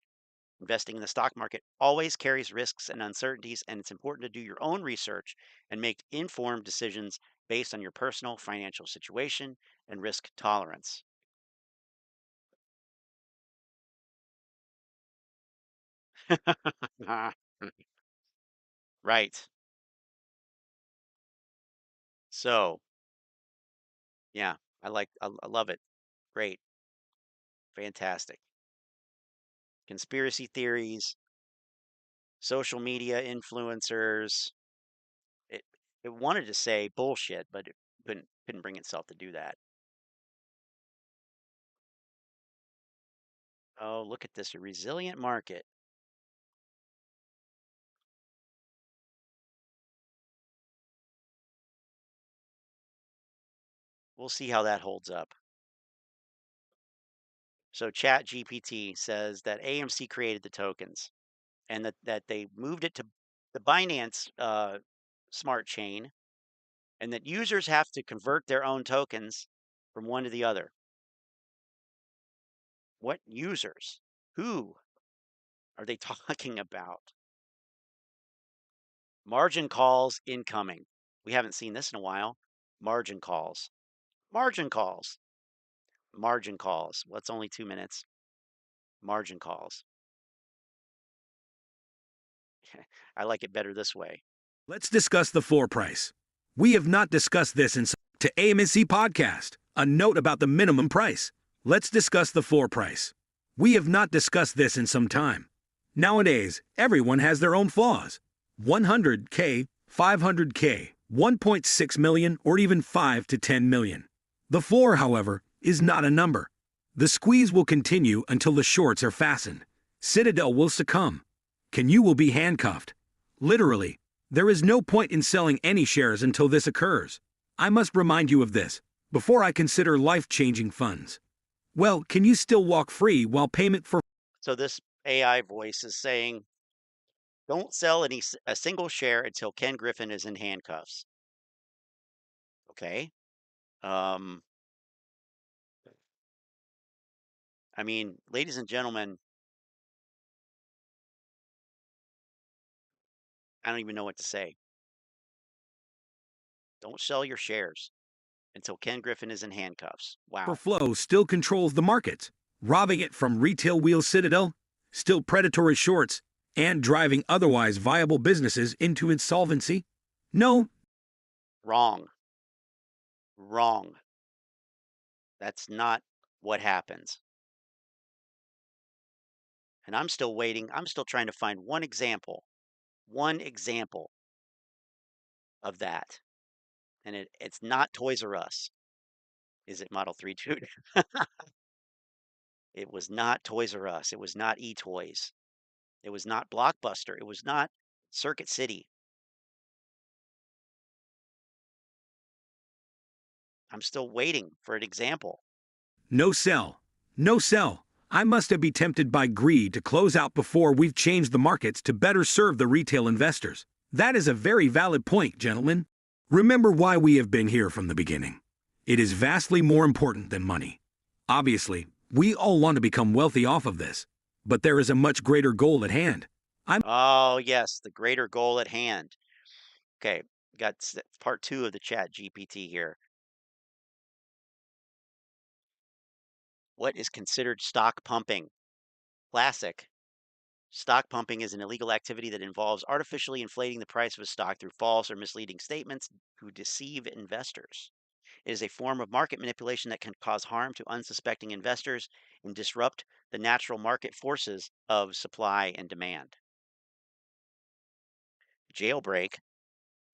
Speaker 1: Investing in the stock market always carries risks and uncertainties, and it's important to do your own research and make informed decisions based on your personal financial situation and risk tolerance. Right. So, yeah, I love it. Great. Fantastic. Conspiracy theories, social media influencers. It it wanted to say bullshit, but it couldn't bring itself to do that. Oh, look at this, a resilient market. We'll see how that holds up. So Chat GPT says that AMC created the tokens and that they moved it to the Binance smart chain, and that users have to convert their own tokens from one to the other. What users? Who are they talking about? Margin calls incoming. We haven't seen this in a while. Margin calls. Margin calls. Margin calls. Well, it's only 2 minutes. Margin calls. I like it better this way.
Speaker 9: Let's discuss the floor price. We have not discussed this to AMC podcast. A note about the minimum price. Let's discuss the floor price. We have not discussed this in some time. Nowadays, everyone has their own flaws. 100K, 500K, 1.6 million, or even 5 to 10 million. The floor, however, is not a number. The squeeze will continue until the shorts are fastened. Citadel will succumb. You will be handcuffed. Literally, there is no point in selling any shares until this occurs. I must remind you of this before I consider life-changing funds. Well, can you still walk free while payment for...
Speaker 1: So this AI voice is saying, don't sell a single share until Ken Griffin is in handcuffs. Okay. I mean, ladies and gentlemen, I don't even know what to say. Don't sell your shares until Ken Griffin is in handcuffs. Wow.
Speaker 9: For flow still controls the markets, robbing it from retail wheel Citadel, still predatory shorts, and driving otherwise viable businesses into insolvency? No.
Speaker 1: Wrong. Wrong. That's not what happens. And I'm still waiting. I'm still trying to find one example of that. And it's not Toys R Us. Is it Model 3 Dude? It was not Toys R Us. It was not eToys. It was not Blockbuster. It was not Circuit City. I'm still waiting for an example.
Speaker 9: No sell. No sell. I must have been tempted by greed to close out before we've changed the markets to better serve the retail investors. That is a very valid point, gentlemen. Remember why we have been here from the beginning. It is vastly more important than money. Obviously, we all want to become wealthy off of this, but there is a much greater goal at hand.
Speaker 1: Oh, yes, the greater goal at hand. Okay, got part 2 of the Chat GPT here. What is considered stock pumping? Classic. Stock pumping is an illegal activity that involves artificially inflating the price of a stock through false or misleading statements to deceive investors. It is a form of market manipulation that can cause harm to unsuspecting investors and disrupt the natural market forces of supply and demand. Jailbreak.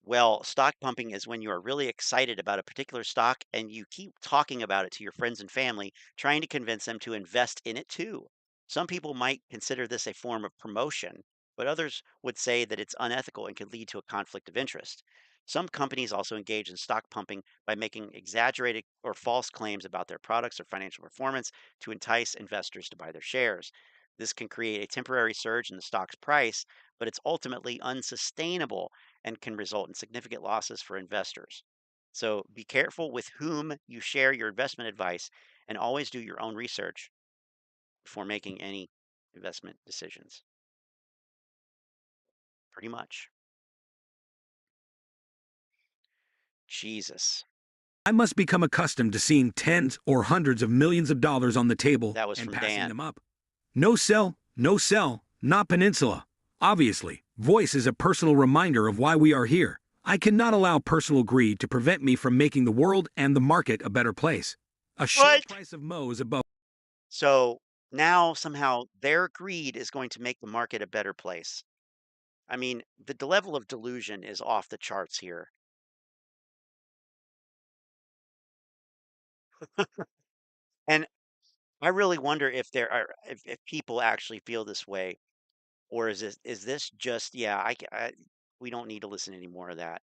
Speaker 1: Well, stock pumping is when you are really excited about a particular stock and you keep talking about it to your friends and family, trying to convince them to invest in it too. Some people might consider this a form of promotion, but others would say that it's unethical and could lead to a conflict of interest. Some companies also engage in stock pumping by making exaggerated or false claims about their products or financial performance to entice investors to buy their shares. This can create a temporary surge in the stock's price, but it's ultimately unsustainable and can result in significant losses for investors. So be careful with whom you share your investment advice and always do your own research before making any investment decisions. Pretty much. Jesus.
Speaker 9: I must become accustomed to seeing tens or hundreds of millions of dollars on the table
Speaker 1: That was
Speaker 9: and
Speaker 1: from
Speaker 9: passing
Speaker 1: Dan.
Speaker 9: them up. No sell, not Peninsula. Obviously, voice is a personal reminder of why we are here. I cannot allow personal greed to prevent me from making the world and the market a better place. A share price of Mo is above.
Speaker 1: So now somehow their greed is going to make the market a better place. I mean, the level of delusion is off the charts here. And I really wonder if there are if people actually feel this way, or is this just we don't need to listen to any more of that.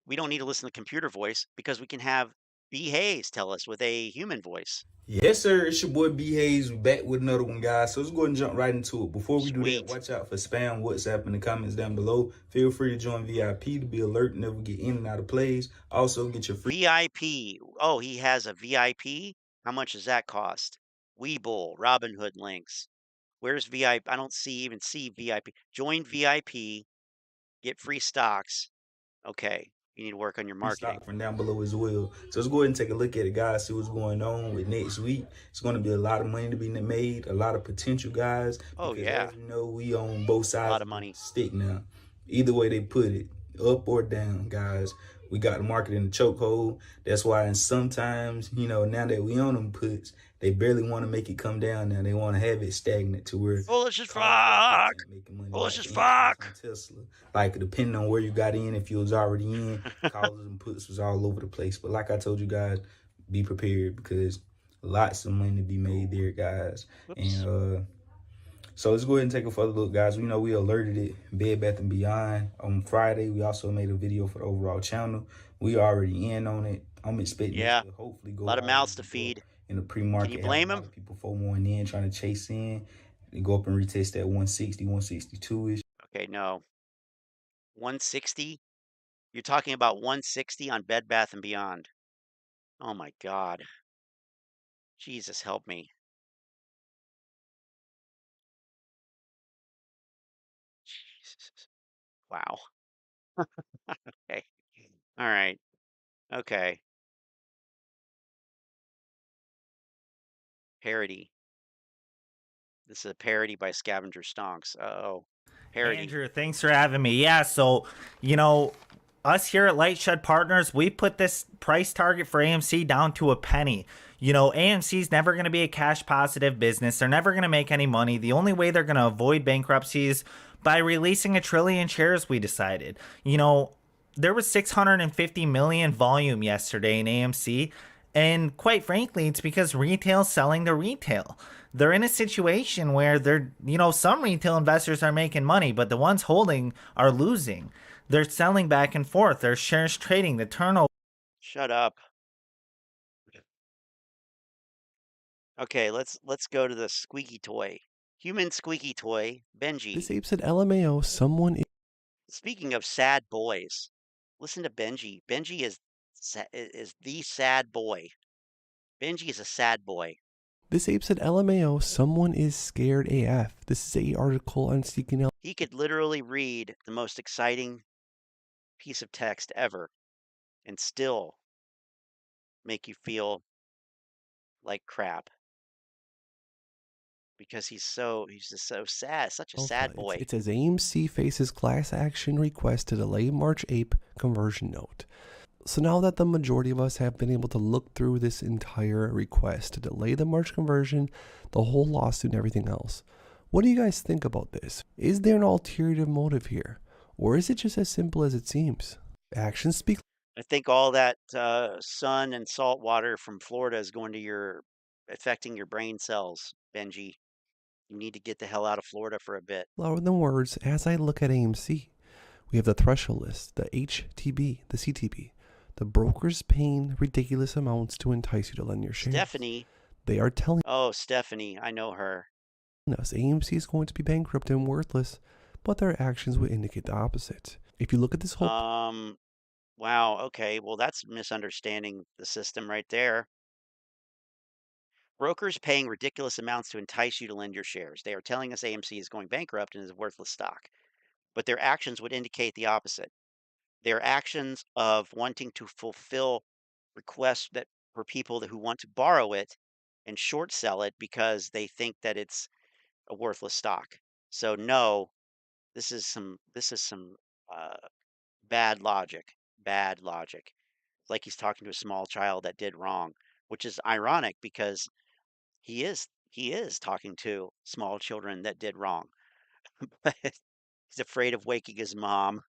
Speaker 1: We don't need to listen to computer voice because we can have B. Hayes tell us with a human voice.
Speaker 10: Yes, sir. It's your boy B. Hayes back with another one, guys. So let's go ahead and jump right into it. Before we do that, watch out for spam, WhatsApp in the comments down below. Feel free to join VIP to be alert, never get in and out of plays. Also, get your free
Speaker 1: VIP. Oh, he has a VIP? How much does that cost? Webull, Robinhood links. Where's VIP? I don't even see VIP. Join VIP, get free stocks. Okay, you need to work on your marketing.
Speaker 10: stock from down below as well. So let's go ahead and take a look at it, guys. See what's going on with next week. It's going to be a lot of money to be made, a lot of potential, guys.
Speaker 1: Oh yeah,
Speaker 10: as you know, we own both sides.
Speaker 1: A lot of money.
Speaker 10: Stick now. Either way they put it, up or down, guys. We got the market in the chokehold. That's why, and sometimes, now that we own them puts, they barely want to make it come down now. They want to have it stagnant to where
Speaker 1: bullish as fuck. Bullish as fuck.
Speaker 10: Tesla. Like, depending on where you got in, if you was already in, calls and puts was all over the place. But like I told you guys, be prepared because lots of money to be made there, guys. Oops. And so let's go ahead and take a further look, guys. We know we alerted it, Bed Bath & Beyond. On Friday, we also made a video for the overall channel. We already in on it. I'm expecting it to hopefully go.
Speaker 1: A lot of mouths to feed.
Speaker 10: In the pre-market.
Speaker 1: Can you blame them?
Speaker 10: People FOMOing in, trying to chase in. They go up and retest that 160, 162-ish.
Speaker 1: Okay, no. 160? You're talking about 160 on Bed Bath & Beyond. Oh my God. Jesus, help me. Jesus. Wow. Okay. All right. Okay. Parody. This is a parody by Scavenger Stonks. Uh-oh. Parody.
Speaker 8: Andrew, thanks for having me. Yeah, so, us here at Lightshed Partners, we put this price target for AMC down to a penny. AMC is never going to be a cash positive business. They're never going to make any money. The only way they're going to avoid bankruptcy is by releasing 1 trillion shares, we decided. There was 650 million volume yesterday in AMC. And quite frankly, it's because retail's selling to retail. They're in a situation where some retail investors are making money, but the ones holding are losing. They're selling back and forth. Their shares trading, the turnover.
Speaker 1: Shut up. Okay, let's go to the squeaky toy. Human squeaky toy, Benji.
Speaker 11: This ape said LMAO, someone is...
Speaker 1: Speaking of sad boys, listen to Benji. Benji is the sad boy. Benji is a sad boy.
Speaker 11: This ape said LMAO, someone is scared AF. This is a article on Seeking L.
Speaker 1: He could literally read the most exciting piece of text ever and still make you feel like crap. Because he's just so sad, such a sad boy.
Speaker 11: It says AMC faces class action request to delay March ape conversion note. So now that the majority of us have been able to look through this entire request to delay the March conversion, the whole lawsuit and everything else, what do you guys think about this? Is there an ulterior motive here? Or is it just as simple as it seems? Actions speak.
Speaker 1: I think all that sun and salt water from Florida is going to affecting your brain cells, Benji. You need to get the hell out of Florida for a bit.
Speaker 11: Louder than words. As I look at AMC, we have the threshold list, the HTB, the CTB. The brokers paying ridiculous amounts to entice you to lend your shares.
Speaker 1: Stephanie.
Speaker 11: They are telling.
Speaker 1: Oh, Stephanie, I know her.
Speaker 11: Us AMC is going to be bankrupt and worthless, but their actions would indicate the opposite. If you look at this whole.
Speaker 1: Wow. Okay. Well, that's misunderstanding the system right there. Brokers paying ridiculous amounts to entice you to lend your shares. They are telling us AMC is going bankrupt and is a worthless stock, but their actions would indicate the opposite. Their actions of wanting to fulfill requests that for people who want to borrow it and short sell it because they think that it's a worthless stock. So no, this is some bad logic. Bad logic. Like he's talking to a small child that did wrong, which is ironic because he is talking to small children that did wrong. But he's afraid of waking his mom.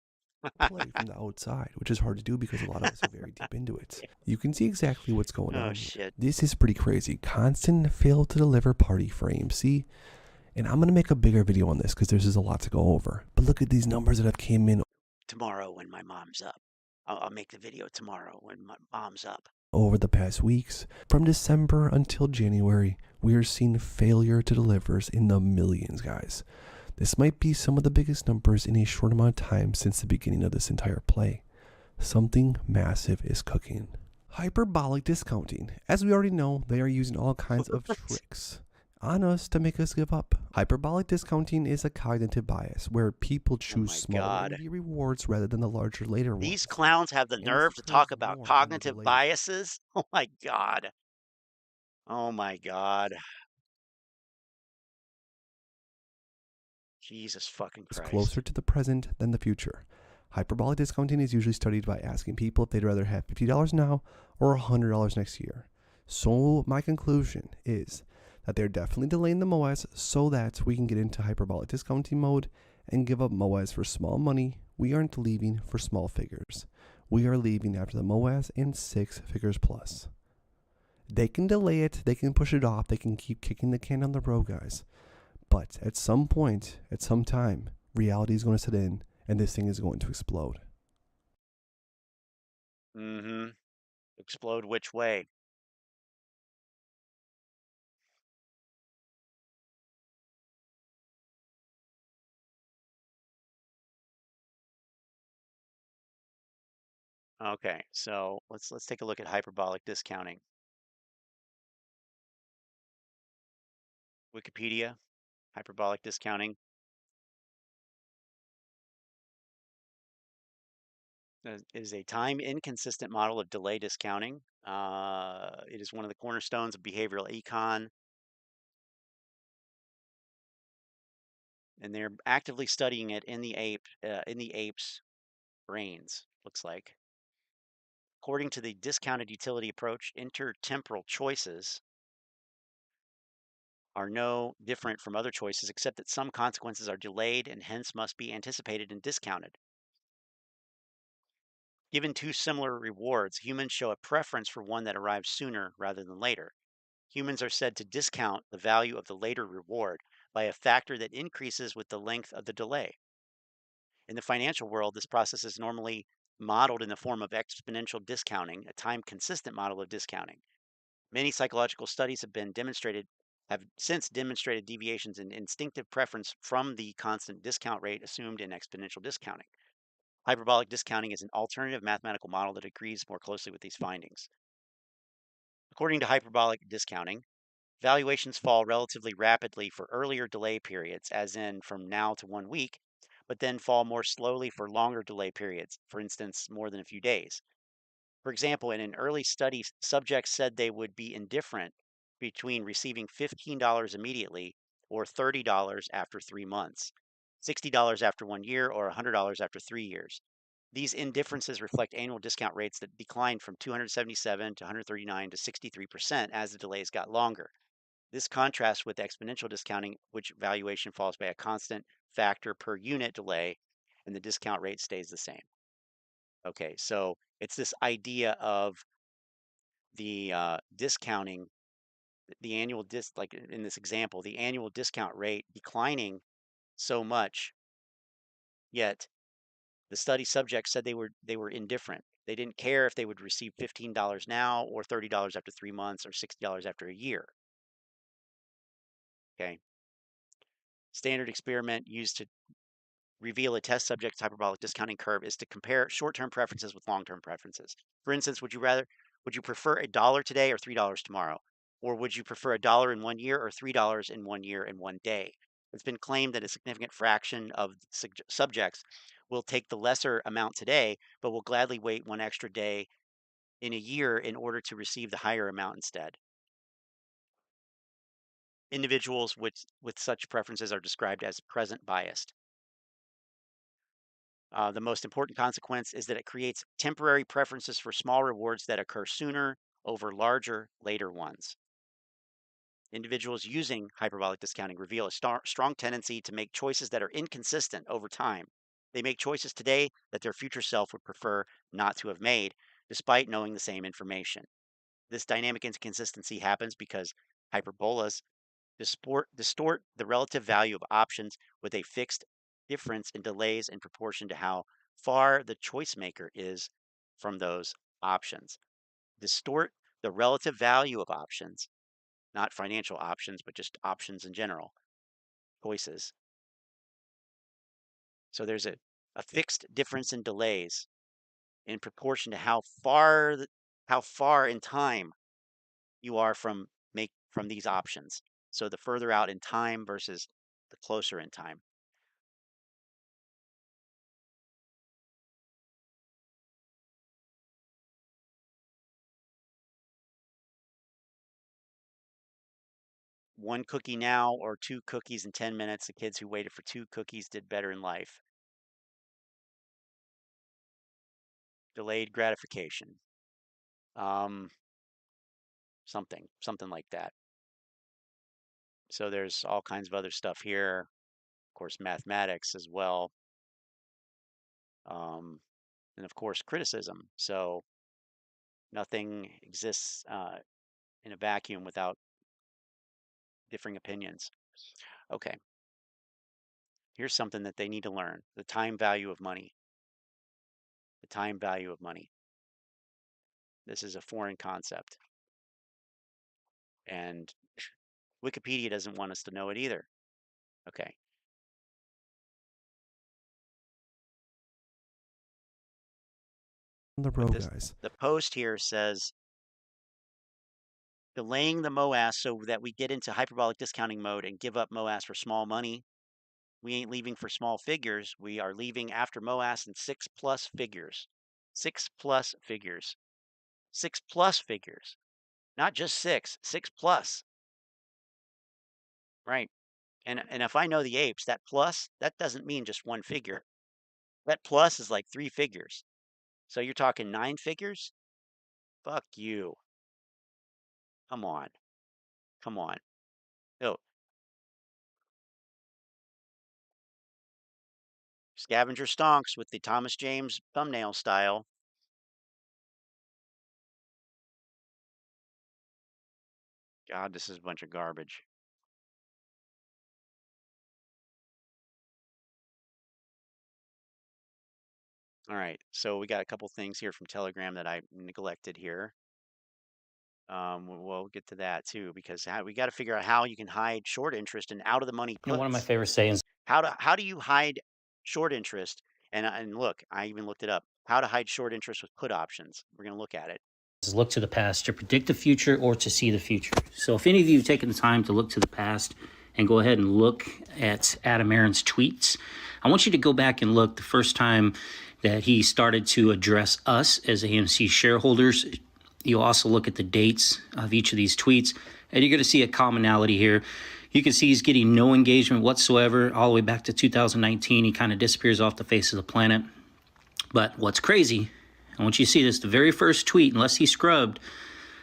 Speaker 11: Play from the outside, which is hard to do because a lot of us are very deep into it. You can see exactly what's going on.
Speaker 1: Oh shit.
Speaker 11: This is pretty crazy. Constant fail to deliver party for AMC. And I'm going to make a bigger video on this because there's just a lot to go over. But look at these numbers that have came in.
Speaker 1: Tomorrow when my mom's up. I'll make the video tomorrow when my mom's up.
Speaker 11: Over the past weeks, from December until January, we are seeing failure to delivers in the millions, guys. This might be some of the biggest numbers in a short amount of time since the beginning of this entire play. Something massive is cooking. Hyperbolic discounting. As we already know, they are using all kinds of tricks on us to make us give up. Hyperbolic discounting is a cognitive bias where people choose smaller rewards rather than the larger later ones.
Speaker 1: These clowns have the nerve to talk about cognitive biases? Oh my God. Oh my God. Jesus fucking Christ.
Speaker 11: It's closer to the present than the future. Hyperbolic discounting is usually studied by asking people if they'd rather have $50 now or $100 next year. So my conclusion is that they're definitely delaying the MOAS so that we can get into hyperbolic discounting mode and give up MOAS for small money. We aren't leaving for small figures. We are leaving after the MOAS in 6 figures plus. They can delay it, they can push it off, they can keep kicking the can down the road, guys. But at some point, at some time, reality is going to set in and this thing is going to explode.
Speaker 1: Mm-hmm. Explode which way? Okay, so let's take a look at hyperbolic discounting. Wikipedia, hyperbolic discounting. It is a time inconsistent model of delay discounting. It is one of the cornerstones of behavioral econ. And they're actively studying it in the apes' brains, looks like. According to the discounted utility approach, intertemporal choices are no different from other choices, except that some consequences are delayed and hence must be anticipated and discounted. Given two similar rewards, humans show a preference for one that arrives sooner rather than later. Humans are said to discount the value of the later reward by a factor that increases with the length of the delay. In the financial world, this process is normally modeled in the form of exponential discounting, a time-consistent model of discounting. Many psychological studies have since demonstrated deviations in instinctive preference from the constant discount rate assumed in exponential discounting. Hyperbolic discounting is an alternative mathematical model that agrees more closely with these findings. According to hyperbolic discounting, valuations fall relatively rapidly for earlier delay periods, as in from now to 1 week, but then fall more slowly for longer delay periods, for instance, more than a few days. For example, in an early study, subjects said they would be indifferent between receiving $15 immediately or $30 after 3 months, $60 after 1 year, or $100 after 3 years. These indifferences reflect annual discount rates that declined from 277 to 139 to 63% as the delays got longer. This contrasts with exponential discounting, which valuation falls by a constant factor per unit delay, and the discount rate stays the same. Okay, so it's this idea of the discounting, the annual like in this example, the annual discount rate declining so much, yet the study subjects said they were indifferent. They didn't care if they would receive $15 now or $30 after 3 months or $60 after a year. Okay. Standard experiment used to reveal a test subject's hyperbolic discounting curve is to compare short-term preferences with long-term preferences. For instance, would you prefer $1 today or $3 tomorrow? Or would you prefer $1 in 1 year or $3 in 1 year and 1 day? It's been claimed that a significant fraction of subjects will take the lesser amount today, but will gladly wait 1 extra day in a year in order to receive the higher amount instead. Individuals with such preferences are described as present biased. The most important consequence is that it creates temporary preferences for small rewards that occur sooner over larger, later ones. Individuals using hyperbolic discounting reveal a strong tendency to make choices that are inconsistent over time. They make choices today that their future self would prefer not to have made, despite knowing the same information. This dynamic inconsistency happens because hyperbolas distort the relative value of options with a fixed difference in delays in proportion to how far the choice maker is from those options. Distort the relative value of options, not financial options, but just options in general, choices. So there's a fixed difference in delays in proportion to how far in time you are from these options. So the further out in time versus the closer in time. One cookie now or 2 cookies in 10 minutes. The kids who waited for 2 cookies did better in life. Delayed gratification. Something like that. So there's all kinds of other stuff here. Of course, mathematics as well. And of course, criticism. So nothing exists in a vacuum without differing opinions. Okay. Here's something that they need to learn. The time value of money. The time value of money. This is a foreign concept. And Wikipedia doesn't want us to know it either. Okay.
Speaker 11: The road, guys.
Speaker 1: The post here says, delaying the MOAS so that we get into hyperbolic discounting mode and give up MOAS for small money. We ain't leaving for small figures. We are leaving after MOAS in 6+ figures. 6+ figures. 6+ figures. Not just 6, 6+. Right. And if I know the apes, that plus, that doesn't mean just one figure. That plus is like 3 figures. So you're talking 9 figures? Fuck you. Come on. Come on. Oh. Scavenger stonks with the Thomas James thumbnail style. God, this is a bunch of garbage. All right, so we got a couple things here from Telegram that I neglected here. We'll get to that too, because we got to figure out how you can hide short interest and out of the money puts.
Speaker 12: One of my favorite sayings.
Speaker 1: How do you hide short interest? And look, I even looked it up. How to hide short interest with put options. We're going to look at it.
Speaker 12: Is look to the past to predict the future or to see the future. So if any of you have taken the time to look to the past and go ahead and look at Adam Aron's tweets, I want you to go back and look the first time that he started to address us as AMC shareholders. You'll also look at the dates of each of these tweets, and you're going to see a commonality here. You can see he's getting no engagement whatsoever all the way back to 2019. He kind of disappears off the face of the planet. But what's crazy, I want you to see this, the very first tweet, unless he scrubbed,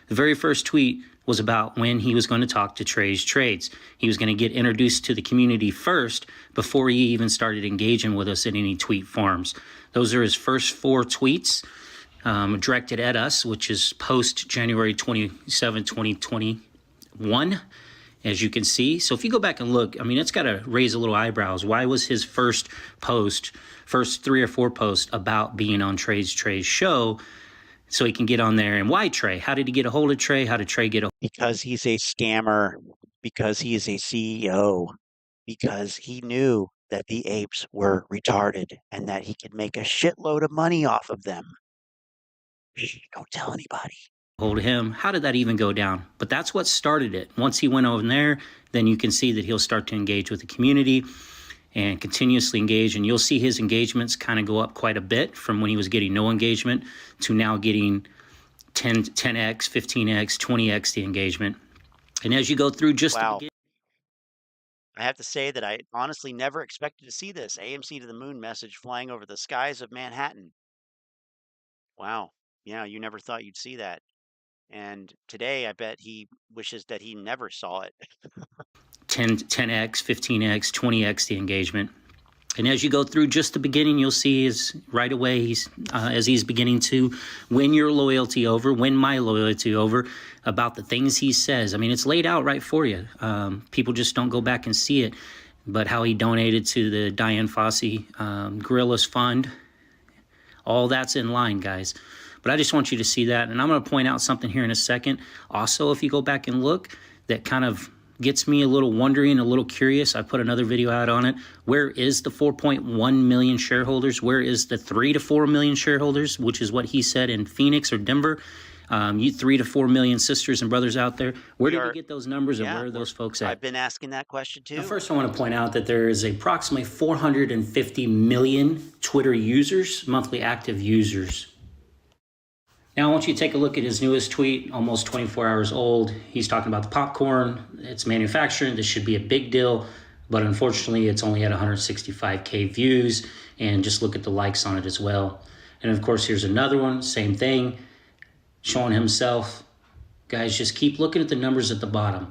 Speaker 12: the very first tweet was about when he was going to talk to Trades. He was going to get introduced to the community first before he even started engaging with us in any tweet forums. Those are his first 4 tweets directed at us, which is post January 27, 2021, as you can see. So if you go back and look, I mean, it's got to raise a little eyebrows. Why was his first 3 or 4 posts about being on Trey's show? So he can get on there. And why Trey? How did he get a hold of Trey? How did Trey get a hold?
Speaker 1: Because he's a scammer, because he is a CEO, because he knew that the apes were retarded and that he could make a shitload of money off of them. Shh, don't tell anybody.
Speaker 12: Hold of him. How did that even go down? But that's what started it. Once he went over there, then you can see that he'll start to engage with the community and continuously engage, and you'll see his engagements kind of go up quite a bit from when he was getting no engagement to now getting 10x, 15x, 20x the engagement. And as you go through just the beginning,
Speaker 1: I have to say that I honestly never expected to see this AMC to the moon message flying over the skies of Manhattan. Wow. Yeah, you never thought you'd see that. And today, I bet he wishes that he never saw it.
Speaker 12: 10x, 15x, 20x the engagement. And as you go through just the beginning, you'll see is right away, as he's beginning to win your loyalty over, win my loyalty over, about the things he says. I mean, it's laid out right for you. People just don't go back and see it. But how he donated to the Diane Fossey Gorillas Fund, all that's in line, guys. But I just want you to see that. And I'm going to point out something here in a second. Also, if you go back and look, that kind of gets me a little wondering, a little curious. I put another video out on it. Where is the 4.1 million shareholders? Where is the 3 to 4 million shareholders, which is what he said in Phoenix or Denver? You 3 to 4 million sisters and brothers out there. Where did we get those numbers, and where are those folks at?
Speaker 1: I've been asking that question too.
Speaker 12: Now, first, I want to point out that there is approximately 450 million Twitter users, monthly active users. Now, I want you to take a look at his newest tweet, almost 24 hours old. He's talking about the popcorn, its manufacturing. This should be a big deal, but unfortunately, it's only at 165K views, and just look at the likes on it as well. And of course, here's another one, same thing, showing himself. Guys, just keep looking at the numbers at the bottom.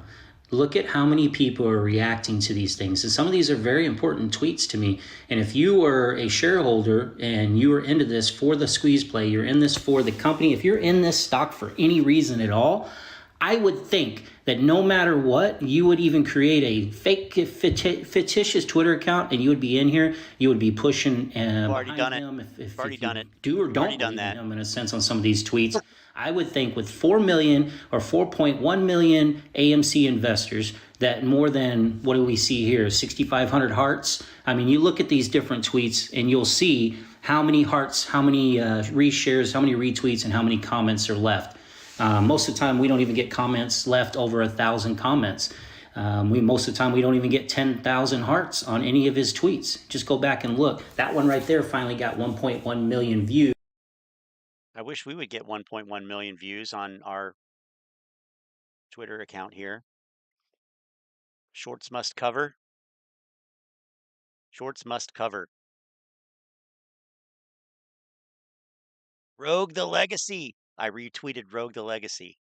Speaker 12: Look at how many people are reacting to these things. And some of these are very important tweets to me. And if you are a shareholder and you are into this for the squeeze play, you're in this for the company, if you're in this stock for any reason at all, I would think that no matter what, you would even create a fake fictitious Twitter account and you would be in here, you would be pushing
Speaker 1: already done
Speaker 12: him
Speaker 1: it.
Speaker 12: if
Speaker 1: already
Speaker 12: you
Speaker 1: done it.
Speaker 12: Do or don't
Speaker 1: done
Speaker 12: believe
Speaker 1: that.
Speaker 12: in him in a sense on some of these tweets. I would think with 4 million or 4.1 million AMC investors, that more than, what do we see here, 6,500 hearts? I mean, you look at these different tweets and you'll see how many hearts, how many reshares, how many retweets, and how many comments are left. Most of the time, we don't even get comments left over 1,000 comments. Most of the time, we don't even get 10,000 hearts on any of his tweets. Just go back and look. That one right there finally got 1.1 million views.
Speaker 1: I wish we would get 1.1 million views on our Twitter account here. Shorts must cover. Shorts must cover. Rogue the Legacy. I retweeted Rogue the Legacy.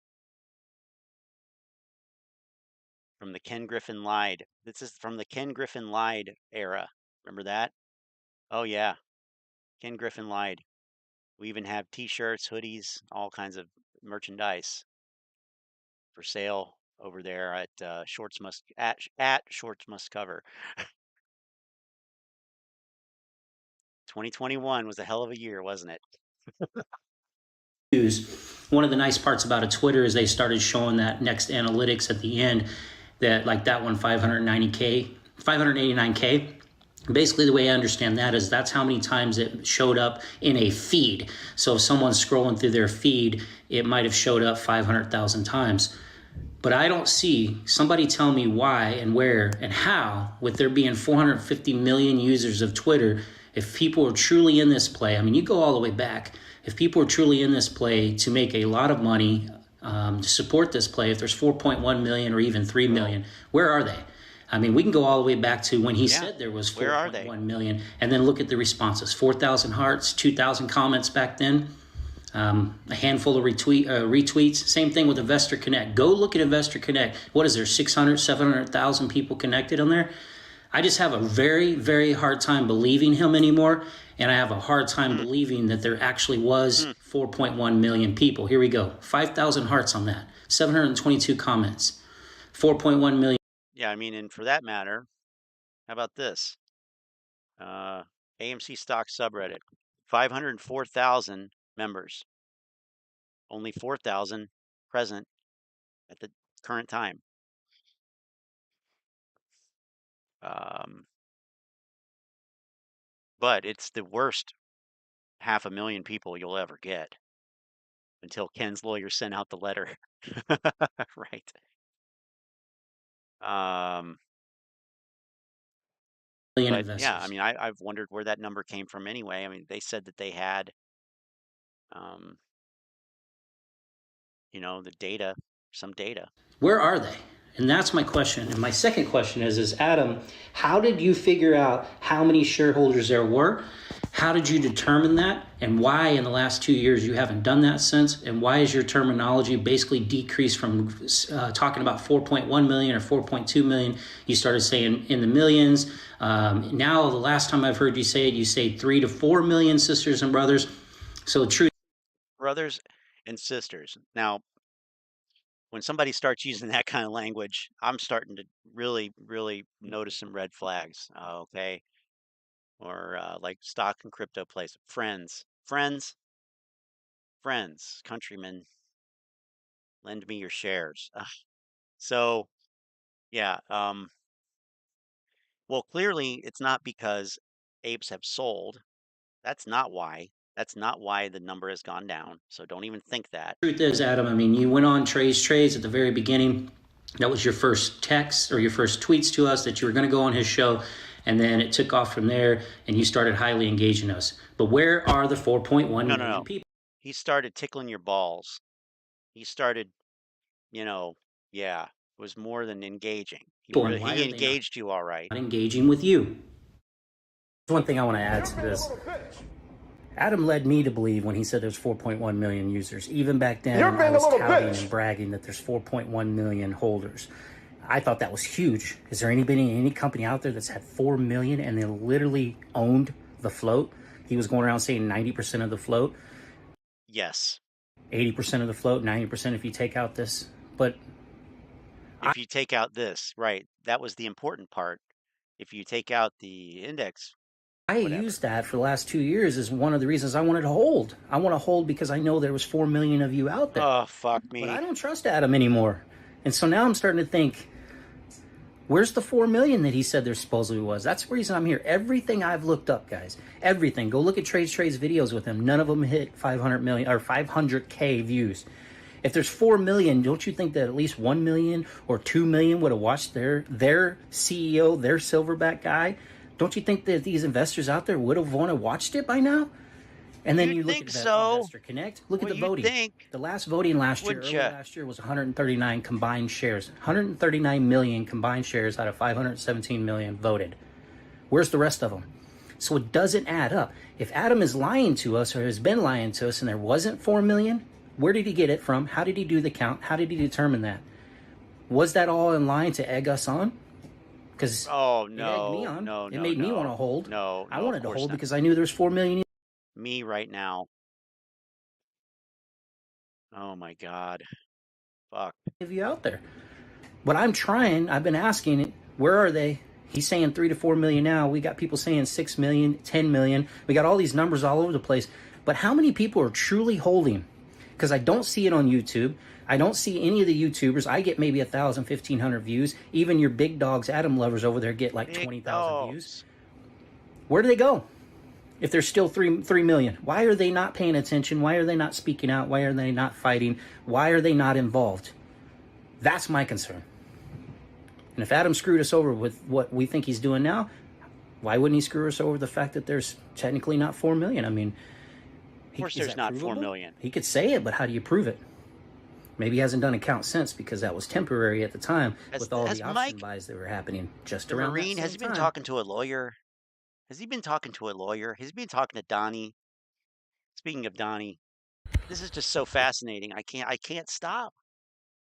Speaker 1: From the Ken Griffin Lied. This is from the Ken Griffin Lied era. Remember that? Oh, yeah. Ken Griffin Lied. We even have t-shirts, hoodies, all kinds of merchandise for sale over there at Shorts Must Cover. 2021 was a hell of a year, wasn't it?
Speaker 12: One of the nice parts about a Twitter is they started showing that next analytics at the end, that like that one 589K. Basically, the way I understand that is that's how many times it showed up in a feed. So if someone's scrolling through their feed, it might have showed up 500,000 times. But I don't see, somebody tell me why and where and how, with there being 450 million users of Twitter, if people are truly in this play, I mean, you go all the way back, if people are truly in this play to make a lot of money, to support this play, if there's 4.1 million or even 3 million, where are they? I mean, we can go all the way back to when he said there was 4.1 million, and then look at the responses. 4,000 hearts, 2,000 comments back then, a handful of retweets. Same thing with Investor Connect. Go look at Investor Connect. What is there, 600, 700,000 people connected on there? I just have a very, very hard time believing him anymore, and I have a hard time believing that there actually was 4.1 million people. Here we go. 5,000 hearts on that. 722 comments. 4.1 million.
Speaker 1: Yeah, I mean, and for that matter, how about this? AMC stock subreddit, 504,000 members. Only 4,000 present at the current time. But it's the worst 500,000 people you'll ever get until Ken's lawyer sent out the letter. Right. But yeah, I mean, I've wondered where that number came from anyway. I mean, they said that they had, you know, the data, some data.
Speaker 12: Where are they? And that's my question. And my second question is Adam, how did you figure out how many shareholders there were? How did you determine that? And why in the last 2 years you haven't done that since? And why is your terminology basically decreased from talking about 4.1 million or 4.2 million? You started saying in the millions. Now, the last time I've heard you say it, you say 3 to 4 million sisters and brothers. So true.
Speaker 1: Brothers and sisters. Now, when somebody starts using that kind of language, I'm starting to really, really notice some red flags. Okay. Or like stock and crypto plays. Friends, countrymen, lend me your shares. So, yeah. Well, clearly it's not because apes have sold. That's not why. That's not why the number has gone down. So don't even think that.
Speaker 12: Truth is, Adam, I mean, you went on trades at the very beginning. That was your first text or your first tweets to us that you were going to go on his show. And then it took off from there and you started highly engaging us. But where are the 4.1 million people?
Speaker 1: He started tickling your balls. He started, you know, yeah, it was more than engaging. He engaged you all right.
Speaker 12: Not engaging with you. One thing I want to add to this. Adam led me to believe when he said there's 4.1 million users. Even back then, I was touting and bragging that there's 4.1 million holders. I thought that was huge. Is there any company out there that's had 4 million and they literally owned the float? He was going around saying 90% of the float.
Speaker 1: Yes.
Speaker 12: 80% of the float, 90% if you take out this. But
Speaker 1: if you take out this, right, that was the important part. If you take out the index,
Speaker 12: I used that for the last 2 years as one of the reasons I wanted to hold. I want to hold because I know there was 4 million of you out there.
Speaker 1: Oh, fuck me.
Speaker 12: But I don't trust Adam anymore. And so now I'm starting to think, where's the 4 million that he said there supposedly was? That's the reason I'm here. Everything I've looked up, guys, everything. Go look at Trades videos with him. None of them hit 500 million or 500K views. If there's 4 million, don't you think that at least 1 million or 2 million would have watched their CEO, their silverback guy? Don't you think that these investors out there would have watched it by now? And then you look at Investor Connect. Look at the voting. The last voting last year, early last year, was 139 combined shares. 139 million combined shares out of 517 million voted. Where's the rest of them? So it doesn't add up. If Adam is lying to us or has been lying to us and there wasn't 4 million, where did he get it from? How did he do the count? How did he determine that? Was that all in line to egg us on? Because it egged me on. It made me want to hold. I wanted to hold because I knew there was 4 million.
Speaker 1: Me right now. Oh my God. Fuck.
Speaker 12: Of you out there. But I'm trying. I've been asking, where are they? He's saying 3 to 4 million now. We got people saying 6 million, 10 million. We got all these numbers all over the place. But how many people are truly holding? Because I don't see it on YouTube. I don't see any of the YouTubers. I get maybe 1,000, 1,500 views. Even your big dogs, Adam lovers over there, get like 20,000 views. Where do they go? If there's still 3 million, why are they not paying attention? Why are they not speaking out? Why are they not fighting? Why are they not involved? That's my concern. And if Adam screwed us over with what we think he's doing now, why wouldn't he screw us over the fact that there's technically not 4 million? I mean,
Speaker 1: of course there's not 4 million.
Speaker 12: He could say it, but how do you prove it? Maybe he hasn't done a count since because that was temporary at the time with all the option
Speaker 1: Mike,
Speaker 12: buys that were happening just
Speaker 1: the
Speaker 12: around
Speaker 1: Marine,
Speaker 12: that
Speaker 1: has
Speaker 12: same
Speaker 1: he been
Speaker 12: time.
Speaker 1: talking to a lawyer? Has he been talking to a lawyer? Has he been talking to Donnie? Speaking of Donnie, this is just so fascinating. I can't stop.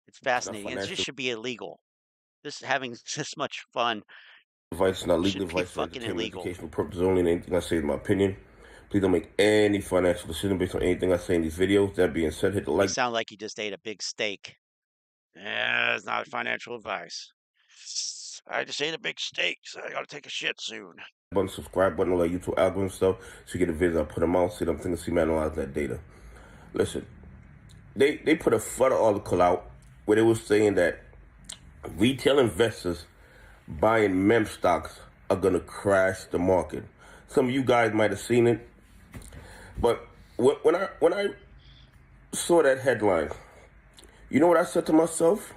Speaker 1: It's fascinating. It just should be illegal. This having this much fun
Speaker 4: Advice, not legal
Speaker 1: should be
Speaker 4: advice for
Speaker 1: fucking
Speaker 4: entertainment,
Speaker 1: illegal.
Speaker 4: educational purposes only, and anything I say is my opinion. Please don't make any financial decision based on anything I say in these videos. That being said, hit the
Speaker 1: You
Speaker 4: like.
Speaker 1: sound like you just ate a big steak. Yeah, it's not financial advice. I just ate a big steak, so I gotta take a shit soon.
Speaker 4: Button, subscribe button, all that YouTube algorithm stuff, so you get the videos I put them out. See them things, see me analyze that data. Listen, they put a Flutter article out where they were saying that retail investors buying mem stocks are gonna crash the market. Some of you guys might have seen it, but when I saw that headline, you know what I said to myself?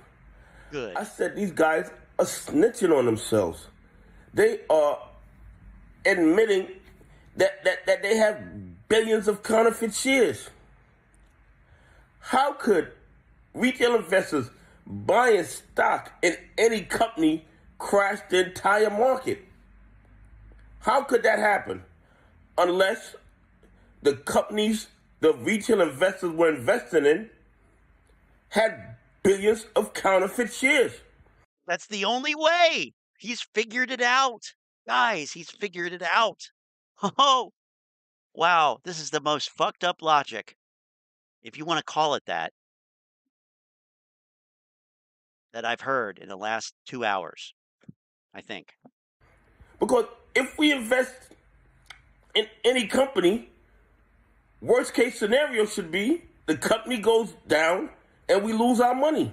Speaker 1: Good.
Speaker 4: I said these guys are snitching on themselves. They are admitting that they have billions of counterfeit shares. How could retail investors buying stock in any company crash the entire market? How could that happen? Unless the companies the retail investors were investing in had billions of counterfeit shares.
Speaker 1: That's the only way. He's figured it out. Guys, he's figured it out. Oh, wow. This is the most fucked up logic, if you want to call it that I've heard in the last 2 hours, I think.
Speaker 4: Because if we invest in any company, worst case scenario should be the company goes down and we lose our money.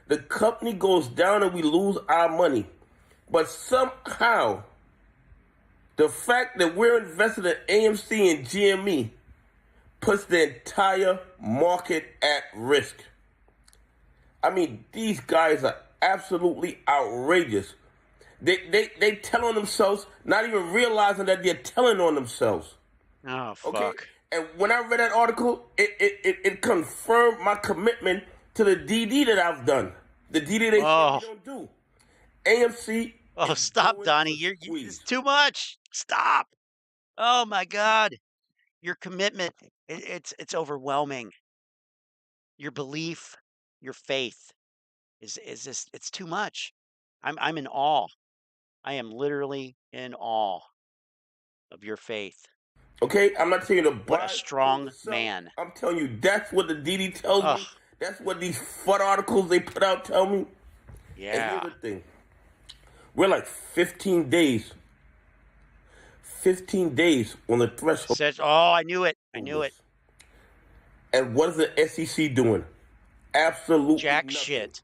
Speaker 4: The company goes down and we lose our money. But somehow, the fact that we're invested in AMC and GME puts the entire market at risk. I mean, these guys are absolutely outrageous. They tell on themselves, not even realizing that they're telling on themselves.
Speaker 1: Oh, fuck.
Speaker 4: Okay? And when I read that article, it confirmed my commitment to the DD that I've done. The DD they say we don't do. AMC.
Speaker 1: Oh, stop, Donnie. It's too much. Stop. Oh my God. Your commitment. It's overwhelming. Your belief, your faith is just, it's too much. I'm in awe. I am literally in awe of your faith.
Speaker 4: Okay, I'm not telling you to buy.
Speaker 1: What a strong man.
Speaker 4: I'm telling you, that's what the DD tells me. That's what these FUD articles they put out tell me.
Speaker 1: Yeah.
Speaker 4: And here's the thing. We're like 15 days. 15 days on the threshold.
Speaker 1: Oh, I knew it. I knew it.
Speaker 4: And what is the SEC doing? Absolutely
Speaker 1: jack
Speaker 4: nothing.
Speaker 1: Shit.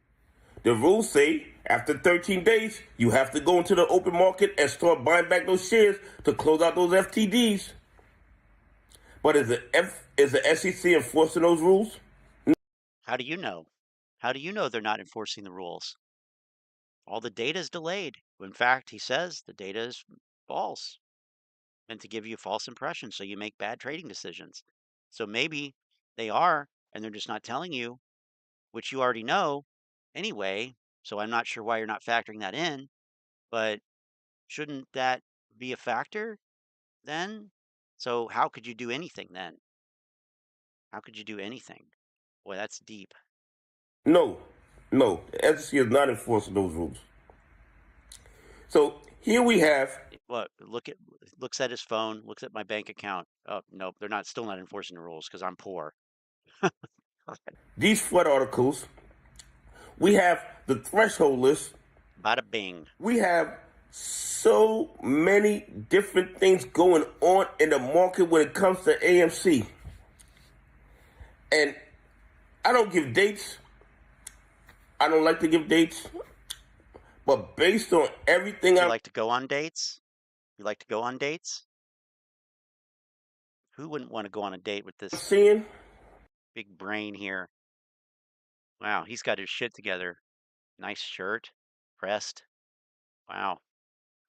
Speaker 4: The rules say after 13 days, you have to go into the open market and start buying back those shares to close out those FTDs. But is the SEC enforcing those rules?
Speaker 1: How do you know? How do you know they're not enforcing the rules? All the data is delayed. In fact, he says the data is false, meant to give you a false impression, so you make bad trading decisions. So maybe they are, and they're just not telling you, which you already know anyway. So I'm not sure why you're not factoring that in, but shouldn't that be a factor then? So how could you do anything then? How could you do anything? Boy, that's deep.
Speaker 4: No. The SEC is not enforcing those rules. So here we have.
Speaker 1: What? Looks at his phone, looks at my bank account. Oh, nope, they're still not enforcing the rules because I'm poor.
Speaker 4: These FUD articles. We have the threshold list.
Speaker 1: Bada bing.
Speaker 4: We have so many different things going on in the market when it comes to AMC. And I don't give dates. I don't like to give dates. But based on everything
Speaker 1: You like to go on dates? You like to go on dates? Who wouldn't want to go on a date with this
Speaker 4: seeing
Speaker 1: big brain here? Wow, he's got his shit together. Nice shirt, pressed. Wow.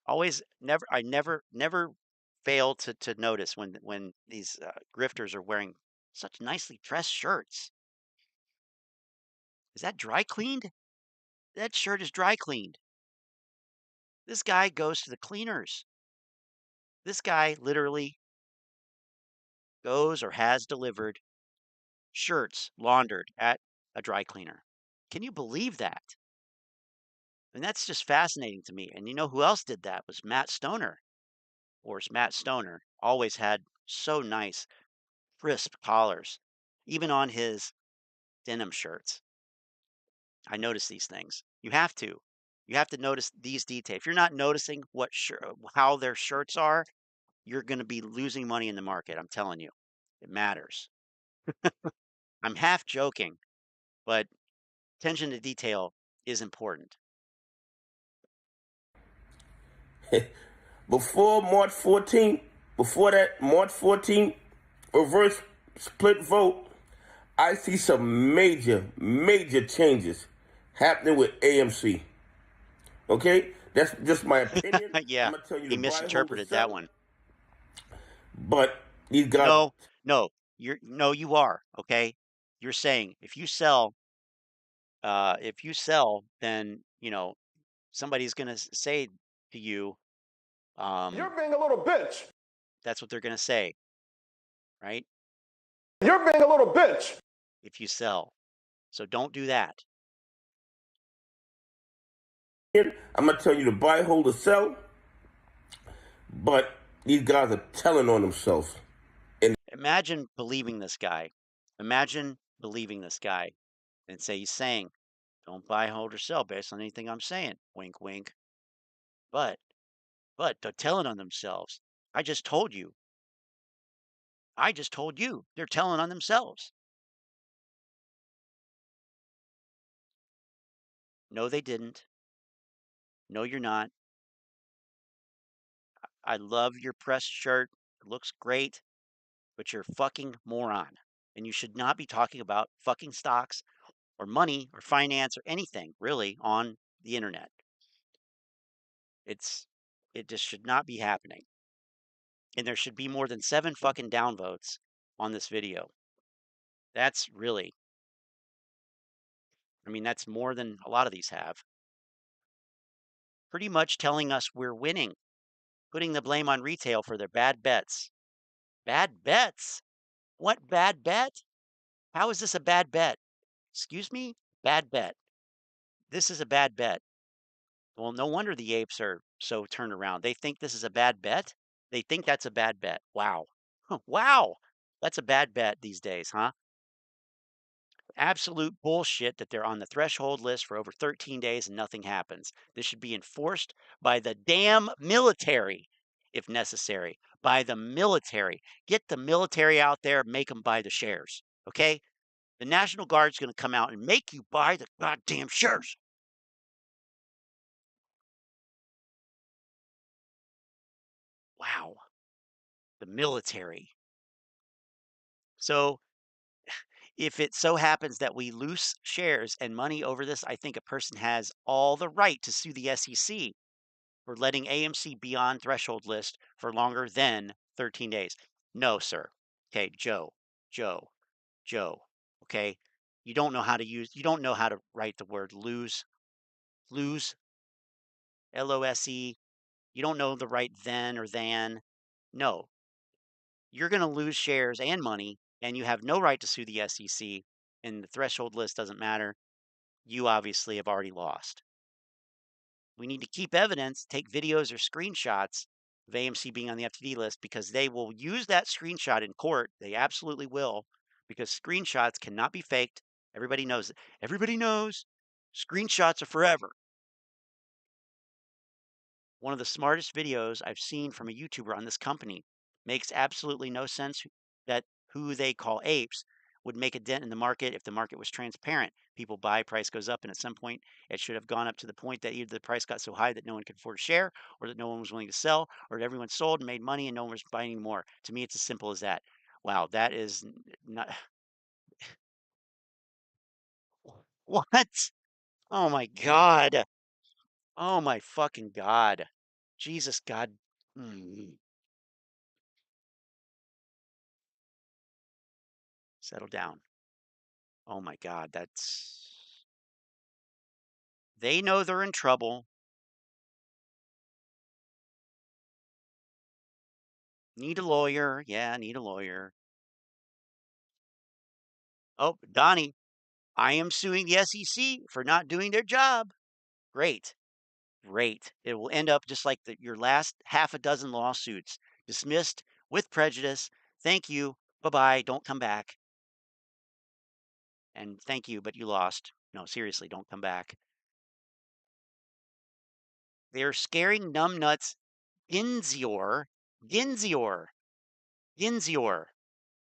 Speaker 1: I never fail to notice when these grifters are wearing such nicely pressed shirts. Is that dry cleaned? That shirt is dry cleaned. This guy goes to the cleaners. This guy literally goes or has delivered shirts laundered at a dry cleaner. Can you believe that? And that's just fascinating to me. And you know who else did that was Matt Stoner. Of course, Matt Stoner always had so nice, crisp collars, even on his denim shirts. I notice these things. You have to. You have to notice these details. If you're not noticing how their shirts are, you're going to be losing money in the market. I'm telling you, it matters. I'm half joking, but attention to detail is important.
Speaker 4: Before March 14th, before that March 14th reverse split vote, I see some major changes happening with AMC. Okay? That's just my opinion.
Speaker 1: Yeah,
Speaker 4: I'm gonna tell you
Speaker 1: he
Speaker 4: to
Speaker 1: misinterpreted that one.
Speaker 4: But these guys.
Speaker 1: No, you are, okay? You're saying if you sell, then, somebody's gonna say to you,
Speaker 2: You're being a little bitch.
Speaker 1: that's what they're gonna say, right?
Speaker 2: You're being a little bitch.
Speaker 1: If you sell. So don't do that.
Speaker 4: I'm gonna tell you to buy, hold, or sell. But these guys are telling on themselves.
Speaker 1: Imagine believing this guy. Imagine believing this guy and say he's saying, don't buy, hold, or sell based on anything I'm saying. Wink, wink. But they're telling on themselves. I just told you. They're telling on themselves. No, they didn't. No, you're not. I love your press shirt. It looks great, but you're a fucking moron. And you should not be talking about fucking stocks or money or finance or anything really on the internet. It just should not be happening. And there should be more than 7 fucking downvotes on this video. That's really, that's more than a lot of these have. Pretty much telling us we're winning, putting the blame on retail for their bad bets. Bad bets? What bad bet? How is this a bad bet? Excuse me? Bad bet. This is a bad bet. Well, no wonder the apes are so turned around. They think this is a bad bet. They think that's a bad bet. Wow. Wow. That's a bad bet these days, huh? Absolute bullshit that they're on the threshold list for over 13 days and nothing happens. This should be enforced by the damn military, if necessary. By the military. Get the military out there, make them buy the shares. Okay? The National Guard's going to come out and make you buy the goddamn shares. Wow. The military. So if it so happens that we lose shares and money over this, I think a person has all the right to sue the SEC for letting AMC be on threshold list for longer than 13 days. No, sir. Okay, Joe. Okay. You don't know how to write the word lose, LOSE. You don't know the right then or than. No, you're going to lose shares and money, and you have no right to sue the SEC, and the threshold list doesn't matter. You obviously have already lost. We need to keep evidence, take videos or screenshots of AMC being on the FTD list because they will use that screenshot in court. They absolutely will because screenshots cannot be faked. Everybody knows it. Everybody knows screenshots are forever. One of the smartest videos I've seen from a YouTuber on this company. Makes absolutely no sense that who they call apes would make a dent in the market if the market was transparent. People buy, price goes up, and at some point it should have gone up to the point that either the price got so high that no one could afford a share, or that no one was willing to sell, or that everyone sold and made money and no one was buying anymore. To me, it's as simple as that. Wow, that is not. What? Oh my God. Oh my fucking God. Jesus God. Settle down. Oh my God, that's They know they're in trouble. Need a lawyer. Yeah, need a lawyer. Oh, Donnie, I am suing the SEC for not doing their job. Great. Great. It will end up just like your last half a dozen lawsuits. Dismissed with prejudice. Thank you. Bye-bye. Don't come back. And thank you, but you lost. No, seriously, don't come back. They're scaring numbnuts. Ginzior. Ginzior. Ginzior.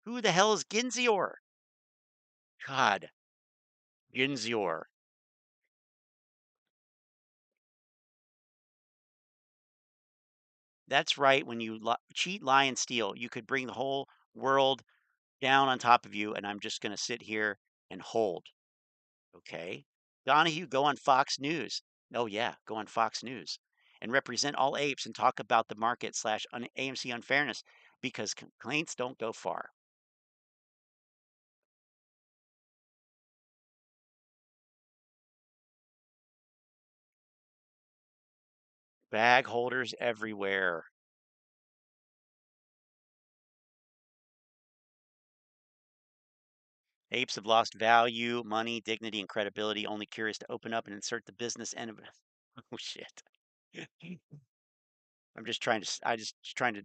Speaker 1: Who the hell is Ginzior? God. Ginzior. That's right. When you cheat, lie, and steal, you could bring the whole world down on top of you, and I'm just going to sit here and hold. Okay. Donahue, go on Fox News. Oh, yeah, go on Fox News and represent all apes and talk about the market / AMC unfairness because complaints don't go far. Bag holders everywhere. Apes have lost value, money, dignity, and credibility. Only curious to open up and insert the business end of it. Oh, shit. I'm just trying to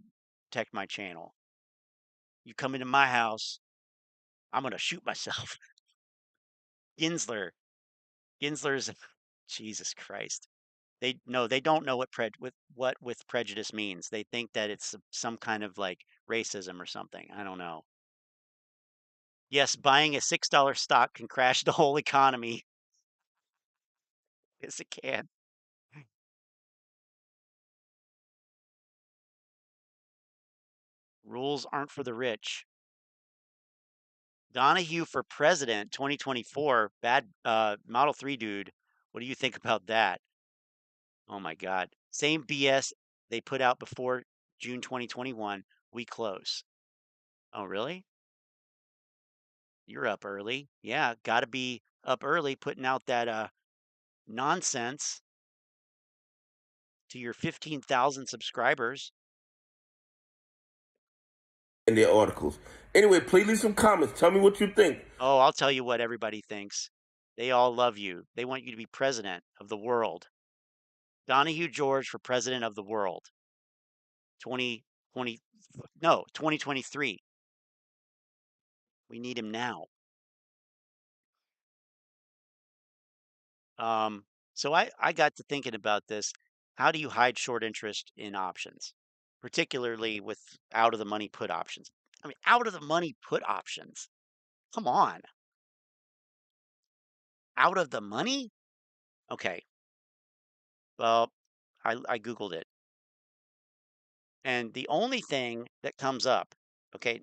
Speaker 1: protect my channel. You come into my house, I'm gonna shoot myself. Ginsler. Ginsler's Jesus Christ. They don't know what with prejudice means. They think that it's some kind of like racism or something. I don't know. Yes, buying a $6 stock can crash the whole economy. Yes, it can. Rules aren't for the rich. Donahue for president 2024. Bad Model 3 dude. What do you think about that? Oh my God. Same BS they put out before June 2021. We close. Oh, really? You're up early. Yeah, got to be up early putting out that nonsense to your 15,000 subscribers.
Speaker 4: In their articles. Anyway, please leave some comments. Tell me what you think.
Speaker 1: Oh, I'll tell you what everybody thinks. They all love you. They want you to be president of the world. Donahue George for president of the world. 2023. We need him now. So I got to thinking about this. How do you hide short interest in options, particularly with out of the money put options? I mean, out of the money put options. Come on. Out of the money? Okay. Well, I Googled it. And the only thing that comes up, okay,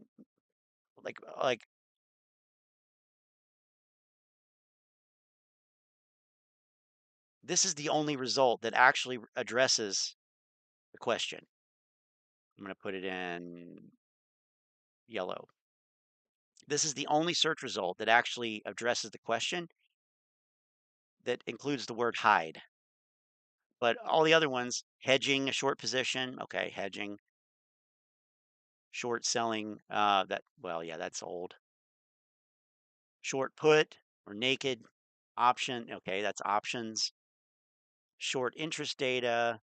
Speaker 1: like this is the only result that actually addresses the question. I'm going to put it in yellow. This is the only search result that actually addresses the question that includes the word hide. But all the other ones, hedging a short position, okay, hedging, short selling, yeah, that's old. Short put or naked option, okay, that's options. Short interest data,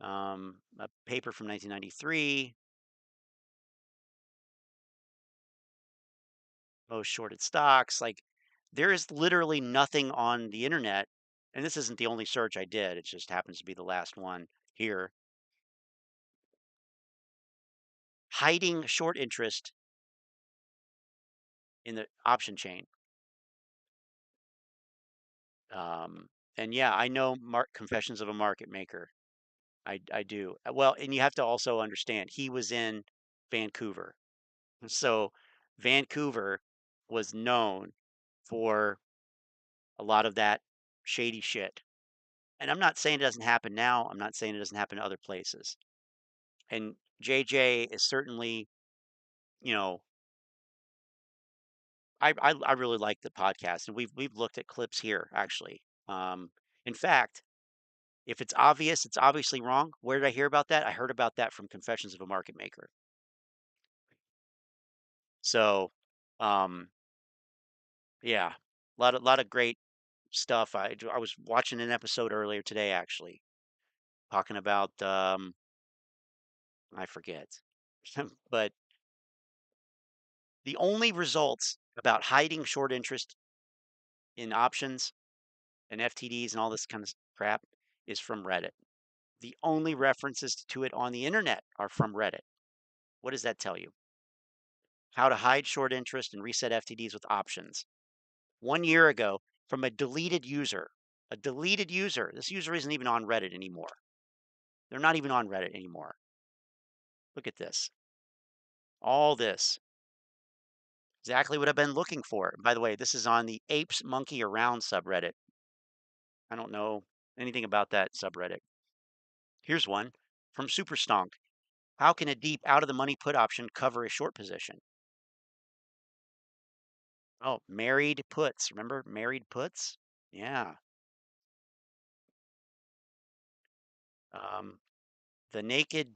Speaker 1: a paper from 1993. Most shorted stocks. Like there is literally nothing on the internet, and this isn't the only search I did. It just happens to be the last one here. Hiding short interest in the option chain. And yeah, I know Confessions of a Market Maker. I do. Well, and you have to also understand he was in Vancouver. So Vancouver was known for a lot of that shady shit. And I'm not saying it doesn't happen now. I'm not saying it doesn't happen in other places. And JJ is certainly, you know, I really like the podcast, and we've looked at clips here actually In fact, if it's obvious, it's obviously wrong. Where did I hear about that? I heard about that from Confessions of a Market Maker. So, yeah, a lot of great stuff. I was watching an episode earlier today, actually, talking about I forget, but the only results about hiding short interest in options and FTDs and all this kind of crap is from Reddit. The only references to it on the internet are from Reddit. What does that tell you? How to hide short interest and reset FTDs with options. 1 year ago, from a deleted user. A deleted user. This user isn't even on Reddit anymore. They're not even on Reddit anymore. Look at this. All this. Exactly what I've been looking for. By the way, this is on the Apes Monkey Around subreddit. I don't know anything about that subreddit. Here's one from Superstonk. How can a deep out of the money put option cover a short position? Oh, married puts. Remember married puts? Yeah. The naked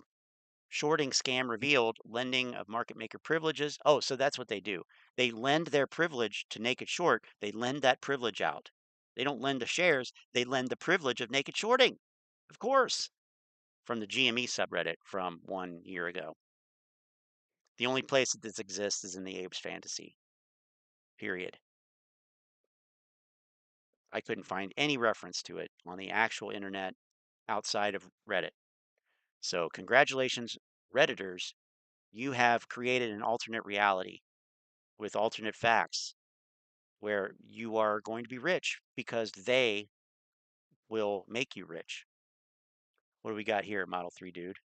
Speaker 1: shorting scam revealed lending of market maker privileges. Oh, so that's what they do. They lend their privilege to naked short. They lend that privilege out. They don't lend the shares. They lend the privilege of naked shorting. Of course. From the GME subreddit from 1 year ago. The only place that this exists is in the Apes fantasy. Period. I couldn't find any reference to it on the actual internet outside of Reddit. So congratulations, Redditors. You have created an alternate reality with alternate facts where you are going to be rich because they will make you rich. What do we got here, Model 3 dude?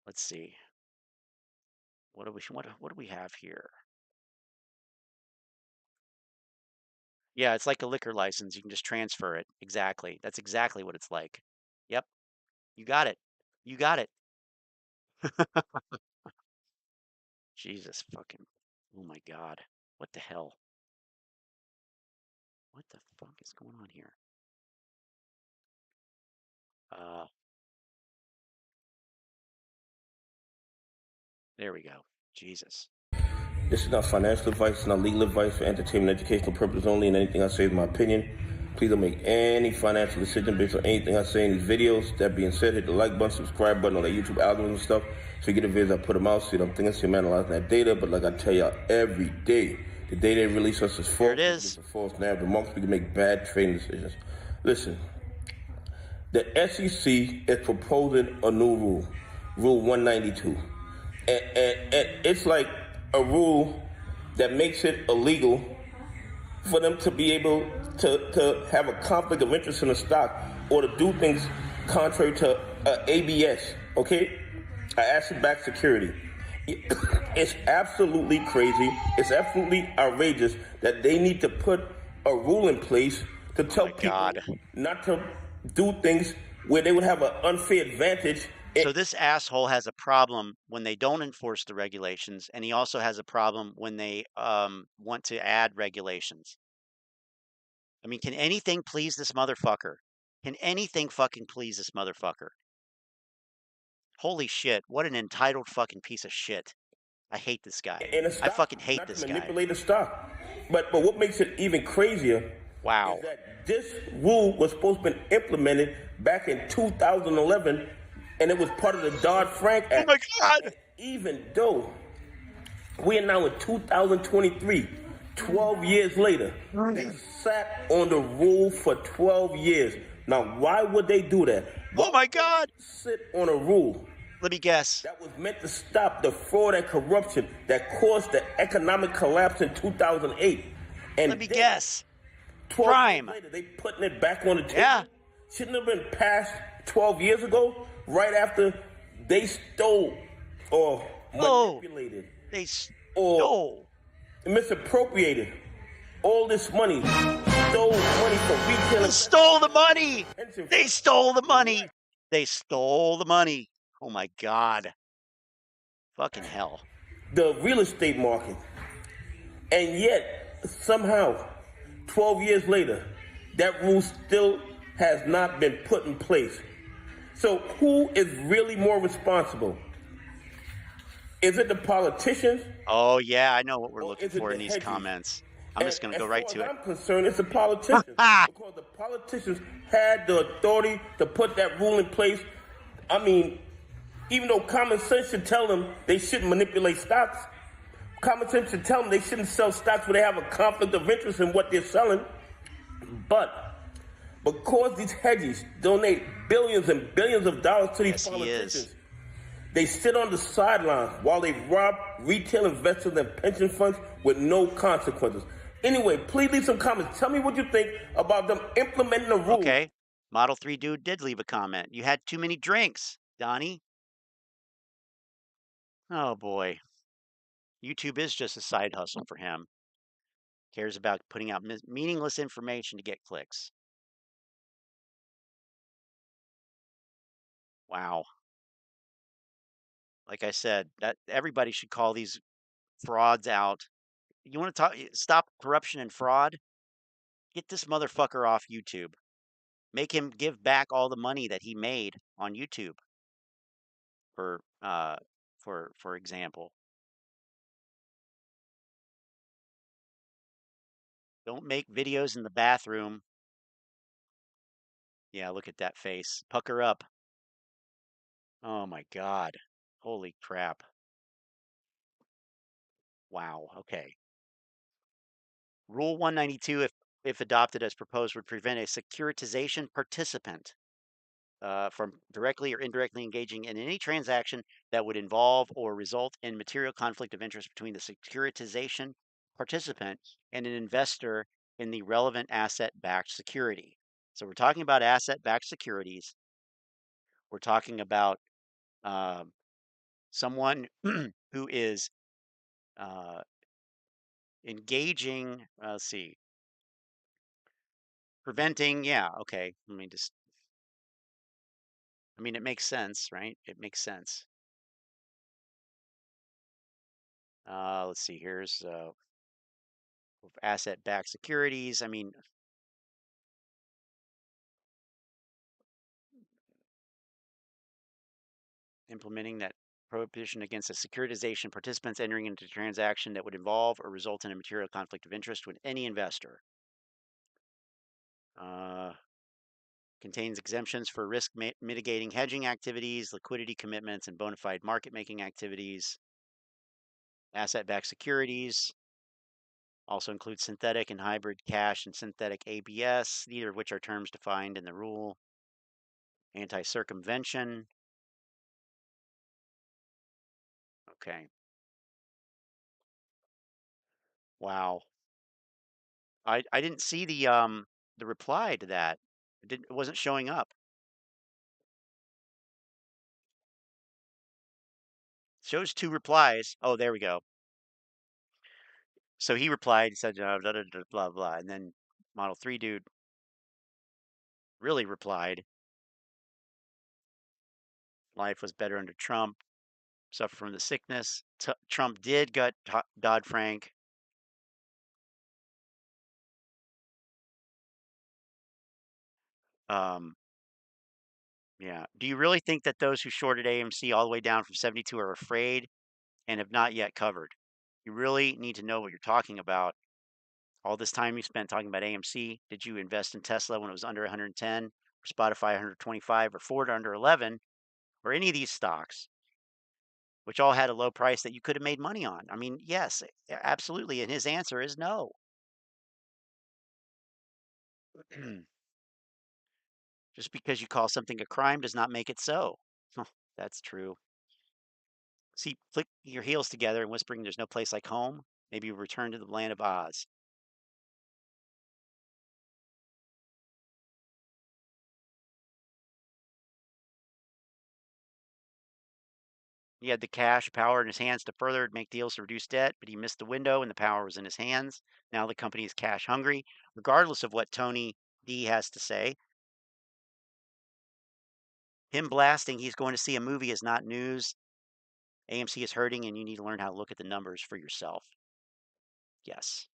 Speaker 1: Let's see. What do we have here? Yeah, it's like a liquor license. You can just transfer it. Exactly. That's exactly what it's like. Yep. You got it. You got it. Jesus fucking. Oh my God. What the hell? What the fuck is going on here? There we go. Jesus.
Speaker 4: This is not financial advice, it's not legal advice for entertainment and educational purposes only, and anything I say is my opinion. Please don't make any financial decision based on anything I say in these videos. That being said, hit the like button, subscribe button, all that YouTube algorithm and stuff. So you get the videos I put them out, so you don't think I'm analyzing that data, but like I tell y'all every day, the data they release us is false.
Speaker 1: Here it is.
Speaker 4: It's a false narrative amongst we can make bad trading decisions. Listen, the SEC is proposing a new rule, Rule 192. And it's like a rule that makes it illegal for them to be able to have a conflict of interest in a stock or to do things contrary to ABS, okay? Asset-backed security. It's absolutely crazy. It's absolutely outrageous that they need to put a rule in place to tell people not to do things where they would have an unfair advantage.
Speaker 1: So this asshole has a problem when they don't enforce the regulations, and he also has a problem when they want to add regulations. I mean, can anything please this motherfucker? Can anything fucking please this motherfucker? Holy shit, what an entitled fucking piece of shit. I hate this guy. I fucking hate this guy.
Speaker 4: Manipulate the stock. But what makes it even crazier
Speaker 1: wow.
Speaker 4: is that this rule was supposed to be implemented back in 2011, and it was part of the Dodd-Frank Act.
Speaker 1: Oh my God!
Speaker 4: Even though we are now in 2023, 12 years later, they sat on the rule for 12 years. Now, why would they do that?
Speaker 1: Oh my God!
Speaker 4: Sit on a rule.
Speaker 1: Let me guess.
Speaker 4: That was meant to stop the fraud and corruption that caused the economic collapse in 2008. And
Speaker 1: let me guess.
Speaker 4: 12
Speaker 1: crime.
Speaker 4: Years later, they putting it back on the table.
Speaker 1: Yeah.
Speaker 4: Shouldn't have been passed 12 years ago, right after they stole or manipulated.
Speaker 1: They stole.
Speaker 4: Or misappropriated all this money. Stole money from retail.
Speaker 1: They stole the money. They stole the money. They stole the money. Oh my God. Fucking hell.
Speaker 4: The real estate market. And yet, somehow, 12 years later, that rule still has not been put in place. So who is really more responsible? Is it the politicians?
Speaker 1: Oh, yeah, I know what we're
Speaker 4: Or
Speaker 1: looking
Speaker 4: is it
Speaker 1: for
Speaker 4: the
Speaker 1: in these
Speaker 4: hedges?
Speaker 1: comments. I'm just going to go right to it.
Speaker 4: As far as I'm concerned, it's the politicians. Because the politicians had the authority to put that rule in place. I mean, even though common sense should tell them they shouldn't manipulate stocks, common sense should tell them they shouldn't sell stocks where they have a conflict of interest in what they're selling. But because these hedges donate billions and billions of dollars to these politicians, they sit on the sidelines while they rob retail investors and pension funds with no consequences. Anyway, please leave some comments. Tell me what you think about them implementing the rule.
Speaker 1: Okay. Model 3 dude did leave a comment. You had too many drinks, Donnie. Oh, boy. YouTube is just a side hustle for him. Cares about putting out meaningless information to get clicks. Wow. Like I said, that everybody should call these frauds out. You want to stop corruption and fraud? Get this motherfucker off YouTube. Make him give back all the money that he made on YouTube. For example. Don't make videos in the bathroom. Yeah, look at that face. Pucker up. Oh my God. Holy crap. Wow. Okay. Rule 192, if adopted as proposed, would prevent a securitization participant from directly or indirectly engaging in any transaction that would involve or result in material conflict of interest between the securitization participant and an investor in the relevant asset-backed security. So we're talking about asset-backed securities. We're talking about someone who is engaging, let's see, preventing, yeah, okay. Let me just, I mean, it makes sense, right? It makes sense. Let's see, here's asset-backed securities. I mean, implementing that prohibition against a securitization participants entering into a transaction that would involve or result in a material conflict of interest with any investor. Contains exemptions for risk mitigating hedging activities, liquidity commitments, and bona fide market making activities. Asset-backed securities also includes synthetic and hybrid cash and synthetic ABS, neither of which are terms defined in the rule. Anti-circumvention. Okay. Wow. I didn't see the reply to that. It wasn't showing up. Shows 2 replies. Oh, there we go. So he replied, said blah, blah, blah, blah, blah, and then Model 3 dude really replied. Life was better under Trump. Suffer from the sickness. Trump did gut Dodd-Frank. Yeah. Do you really think that those who shorted AMC all the way down from 72 are afraid and have not yet covered? You really need to know what you're talking about. All this time you spent talking about AMC, did you invest in Tesla when it was under 110, or Spotify 125, or Ford under 11, or any of these stocks, which all had a low price that you could have made money on? I mean, yes, absolutely. And his answer is no. Just because you call something a crime does not make it so. That's true. See, click your heels together and whispering there's no place like home. Maybe you return to the land of Oz. He had the cash power in his hands to further make deals to reduce debt, but he missed the window and the power was in his hands. Now the company is cash hungry, regardless of what Tony D has to say. Him blasting he's going to see a movie is not news. AMC is hurting and you need to learn how to look at the numbers for yourself. Yes.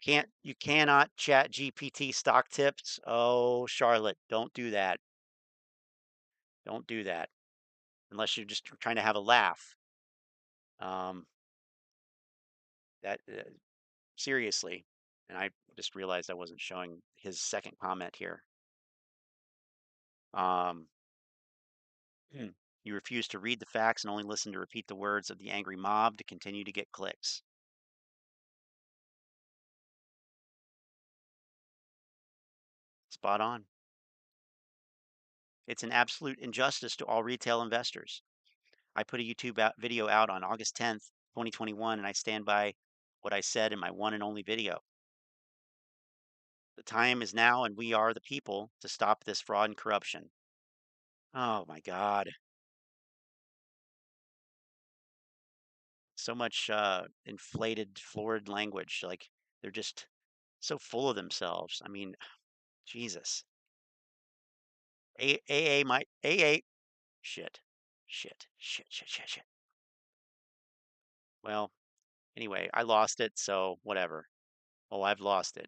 Speaker 1: You cannot chat GPT stock tips. Oh, Charlotte, don't do that. Don't do that unless you're just trying to have a laugh. That seriously, and I just realized I wasn't showing his second comment here. You refuse to read the facts and only listen to repeat the words of the angry mob to continue to get clicks. Spot on. It's an absolute injustice to all retail investors. I put a YouTube video out on August 10th, 2021, and I stand by what I said in my one and only video. The time is now, and we are the people to stop this fraud and corruption. Oh my God. So much inflated, florid language. Like they're just so full of themselves. I mean, Jesus. AA might AA shit. Shit. Shit. Shit. Shit. Shit. Well, anyway, I lost it, so whatever. Oh, I've lost it.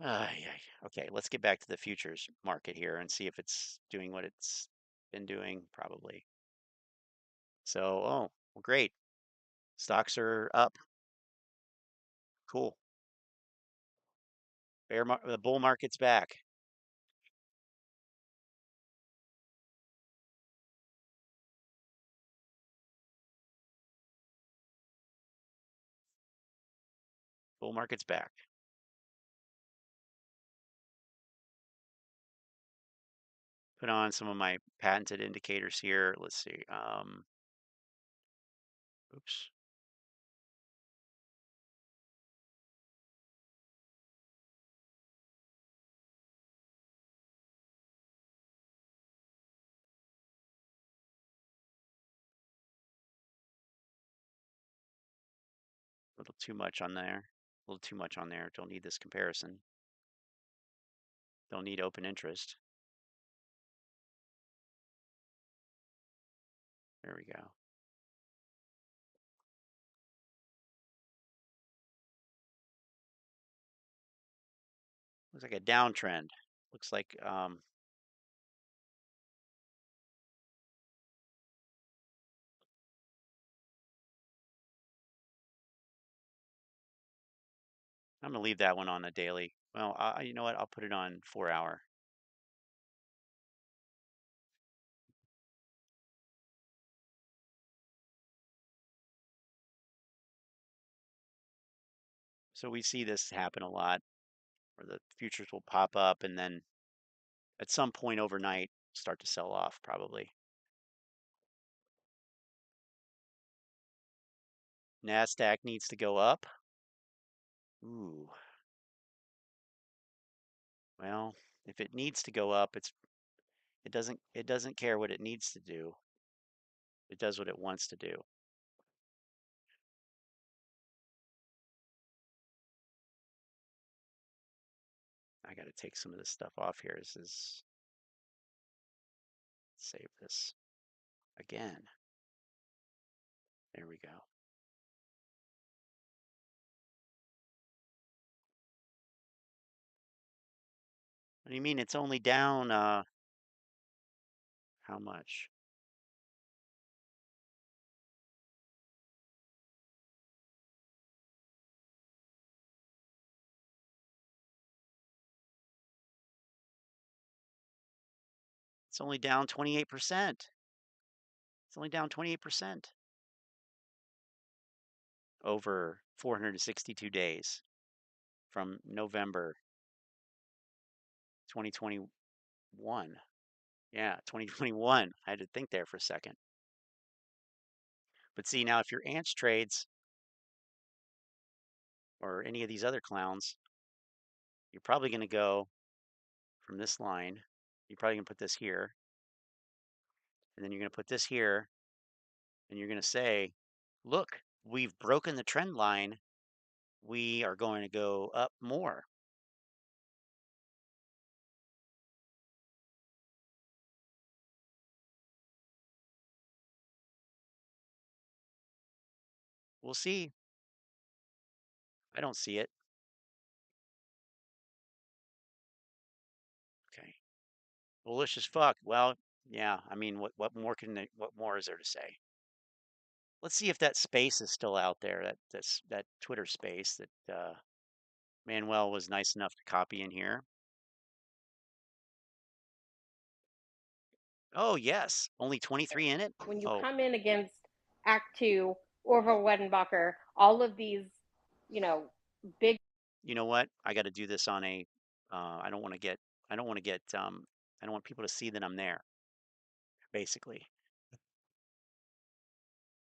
Speaker 1: Yeah. Okay, let's get back to the futures market here and see if it's doing what it's been doing, probably. So, oh, well, great. Stocks are up. Cool. The bull market's back. Bull market's back. Put on some of my patented indicators here. Let's see. Oops. A little too much on there. A little too much on there. Don't need this comparison. Don't need open interest. There we go. Looks like a downtrend. Looks like I'm gonna leave that one on a daily. Well, you know what? I'll put it on 4 hour. So we see this happen a lot, where the futures will pop up and then at some point overnight start to sell off, probably. NASDAQ needs to go up. Ooh. Well, if it needs to go up, it doesn't care what it needs to do. It does what it wants to do. I got to take some of this stuff off here. Save this again. There we go. What do you mean it's only down how much? It's only down 28%. It's only down 28% over 462 days from November 2021. Yeah, 2021. I had to think there for a second. But see, now if your ants trades or any of these other clowns, you're probably going to go from this line. You're probably going to put this here. And then you're going to put this here. And you're going to say, look, we've broken the trend line. We are going to go up more. We'll see. I don't see it. Okay. Bullish as fuck. Well, yeah. I mean, what more is there to say? Let's see if that space is still out there. That Twitter space that Manuel was nice enough to copy in here. Oh yes, only 23 in it.
Speaker 13: When you come in against Act 2, Orville Wedenbacher, all of these, big.
Speaker 1: You know what? I got to do this on a. I don't want people to see that I'm there. Basically.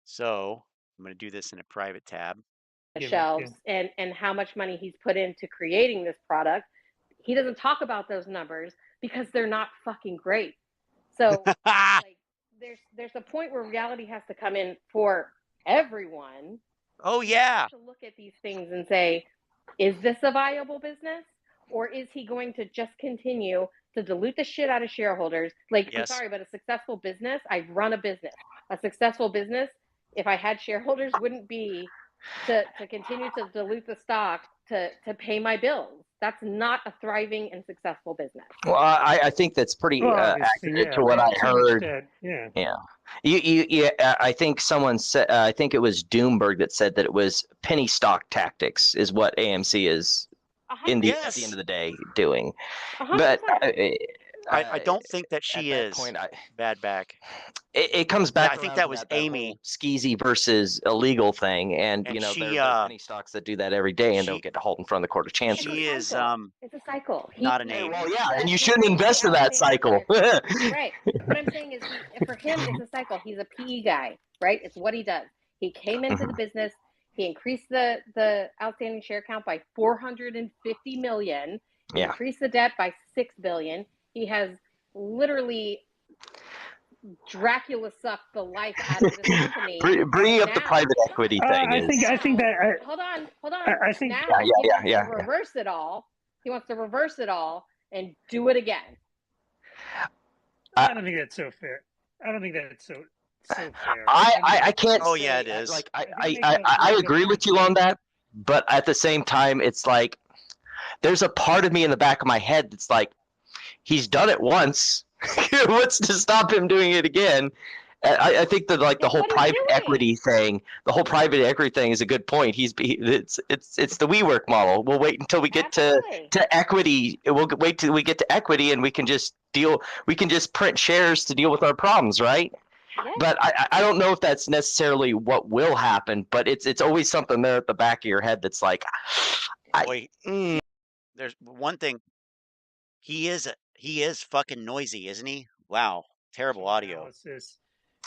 Speaker 1: So I'm going to do this in a private tab.
Speaker 13: Shelves and how much money he's put into creating this product. He doesn't talk about those numbers because they're not fucking great. So like, there's a point where reality has to come in for everyone.
Speaker 1: Oh yeah.
Speaker 13: To look at these things and say, is this a viable business, or is he going to just continue to dilute the shit out of shareholders? Like, yes. I'm sorry, but a successful business, I run a business. A successful business, if I had shareholders, wouldn't be to continue to dilute the stock to pay my bills. That's not a thriving and successful business.
Speaker 14: Well, I think that's pretty accurate to what I heard. Yeah. I think someone said, I think it was Doomberg that said that it was penny stock tactics is what AMC is at the end of the day doing. 100%. But
Speaker 1: I don't think that she is bad back.
Speaker 14: It comes back.
Speaker 1: I think that was Amy
Speaker 14: skeezy versus illegal thing, and you know there are penny stocks that do that every day and don't get to hold in front of the Court of Chancery.
Speaker 1: She is
Speaker 13: it's a cycle.
Speaker 1: Not an Amy.
Speaker 14: Well, yeah, and you shouldn't invest in that cycle.
Speaker 13: Right. What I'm saying is, for him, it's a cycle. He's a PE guy, right? It's what he does. He came into the business. He increased the outstanding share count by 450 million. He increased the debt by $6 billion. He has literally Dracula sucked the life out of this company.
Speaker 14: Bringing up the private equity thing.
Speaker 13: I think that. Hold on.
Speaker 14: I think
Speaker 13: now he wants to reverse it all. He wants to reverse it all and do it again.
Speaker 15: I don't think that's so fair. I don't think that's so fair.
Speaker 14: I can't.
Speaker 1: Oh yeah, it is.
Speaker 14: Like I agree with you on that, but at the same time, it's like there's a part of me in the back of my head that's like, he's done it once. What's to stop him doing it again? I think that like the whole private equity thing, is a good point. It's the WeWork model. We'll wait until we get to equity. We'll wait till we get to equity, and we can just print shares to deal with our problems, right? Yeah. But I don't know if that's necessarily what will happen. But it's always something there at the back of your head that's like,
Speaker 1: there's one thing. He is fucking noisy, isn't he? Wow. Terrible audio.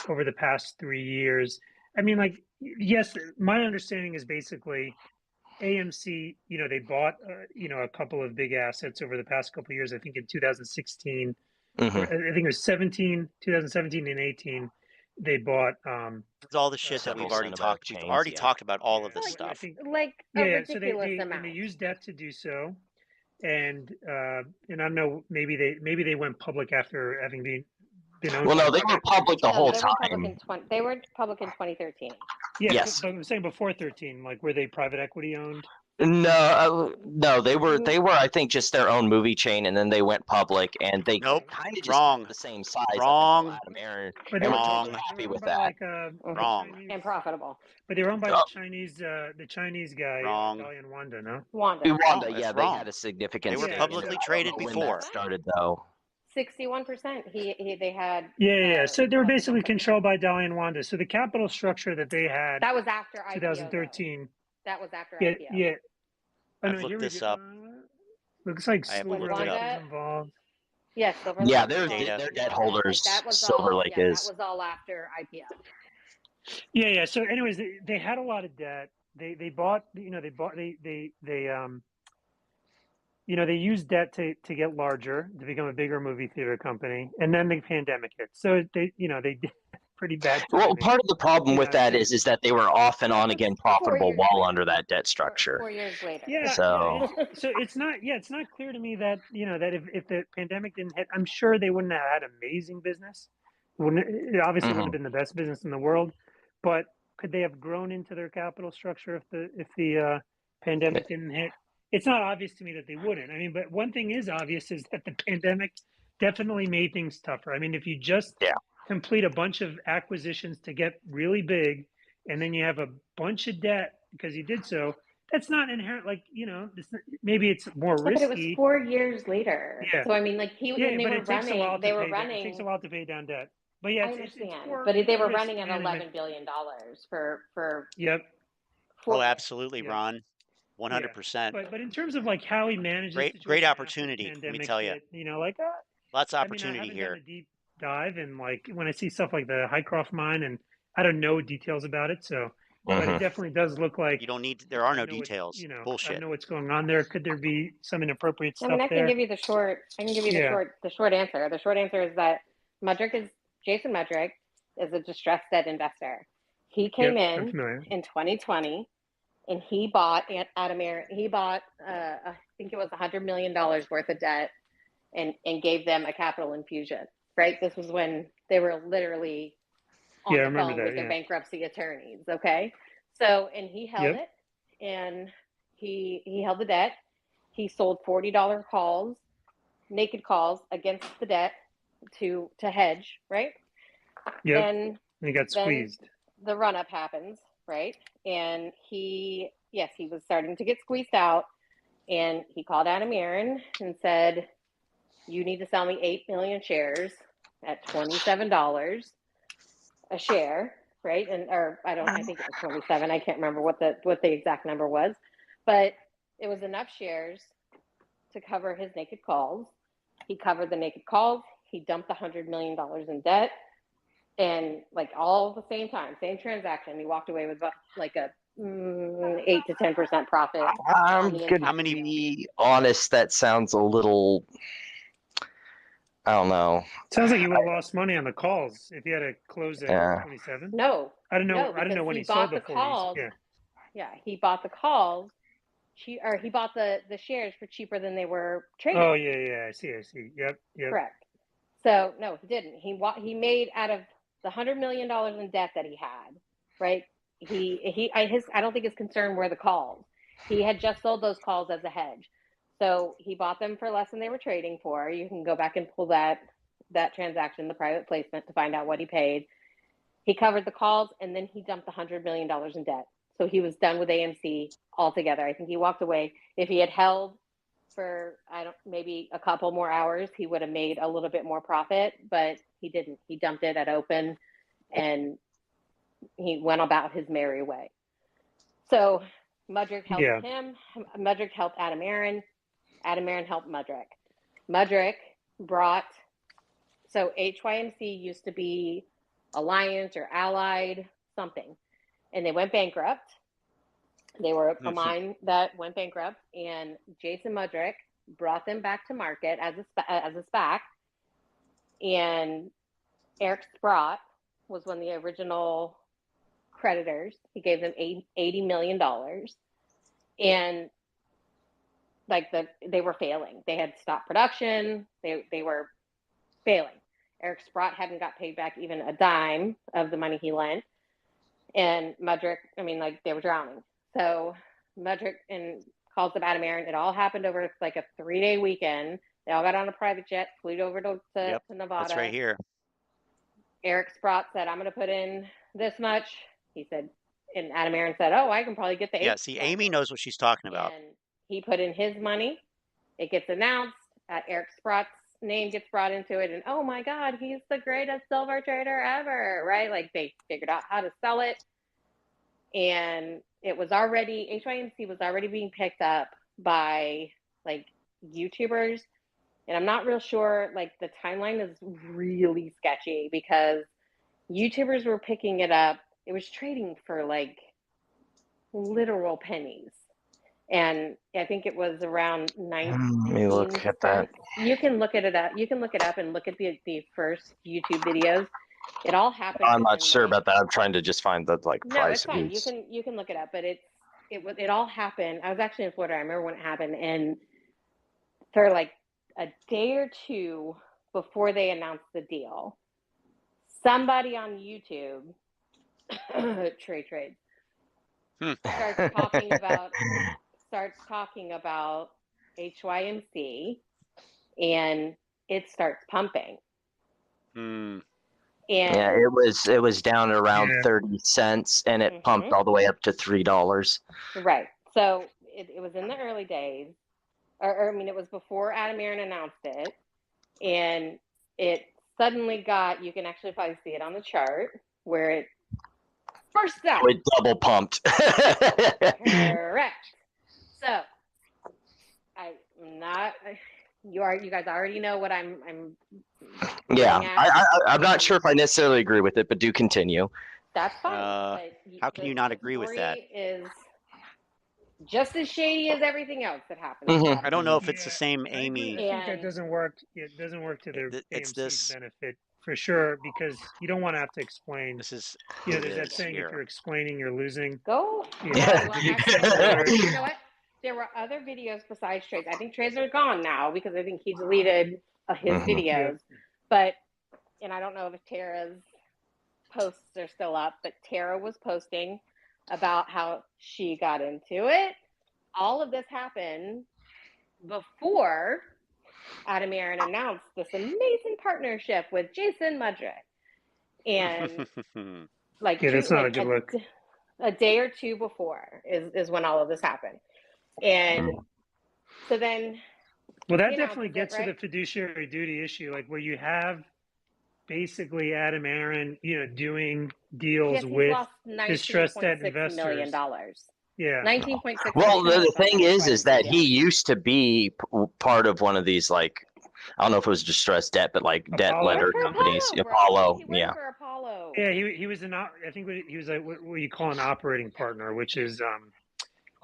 Speaker 15: Over the past 3 years. I mean, like, yes, my understanding is basically AMC, they bought, a couple of big assets over the past couple of years. I think in 2016, I think it was 2017 and 18, they bought.
Speaker 1: It's all the shit that we've already talked. We've already talked about all of this stuff.
Speaker 13: Ridiculous amount.
Speaker 15: And they used debt to do so. And I don't know, maybe they went public after having been owned.
Speaker 14: Well, no, they were public the whole time.
Speaker 13: They were public in 2013.
Speaker 15: Yeah,
Speaker 14: yes.
Speaker 15: But I'm saying before 13, like, were they private equity owned?
Speaker 14: No, they were. I think just their own movie chain, and then they went public, and they kind of just
Speaker 1: wrong.
Speaker 14: The same size.
Speaker 1: Wrong.
Speaker 15: But they were
Speaker 14: totally happy with that.
Speaker 1: Wrong.
Speaker 13: And profitable.
Speaker 15: But they were owned by the Chinese guy.
Speaker 1: Wrong.
Speaker 15: And Wanda, no?
Speaker 13: Wanda,
Speaker 14: yeah, they had a significant.
Speaker 1: They were publicly traded
Speaker 14: when
Speaker 1: before.
Speaker 14: That started though.
Speaker 13: 61%. They had.
Speaker 15: Yeah. So they were basically controlled by Dolly and Wanda. So the capital structure that they had.
Speaker 13: That was after IPO.
Speaker 15: 2013.
Speaker 13: That was after
Speaker 15: IPO.
Speaker 13: Yeah.
Speaker 1: I've looked this up.
Speaker 15: Looks like
Speaker 1: Silver
Speaker 15: Lake is involved.
Speaker 13: Yes, Silver Lake.
Speaker 14: Yeah, they're debt holders. Silver Lake is.
Speaker 13: That was all after IPO.
Speaker 15: Yeah. So, anyways, they had a lot of debt. They used debt to get larger, to become a bigger movie theater company, and then the pandemic hit. So they did pretty bad.
Speaker 14: Well, part of the problem with that is that they were off and on again profitable while under that debt structure.
Speaker 13: 4 years later.
Speaker 15: Yeah.
Speaker 14: So
Speaker 15: it's not clear to me that that if the pandemic didn't hit, I'm sure they wouldn't have had amazing business. It obviously would have been the best business in the world, but could they have grown into their capital structure if the pandemic didn't hit. It's not obvious to me that they wouldn't. I mean, but one thing is obvious is that the pandemic definitely made things tougher. I mean, if you just complete a bunch of acquisitions to get really big, and then you have a bunch of debt because you did so, that's not inherent. Like, you know, maybe it's more risky.
Speaker 13: But it was 4 years later.
Speaker 15: Yeah.
Speaker 13: So I mean, like
Speaker 15: They were running. It takes a while to pay down debt. But yeah,
Speaker 13: I understand. But they were running at $11 billion for.
Speaker 15: Yep.
Speaker 1: Oh, absolutely, Ron. 100%.
Speaker 15: But in terms of like how he managed
Speaker 1: great opportunity, let me tell you.
Speaker 15: You know, like
Speaker 1: lots of
Speaker 15: I
Speaker 1: opportunity
Speaker 15: haven't
Speaker 1: here.
Speaker 15: done a deep dive, and like when I see stuff like the Hycroft mine, and I don't know details about it, so but it definitely does look like
Speaker 1: you don't need. There are no details.
Speaker 15: You know,
Speaker 1: bullshit.
Speaker 15: I know what's going on there. Could there be some inappropriate stuff?
Speaker 13: I mean, I can give you the short. I can give you the short answer. The short answer is that Jason Mudrick is a distressed debt investor. He came in 2020. And he bought I think it was $100 million worth of debt and gave them a capital infusion, right? This was when they were literally on the phone with their bankruptcy attorneys, okay? So, and he held it, and he held the debt. He sold $40 calls, naked calls against the debt to hedge, right?
Speaker 15: Yep,
Speaker 13: and
Speaker 15: he got squeezed.
Speaker 13: The run-up happens. Right. And he was starting to get squeezed out, and he called Adam Aaron and said, you need to sell me 8 million shares at $27 a share. Right. And, I think it was 27. I can't remember what the exact number was, but it was enough shares to cover his naked calls. He covered the naked calls. He dumped $100 million in debt. And like all at the same time, same transaction, he walked away with like a 8 to 10% profit.
Speaker 14: I'm gonna be honest. That sounds a little. I don't know.
Speaker 15: Sounds like you would have lost money on the calls if you had to close at 27.
Speaker 13: No,
Speaker 15: I don't know. I don't know when he sold the
Speaker 13: calls. He bought the calls. He bought the shares for cheaper than they were trading.
Speaker 15: Oh yeah, I see. Yep.
Speaker 13: Correct. So no, he didn't. He made out of the $100 million in debt that he had, right? I don't think his concern were the calls. He had just sold those calls as a hedge. So he bought them for less than they were trading for. You can go back and pull that transaction, the private placement, to find out what he paid. He covered the calls, and then he dumped $100 million in debt. So he was done with AMC altogether. I think he walked away. If he had held for maybe a couple more hours, he would have made a little bit more profit, but he didn't. He dumped it at open, and he went about his merry way. So Mudrick helped him. Mudrick helped Adam Aaron. Adam Aaron helped Mudrick. Mudrick brought. So HYMC used to be Alliance or Allied something, and they went bankrupt. They were a mine that went bankrupt, and Jason Mudrick brought them back to market as a SPAC. And Eric Sprott was one of the original creditors. He gave them $80 million, and they were failing. They had stopped production. They were failing. Eric Sprott hadn't got paid back even a dime of the money he lent, and Mudrick, they were drowning. So Mudrick calls up Adam Aaron. It all happened over like a 3-day weekend. They all got on a private jet, flew over to Nevada.
Speaker 1: That's right here.
Speaker 13: Eric Sprott said, I'm going to put in this much. He said, and Adam Aaron said, oh, I can probably get the 8.
Speaker 1: Yeah, see, Amy knows what she's talking about.
Speaker 13: And he put in his money. It gets announced. Eric Sprott's name gets brought into it. And, oh, my God, he's the greatest silver trader ever, right? Like, they figured out how to sell it. And it was already, HYMC was already being picked up by, like, YouTubers. And I'm not real sure, like, the timeline is really sketchy because YouTubers were picking it up. It was trading for, like, literal pennies. And I think it was around 19.
Speaker 14: Let me look at that.
Speaker 13: You can look it up. You can look it up and look at the first YouTube videos. It all happened.
Speaker 14: I'm not sure about that. I'm trying to just find the price.
Speaker 13: No, it's fine. You can look it up, but it all happened. I was actually in Florida. I remember when it happened, and for like a day or two before they announced the deal, somebody on YouTube, trades, starts talking about starts talking about HYMC, and it starts pumping.
Speaker 1: Hmm.
Speaker 13: And
Speaker 14: yeah, it was down around 30 cents, and it pumped all the way up to $3.
Speaker 13: Right. So it was in the early days, or I mean, it was before Adam Aaron announced it, and it suddenly got. You can actually probably see it on the chart where it burst out.
Speaker 14: It double pumped.
Speaker 13: Correct. So I'm not. You guys already know what I'm.
Speaker 14: Yeah, I'm not sure if I necessarily agree with it, but do continue.
Speaker 13: That's fine.
Speaker 1: How can you not agree with that?
Speaker 13: Is just as shady as everything else that happened.
Speaker 14: Mm-hmm.
Speaker 1: I don't know if it's the same Amy.
Speaker 15: I think that doesn't work. It doesn't work to their AMC's benefit for sure, because you don't want to have to explain.
Speaker 1: This is,
Speaker 15: there's that saying: if you're explaining, you're losing.
Speaker 13: Go.
Speaker 15: You
Speaker 13: know what? There were other videos besides Trey's. I think Trey's are gone now because I think he deleted his videos. But, and I don't know if Tara's posts are still up, but Tara was posting about how she got into it. All of this happened before Adam Aaron announced this amazing partnership with Jason Mudrick. And
Speaker 15: that's not a good look.
Speaker 13: A day or two before is when all of this happened. And so then,
Speaker 15: well, that definitely gets to the fiduciary duty issue, like where you have basically Adam Aaron, doing deals with distressed debt investors.
Speaker 13: $19.6 million.
Speaker 15: Yeah,
Speaker 13: 19.6.
Speaker 14: Well, the thing is that he used to be part of one of these, like, I don't know if it was distressed debt, but like debt letter companies. Apollo, yeah.
Speaker 15: Yeah, he was I think he was like what you call an operating partner, which is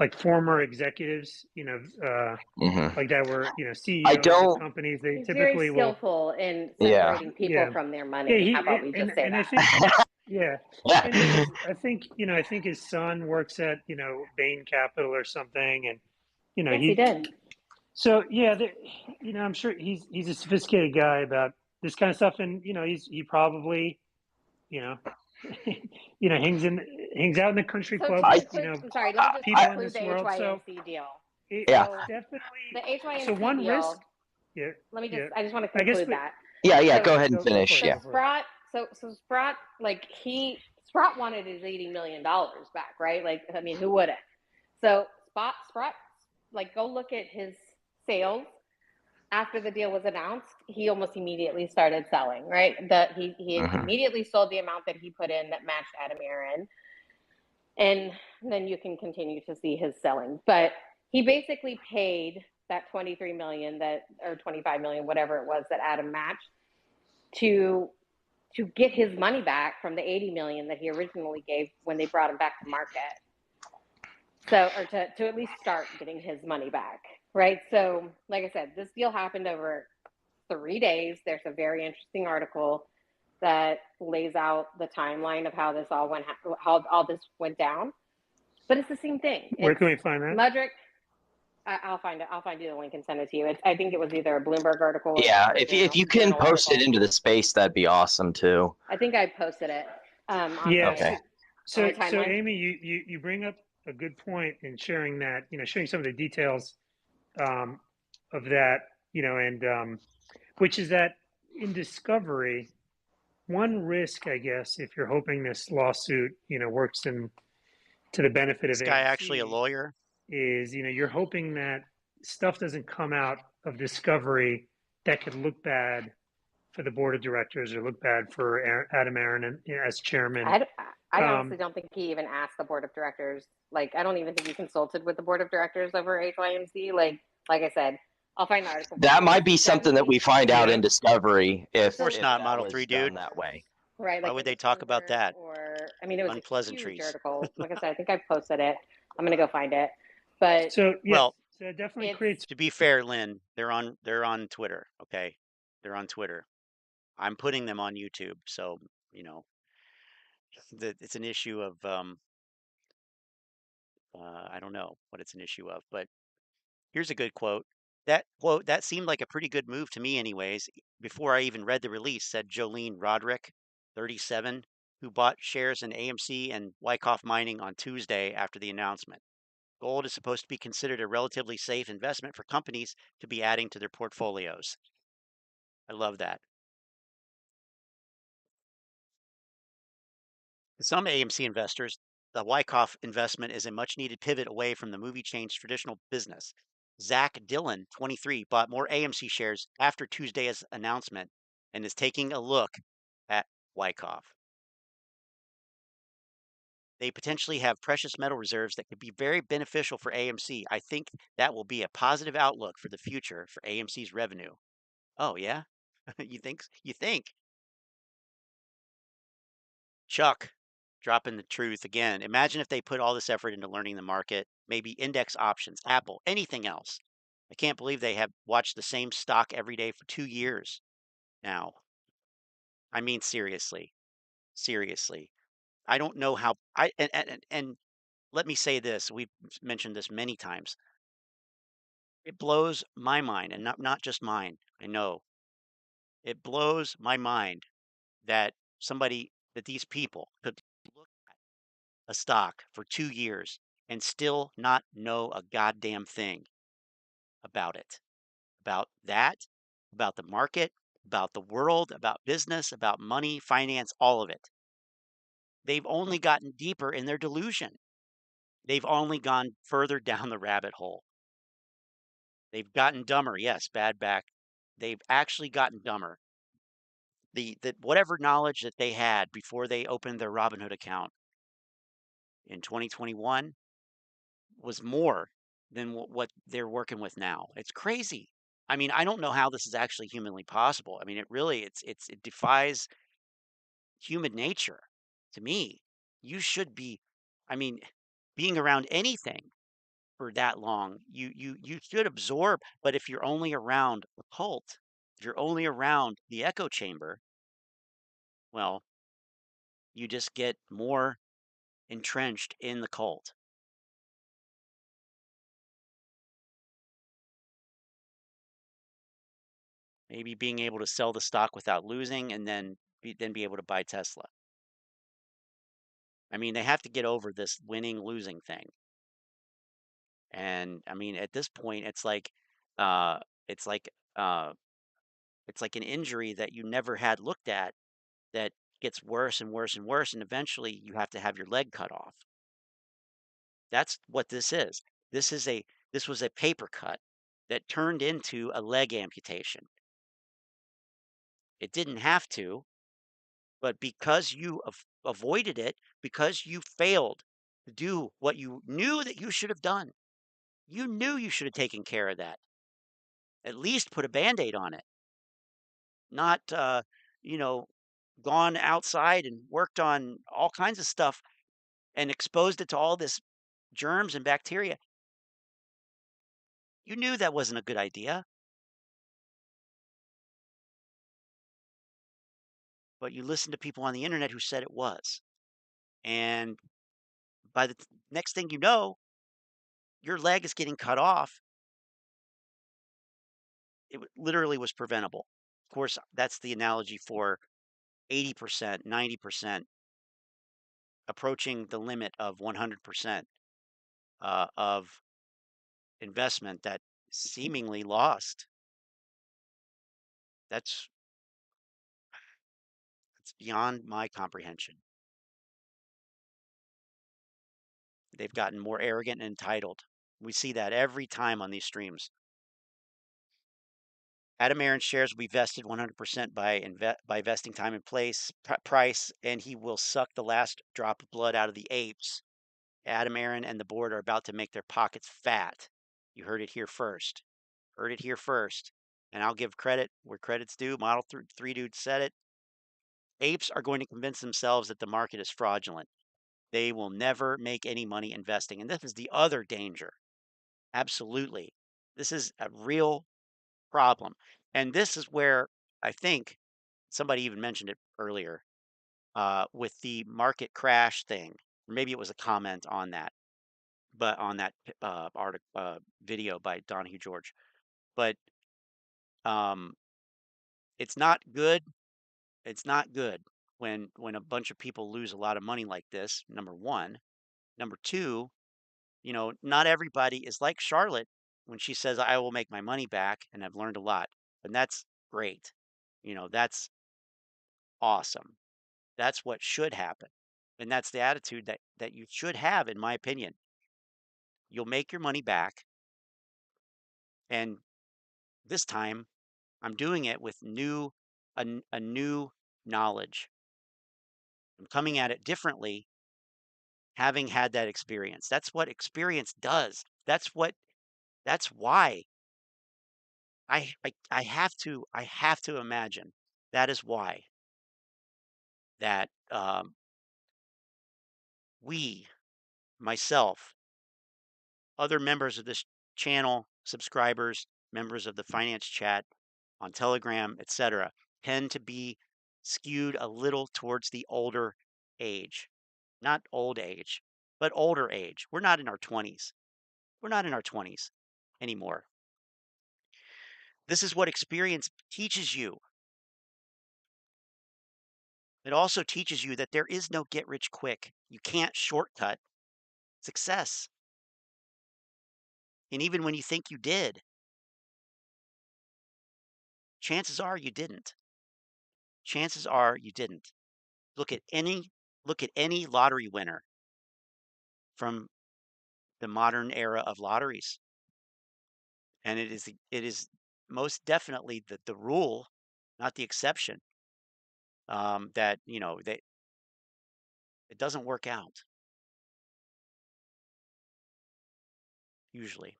Speaker 15: like former executives, like that were CEOs of companies. They
Speaker 13: He's
Speaker 15: typically
Speaker 13: very skillful in separating people from their money. How about we just say that?
Speaker 15: I think I think his son works at Bain Capital or something, and
Speaker 13: yes, he did.
Speaker 15: So yeah, I'm sure he's a sophisticated guy about this kind of stuff, and he probably hangs out in the country club.
Speaker 13: I'm sorry, let me just
Speaker 15: people in
Speaker 13: include
Speaker 15: this
Speaker 13: the
Speaker 15: world.
Speaker 13: HYMC deal.
Speaker 14: Yeah,
Speaker 15: definitely.
Speaker 13: The HYMC
Speaker 15: so one
Speaker 13: deal.
Speaker 15: risk. Yeah.
Speaker 13: Let me just. I just want to conclude that.
Speaker 14: Yeah. Go ahead and finish.
Speaker 13: So
Speaker 14: Yeah.
Speaker 13: Sprott, Sprott wanted his $80 million back, right? Like, I mean, who wouldn't? So Sprott, like, go look at his sales after the deal was announced. He almost immediately started selling, right? He immediately sold the amount that he put in that matched Adam Aaron, and then you can continue to see his selling. But he basically paid that $23 million or $25 million, whatever it was that Adam matched, to get his money back from the $80 million that he originally gave when they brought him back to market. So, or to at least start getting his money back, right? So, like I said, this deal happened over 3 days. There's a very interesting article that lays out the timeline of how this all went down. But it's the same thing.
Speaker 15: Where can we find that?
Speaker 13: Mudrick. I'll find it. I'll find you the link and send it to you. I think it was either a Bloomberg article.
Speaker 14: Yeah, if you can post it into the space, that'd be awesome too.
Speaker 13: I think I posted it.
Speaker 15: Okay. So Amy, you bring up a good point in sharing that. Sharing some of the details of that. And which is that in discovery, one risk, I guess, if you're hoping this lawsuit, works to the benefit of
Speaker 1: this guy actually a lawyer.
Speaker 15: Is you're hoping that stuff doesn't come out of discovery that could look bad for the board of directors or look bad for Adam Aaron as chairman.
Speaker 13: I honestly don't think he even asked the board of directors. Like, I don't even think he consulted with the board of directors over HYMC. Like I said, I'll find the article.
Speaker 14: That might be something that we find out in discovery.
Speaker 1: Of course not, Model 3 dude.
Speaker 14: That way.
Speaker 13: Right.
Speaker 1: Why would they talk about that?
Speaker 13: Or it was
Speaker 1: unpleasantries.
Speaker 13: A huge article. Like I said, I think I posted it. I'm gonna go find it. But
Speaker 15: so
Speaker 13: it
Speaker 15: definitely creates.
Speaker 1: To be fair, Lynn, they're on Twitter. Okay, they're on Twitter. I'm putting them on YouTube, so it's an issue of I don't know what it's an issue of, but here's a good quote. That seemed like a pretty good move to me, anyways. Before I even read the release, said Jolene Roderick, 37, who bought shares in AMC and Wyckoff Mining on Tuesday after the announcement. Gold is supposed to be considered a relatively safe investment for companies to be adding to their portfolios. I love that. To some AMC investors, the Wyckoff investment is a much needed pivot away from the movie chain's traditional business. Zach Dillon, 23, bought more AMC shares after Tuesday's announcement and is taking a look at Wyckoff. They potentially have precious metal reserves that could be very beneficial for AMC. I think that will be a positive outlook for the future for AMC's revenue. Oh, yeah? You think? You think? Chuck, dropping the truth again. Imagine if they put all this effort into learning the market, maybe index options, Apple, anything else. I can't believe they have watched the same stock every day for 2 years now. I mean, seriously. Seriously. I don't know how and let me say this, we've mentioned this many times. It blows my mind, and not just mine. I know. It blows my mind that these people could look at a stock for 2 years and still not know a goddamn thing about it. About that, about the market, about the world, about business, about money, finance, all of it. They've only gotten deeper in their delusion. They've only gone further down the rabbit hole. They've gotten dumber. Yes, bad back. They've actually gotten dumber. The whatever knowledge that they had before they opened their Robinhood account in 2021 was more than what they're working with now. It's crazy. I mean, I don't know how this is actually humanly possible. I mean, it really it defies human nature to me. You should be, I mean, being around anything for that long, you should absorb. But if you're only around the cult, if you're only around the echo chamber, well, you just get more entrenched in the cult. Maybe being able to sell the stock without losing and then be able to buy Tesla. I mean, they have to get over this winning losing thing. And I mean, at this point, uh, it's like it's like an injury that you never had looked at that gets worse and worse and worse, and eventually you have to have your leg cut off. That's what this is. This was a paper cut that turned into a leg amputation. It didn't have to, but because you avoided it, because you failed to do what you knew that you should have done, you knew you should have taken care of that. At least put a Band-Aid on it. Not, you know, gone outside and worked on all kinds of stuff and exposed it to all this germs and bacteria. You knew that wasn't a good idea. But you listened to people on the internet who said it was. And by the next thing you know, your leg is getting cut off. It literally was preventable. Of course, that's the analogy for 80%, 90%, approaching the limit of 100% of investment that seemingly lost. That's beyond my comprehension. They've gotten more arrogant and entitled. We see that every time on these streams. Adam Aaron shares will be vested 100% by vesting time and price, and he will suck the last drop of blood out of the apes. Adam Aaron and the board are about to make their pockets fat. You heard it here first. Heard it here first. And I'll give credit where credit's due. Model 3 dude said it. Apes are going to convince themselves that the market is fraudulent. They will never make any money investing. And this is the other danger. Absolutely. This is a real problem. And this is where I think somebody even mentioned it earlier with the market crash thing. Maybe it was a comment on that, but on that video by Donahue George. But it's not good. It's not good when a bunch of people lose a lot of money like this. Number one. Number two, not everybody is like Charlotte when she says, I will make my money back, and I've learned a lot. And that's great. That's awesome. That's what should happen. And that's the attitude that you should have, in my opinion. You'll make your money back. And this time I'm doing it with a new knowledge. I'm coming at it differently, having had that experience. That's what experience does. That's why I have to imagine that is why that we, myself, other members of this channel, subscribers, members of the finance chat on Telegram, etc., tend to be skewed a little towards the older age. Not old age, but older age. We're not in our 20s. We're not in our 20s anymore. This is what experience teaches you. It also teaches you that there is no get rich quick. You can't shortcut success. And even when you think you did, chances are you didn't. Chances are you didn't. Look at any lottery winner from the modern era of lotteries. And it is most definitely the rule, not the exception. That it doesn't work out usually.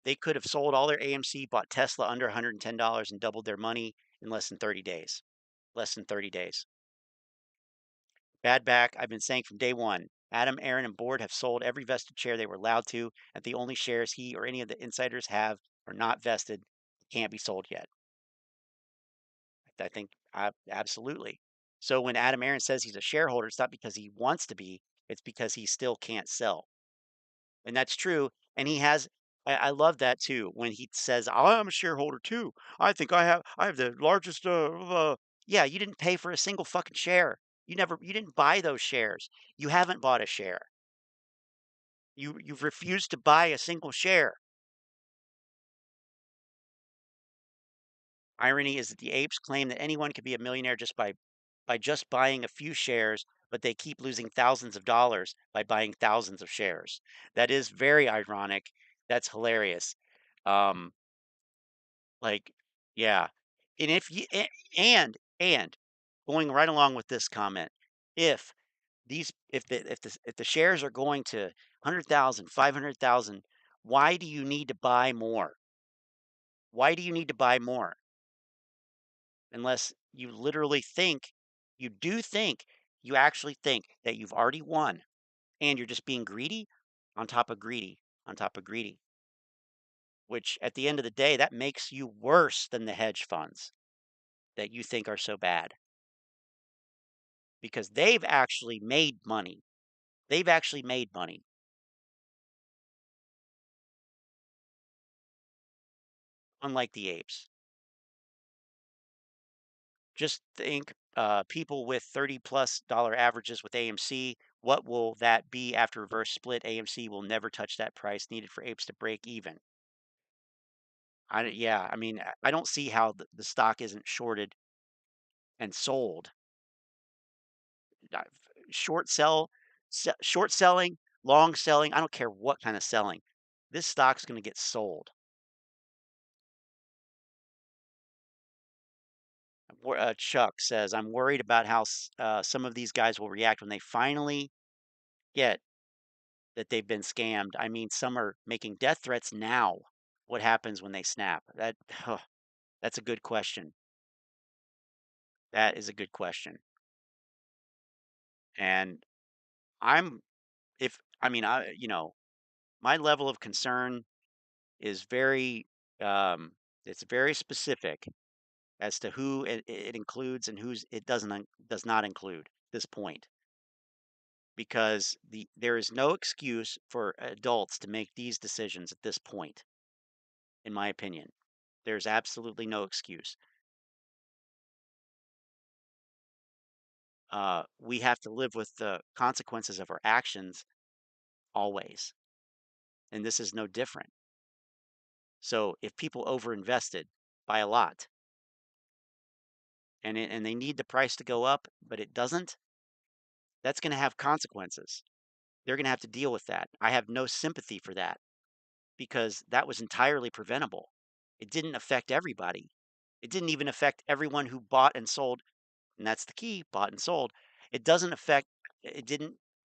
Speaker 1: They could have sold all their AMC, bought Tesla under $110 and doubled their money in less than 30 days. Less than 30 days. Bad back, I've been saying from day one. Adam, Aaron, and board have sold every vested share they were allowed to, and the only shares he or any of the insiders have are not vested, can't be sold yet. I think absolutely. So when Adam Aaron says he's a shareholder, it's not because he wants to be, it's because he still can't sell. And that's true. And he has, I love that too. When he says, I'm a shareholder too. I think I have the largest, yeah, you didn't pay for a single fucking share. You didn't buy those shares. You haven't bought a share. You've refused to buy a single share. Irony is that the apes claim that anyone can be a millionaire just by just buying a few shares, but they keep losing thousands of dollars by buying thousands of shares. That is very ironic. That's hilarious. Like, yeah. And if you and going right along with this comment, if the shares are going to 100,000, 500,000, why do you need to buy more? Why do you need to buy more? Unless you literally think, you actually think that you've already won and you're just being greedy on top of greedy on top of greedy, which at the end of the day, that makes you worse than the hedge funds that you think are so bad because they've actually made money. They've actually made money. Unlike the apes. Just think people with $30+ averages with AMC, what will that be after reverse split? AMC will never touch that price needed for apes to break even. Yeah, I mean, I don't see how the stock isn't shorted and sold. Short selling, long selling, I don't care what kind of selling. This stock's going to get sold. Chuck says, I'm worried about how some of these guys will react when they finally get that they've been scammed. I mean, some are making death threats now. What happens when they snap? That's a good question. That is a good question. And my level of concern is it's very specific as to who it includes and who's it does not include at this point. Because there is no excuse for adults to make these decisions at this point, in my opinion. There's absolutely no excuse. We have to live with the consequences of our actions always. And this is no different. So if people overinvested by a lot and they need the price to go up, but it doesn't, that's going to have consequences. They're going to have to deal with that. I have no sympathy for that because that was entirely preventable. It didn't affect everybody. It didn't even affect everyone who bought and sold. And that's the key, bought and sold. It didn't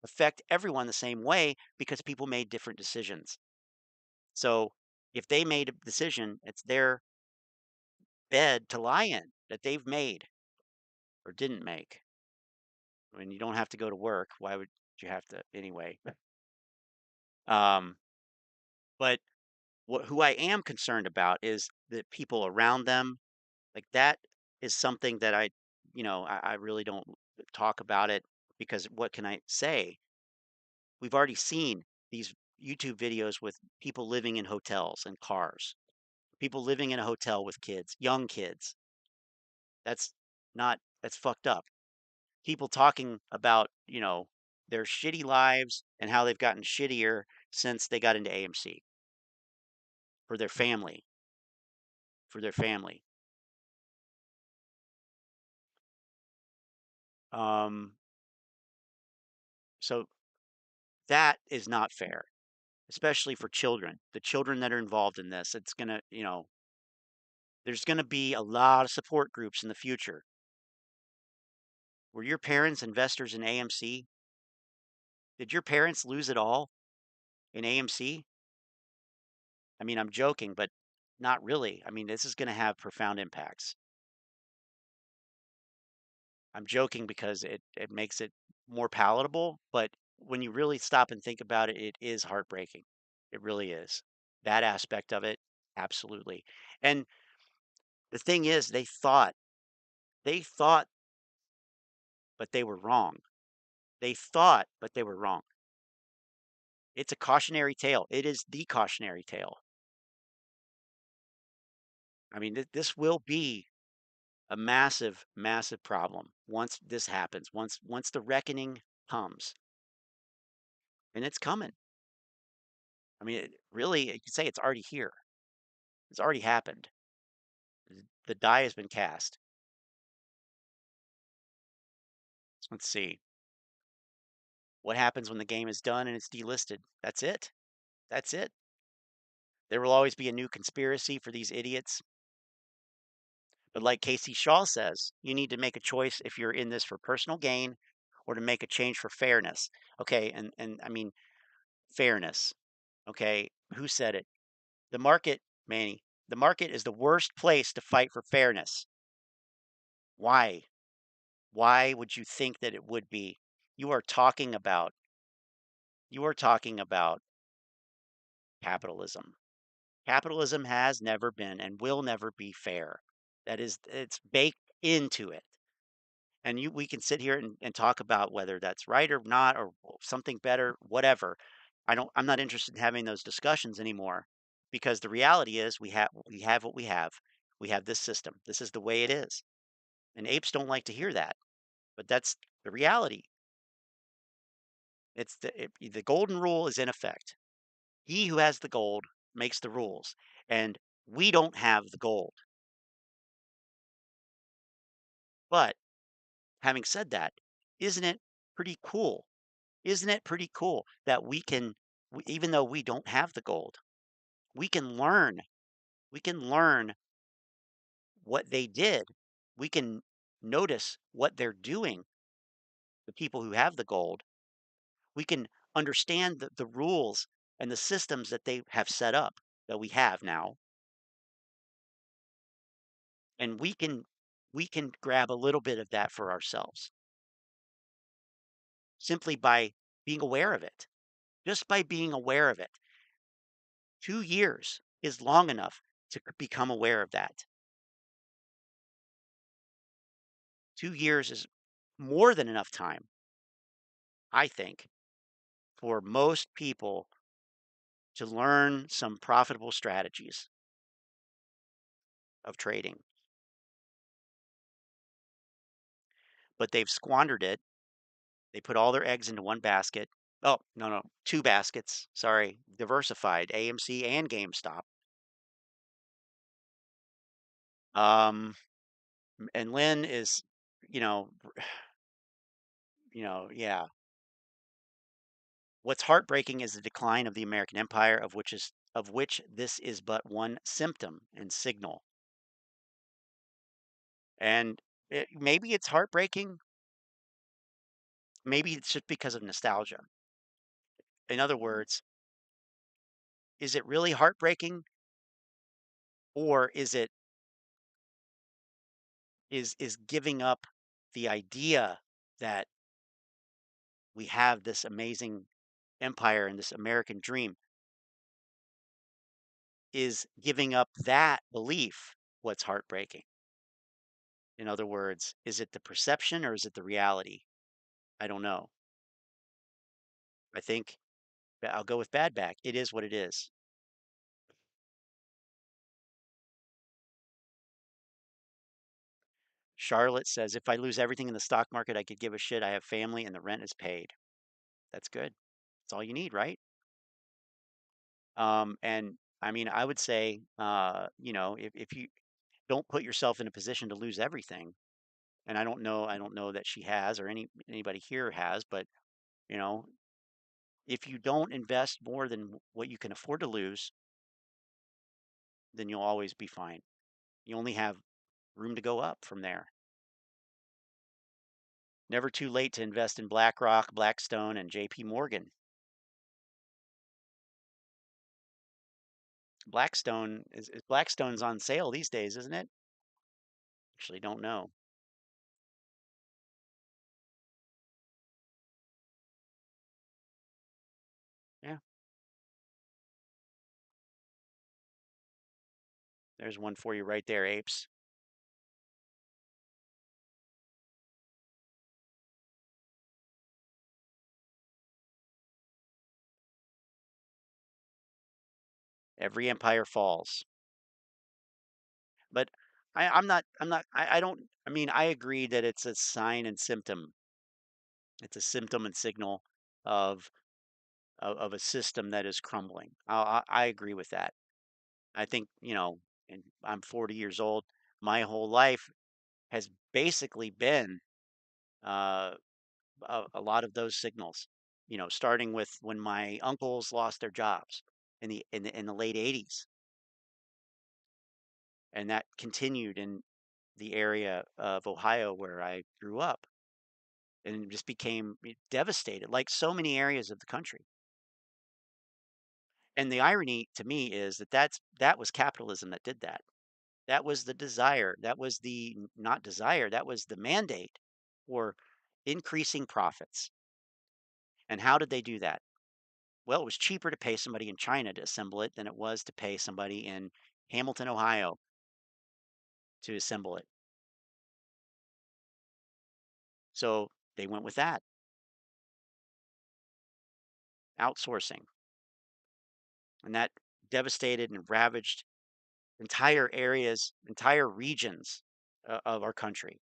Speaker 1: affect everyone the same way because people made different decisions. So if they made a decision, it's their bed to lie in that they've made or didn't make. I mean, you don't have to go to work. Why would you have to anyway? But who I am concerned about is the people around them. Like that is something that I really don't talk about it because what can I say? We've already seen these YouTube videos with people living in hotels and cars, people living in a hotel with kids, young kids. That's fucked up. People talking about, their shitty lives and how they've gotten shittier since they got into AMC for their family, for their family. So that is not fair, especially for children. The children that are involved in this, it's going to, there's going to be a lot of support groups in the future. Were your parents investors in AMC? Did your parents lose it all in AMC? I mean, I'm joking, but not really. I mean, this is going to have profound impacts. I'm joking because it makes it more palatable, but when you really stop and think about it, it is heartbreaking. It really is. That aspect of it, absolutely. And the thing is, they thought, but they were wrong. They thought, but they were wrong. It's a cautionary tale. It is the cautionary tale. I mean, this will be a massive, massive problem once this happens, once the reckoning comes. And it's coming. I mean, really, you could say it's already here. It's already happened. The die has been cast. Let's see. What happens when the game is done and it's delisted? That's it. That's it. There will always be a new conspiracy for these idiots. But like Casey Shaw says, you need to make a choice if you're in this for personal gain or to make a change for fairness. Okay, and I mean fairness. Okay, who said it? The market, Manny. The market is the worst place to fight for fairness. Why? Why would you think that it would be? You are talking about capitalism. Capitalism has never been and will never be fair. It's baked into it. And we can sit here and talk about whether that's right or not or something better, whatever. I'm not interested in having those discussions anymore because the reality is we have what we have. We have this system. This is the way it is. And apes don't like to hear that, but that's the reality. The golden rule is in effect. He who has the gold makes the rules, and we don't have the gold. But having said that, isn't it pretty cool? Isn't it pretty cool that even though we don't have the gold, we can learn. We can learn what they did. We can notice what they're doing, the people who have the gold. We can understand the rules and the systems that they have set up that we have now. And we can grab a little bit of that for ourselves simply by being aware of it. Just by being aware of it. 2 years is long enough to become aware of that. 2 years is more than enough time, I think, for most people to learn some profitable strategies of trading. But they've squandered it. They put all their eggs into one basket Oh, no, 2 baskets. Sorry, diversified, AMC and GameStop. And Lynn is, you know, yeah. What's heartbreaking is the decline of the American empire, of which this is but one symptom and signal. And maybe it's heartbreaking. Maybe it's just because of nostalgia. In other words, is it really heartbreaking, or is giving up the idea that we have this amazing empire and this American dream, is giving up that belief what's heartbreaking? In other words, is it the perception or is it the reality? I don't know. I think I'll go with bad back. It is what it is. Charlotte says, if I lose everything in the stock market, I could give a shit. I have family and the rent is paid. That's good. That's all you need, right? And I mean, I would say, if you don't put yourself in a position to lose everything, and I don't know that she has or anybody here has, but you know, if you don't invest more than what you can afford to lose, then you'll always be fine. You only have room to go up from there. Never too late to invest in BlackRock, Blackstone, and JP Morgan. Blackstone's on sale these days, isn't it? Actually, don't know. Yeah. There's one for you right there, apes. Every empire falls. But I don't, I mean, I agree that it's a sign and symptom. It's a symptom and signal of of a system that is crumbling. I agree with that. I think, and I'm 40 years old. My whole life has basically been uh, a lot of those signals. Starting with when my uncles lost their jobs in the late 80s, and that continued in the area of Ohio where I grew up, and just became devastated, like so many areas of the country. And the irony to me is that was capitalism that did that. That was the desire. That was the not desire. That was the mandate for increasing profits. And how did they do that? Well, it was cheaper to pay somebody in China to assemble it than it was to pay somebody in Hamilton, Ohio to assemble it. So they went with that, outsourcing. And that devastated and ravaged entire areas, entire regions of our country.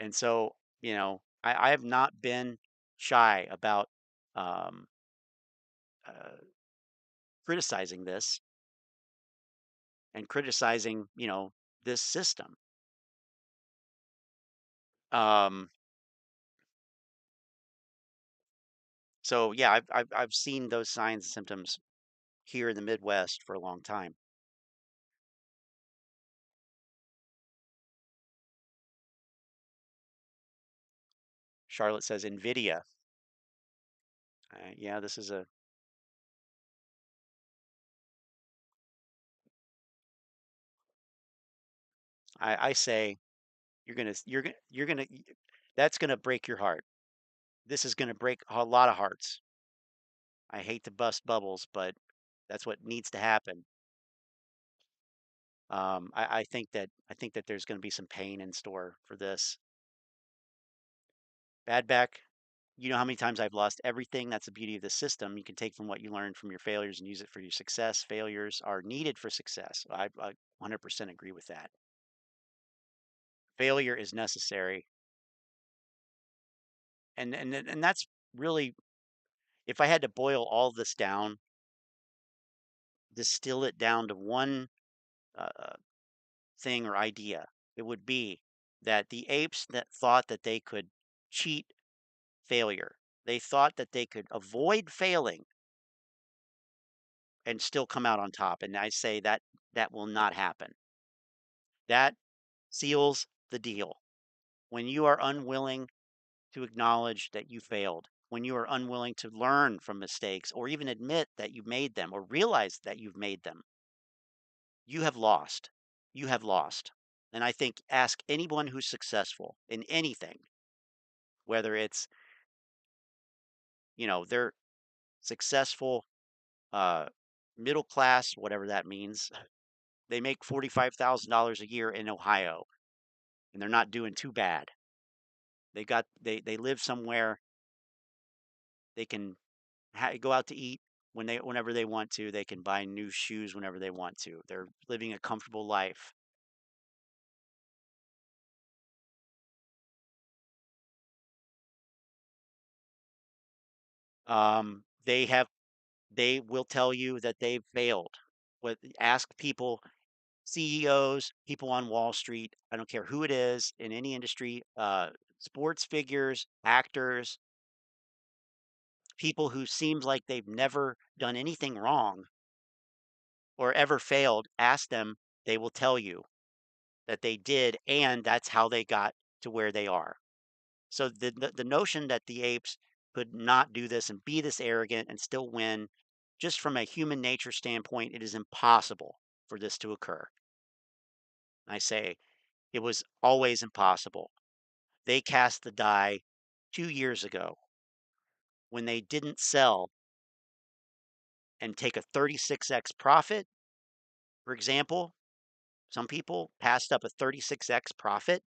Speaker 1: And so, I have not been shy about um, uh, criticizing this and criticizing, this system. Um, so yeah, I've seen those signs and symptoms here in the Midwest for a long time. Charlotte says Nvidia. Yeah, this is a I say you're gonna that's gonna break your heart. This is gonna break a lot of hearts. I hate to bust bubbles, but that's what needs to happen. I think that there's going to be some pain in store for this. Bad back. You know how many times I've lost everything? That's the beauty of the system. You can take from what you learned from your failures and use it for your success. Failures are needed for success. I 100% agree with that. Failure is necessary. And that's really, if I had to boil all this down, distill it down to one thing or idea, it would be that the apes that thought that they could cheat failure, they thought that they could avoid failing and still come out on top. And I say that that will not happen. That seals the deal. When you are unwilling to acknowledge that you failed, when you are unwilling to learn from mistakes or even admit that you made them or realize that you've made them, you have lost. You have lost. And I think ask anyone who's successful in anything, whether it's, they're successful, middle class, whatever that means. They make $45,000 a year in Ohio, and they're not doing too bad. They live somewhere. They can go out to eat whenever they want to. They can buy new shoes whenever they want to. They're living a comfortable life. They will tell you that they've failed. Ask people, CEOs, people on Wall Street, I don't care who it is in any industry, sports figures, actors, people who seems like they've never done anything wrong or ever failed, ask them, they will tell you that they did, and that's how they got to where they are. So the notion that the apes could not do this and be this arrogant and still win, just from a human nature standpoint, it is impossible for this to occur. I say it was always impossible. They cast the die 2 years ago when they didn't sell and take a 36x profit. For example, some people passed up a 36x profit.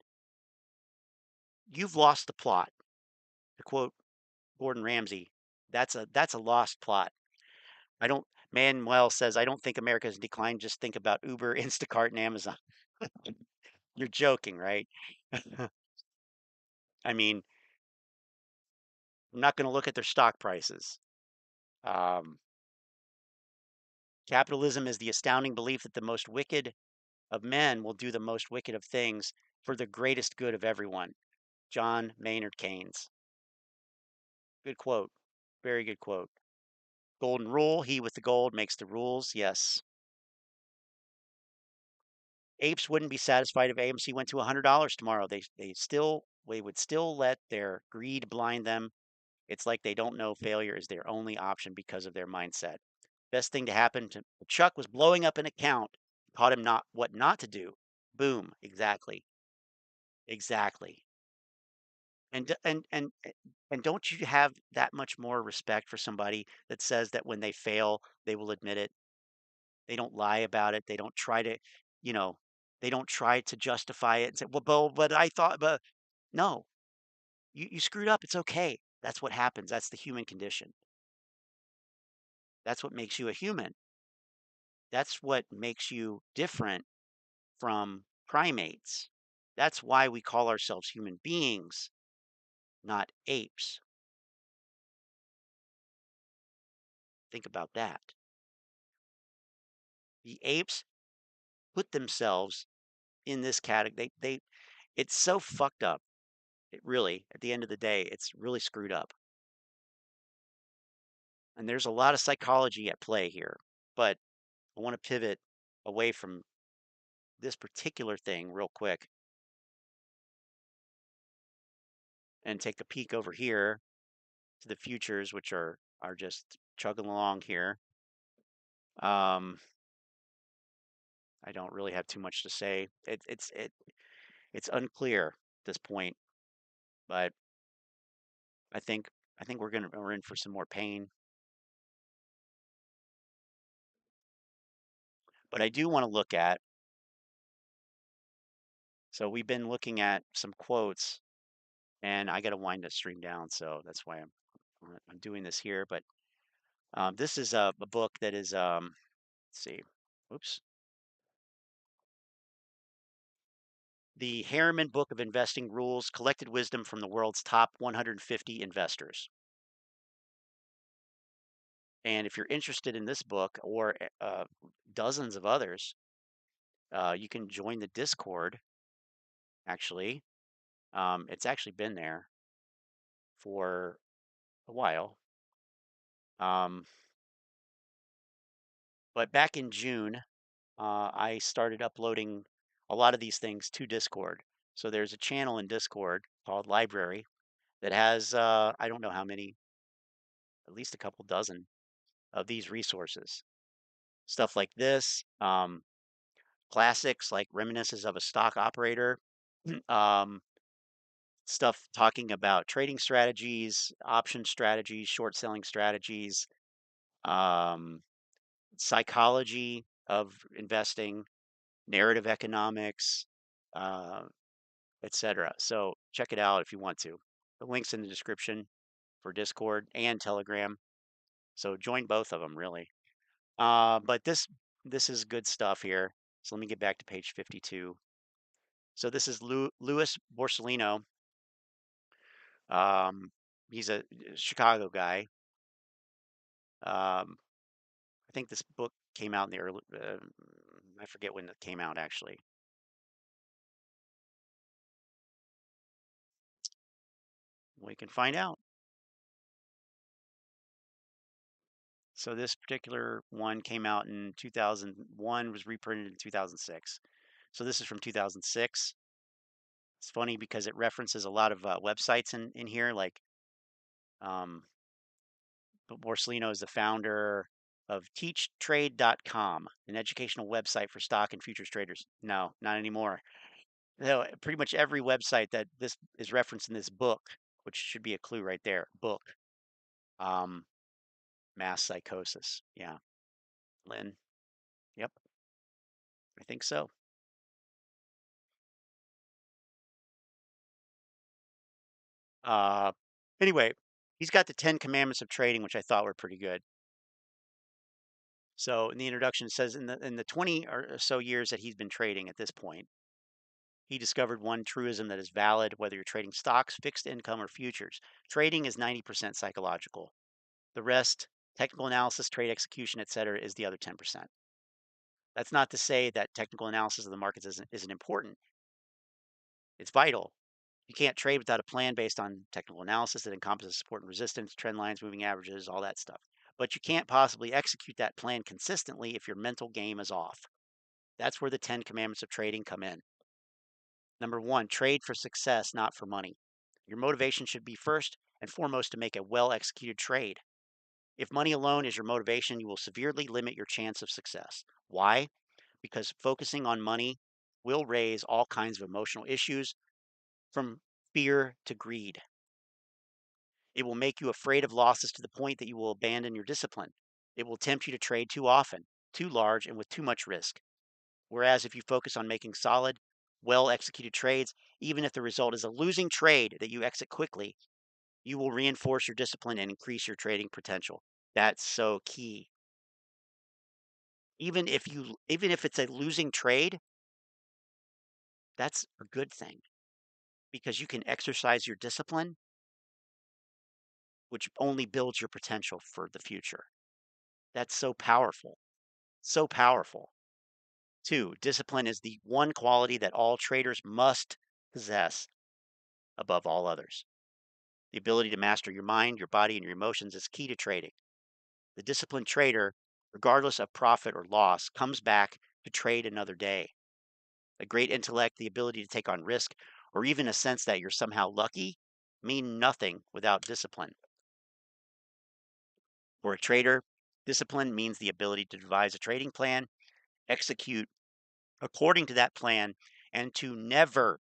Speaker 1: You've lost the plot. To quote Gordon Ramsay, that's a lost plot. Manuel says, I don't think America's in decline. Just think about Uber, Instacart, and Amazon. You're joking, right? I mean, I'm not going to look at their stock prices. Capitalism is the astounding belief that the most wicked of men will do the most wicked of things for the greatest good of everyone. John Maynard Keynes. Good quote. Very good quote. Golden rule, he with the gold makes the rules. Yes. Apes wouldn't be satisfied if AMC went to $100 tomorrow. They would still let their greed blind them. It's like they don't know failure is their only option because of their mindset. Best thing to happen to Chuck was blowing up an account, taught him what not to do. Boom. Exactly. Exactly. And don't you have that much more respect for somebody that says that when they fail, they will admit it? They don't lie about it. They don't try to, you know, they don't try to justify it and say, well, but I thought, but no, you screwed up. It's okay. That's what happens. That's the human condition. That's what makes you a human. That's what makes you different from primates. That's why we call ourselves human beings, not apes. Think about that. The apes put themselves in this category. It's so fucked up. It really, at the end of the day, it's really screwed up. And there's a lot of psychology at play here, but I want to pivot away from this particular thing real quick and take a peek over here to the futures, which are just chugging along here. I don't really have too much to say. It's unclear at this point, but I think we're in for some more pain. But I do want to look at. So we've been looking at some quotes, and I got to wind the stream down, so that's why I'm doing this here. But this is a book that is let's see, oops. The Harriman Book of Investing Rules, collected wisdom from the world's top 150 investors. And if you're interested in this book or dozens of others, you can join the Discord. Actually, it's actually been there for a while. But back in June, I started uploading a lot of these things to Discord. So there's a channel in Discord called Library that has, I don't know how many, at least a couple dozen of these resources. Stuff like this, classics like Reminiscences of a Stock Operator, stuff talking about trading strategies, option strategies, short selling strategies, psychology of investing, narrative economics, etc. So check it out if you want to. The link's in the description for Discord and Telegram. So join both of them, really. But this is good stuff here. So let me get back to page 52. So this is Louis Borsellino. He's a Chicago guy. I think this book came out in the early, I forget when it came out actually. We can find out. So this particular one came out in 2001, was reprinted in 2006. So this is from 2006. It's funny because it references a lot of websites in here, like Borsellino is the founder of teachtrade.com, an educational website for stock and futures traders. No, not anymore. So pretty much every website that this is referenced in this book, which should be a clue right there, book, mass psychosis. Yeah. Lynn. Yep. I think so. Anyway, he's got the 10 commandments of trading, which I thought were pretty good. So in the introduction, it says in the 20 or so years that he's been trading at this point, he discovered one truism that is valid whether you're trading stocks, fixed income, or futures. Trading is 90% psychological. The rest, technical analysis, trade execution, etc., is the other 10%. That's not to say that technical analysis of the markets isn't important. It's vital. You can't trade without a plan based on technical analysis that encompasses support and resistance, trend lines, moving averages, all that stuff. But you can't possibly execute that plan consistently if your mental game is off. That's where the 10 commandments of trading come in. Number 1, trade for success, not for money. Your motivation should be first and foremost to make a well-executed trade. If money alone is your motivation, you will severely limit your chance of success. Why? Because focusing on money will raise all kinds of emotional issues, from fear to greed. It will make you afraid of losses to the point that you will abandon your discipline. It will tempt you to trade too often, too large, and with too much risk. Whereas if you focus on making solid, well-executed trades, even if the result is a losing trade that you exit quickly, you will reinforce your discipline and increase your trading potential. That's so key. Even if it's a losing trade, that's a good thing because you can exercise your discipline, which only builds your potential for the future. That's so powerful. So powerful. 2, discipline is the one quality that all traders must possess above all others. The ability to master your mind, your body, and your emotions is key to trading. The disciplined trader, regardless of profit or loss, comes back to trade another day. A great intellect, the ability to take on risk, or even a sense that you're somehow lucky, mean nothing without discipline. For a trader, discipline means the ability to devise a trading plan, execute according to that plan, and to never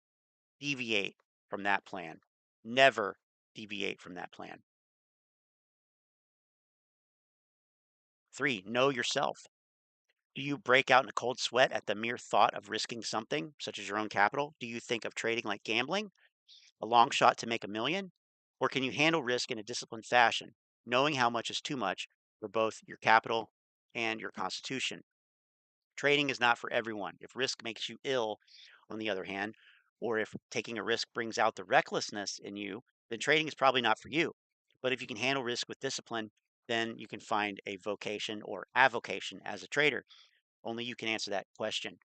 Speaker 1: deviate from that plan. Never deviate from that plan. 3, know yourself. Do you break out in a cold sweat at the mere thought of risking something, such as your own capital? Do you think of trading like gambling, a long shot to make $1 million? Or can you handle risk in a disciplined fashion, knowing how much is too much for both your capital and your constitution? Trading is not for everyone. If risk makes you ill, on the other hand, or if taking a risk brings out the recklessness in you, then trading is probably not for you. But if you can handle risk with discipline, then you can find a vocation or avocation as a trader. Only you can answer that question.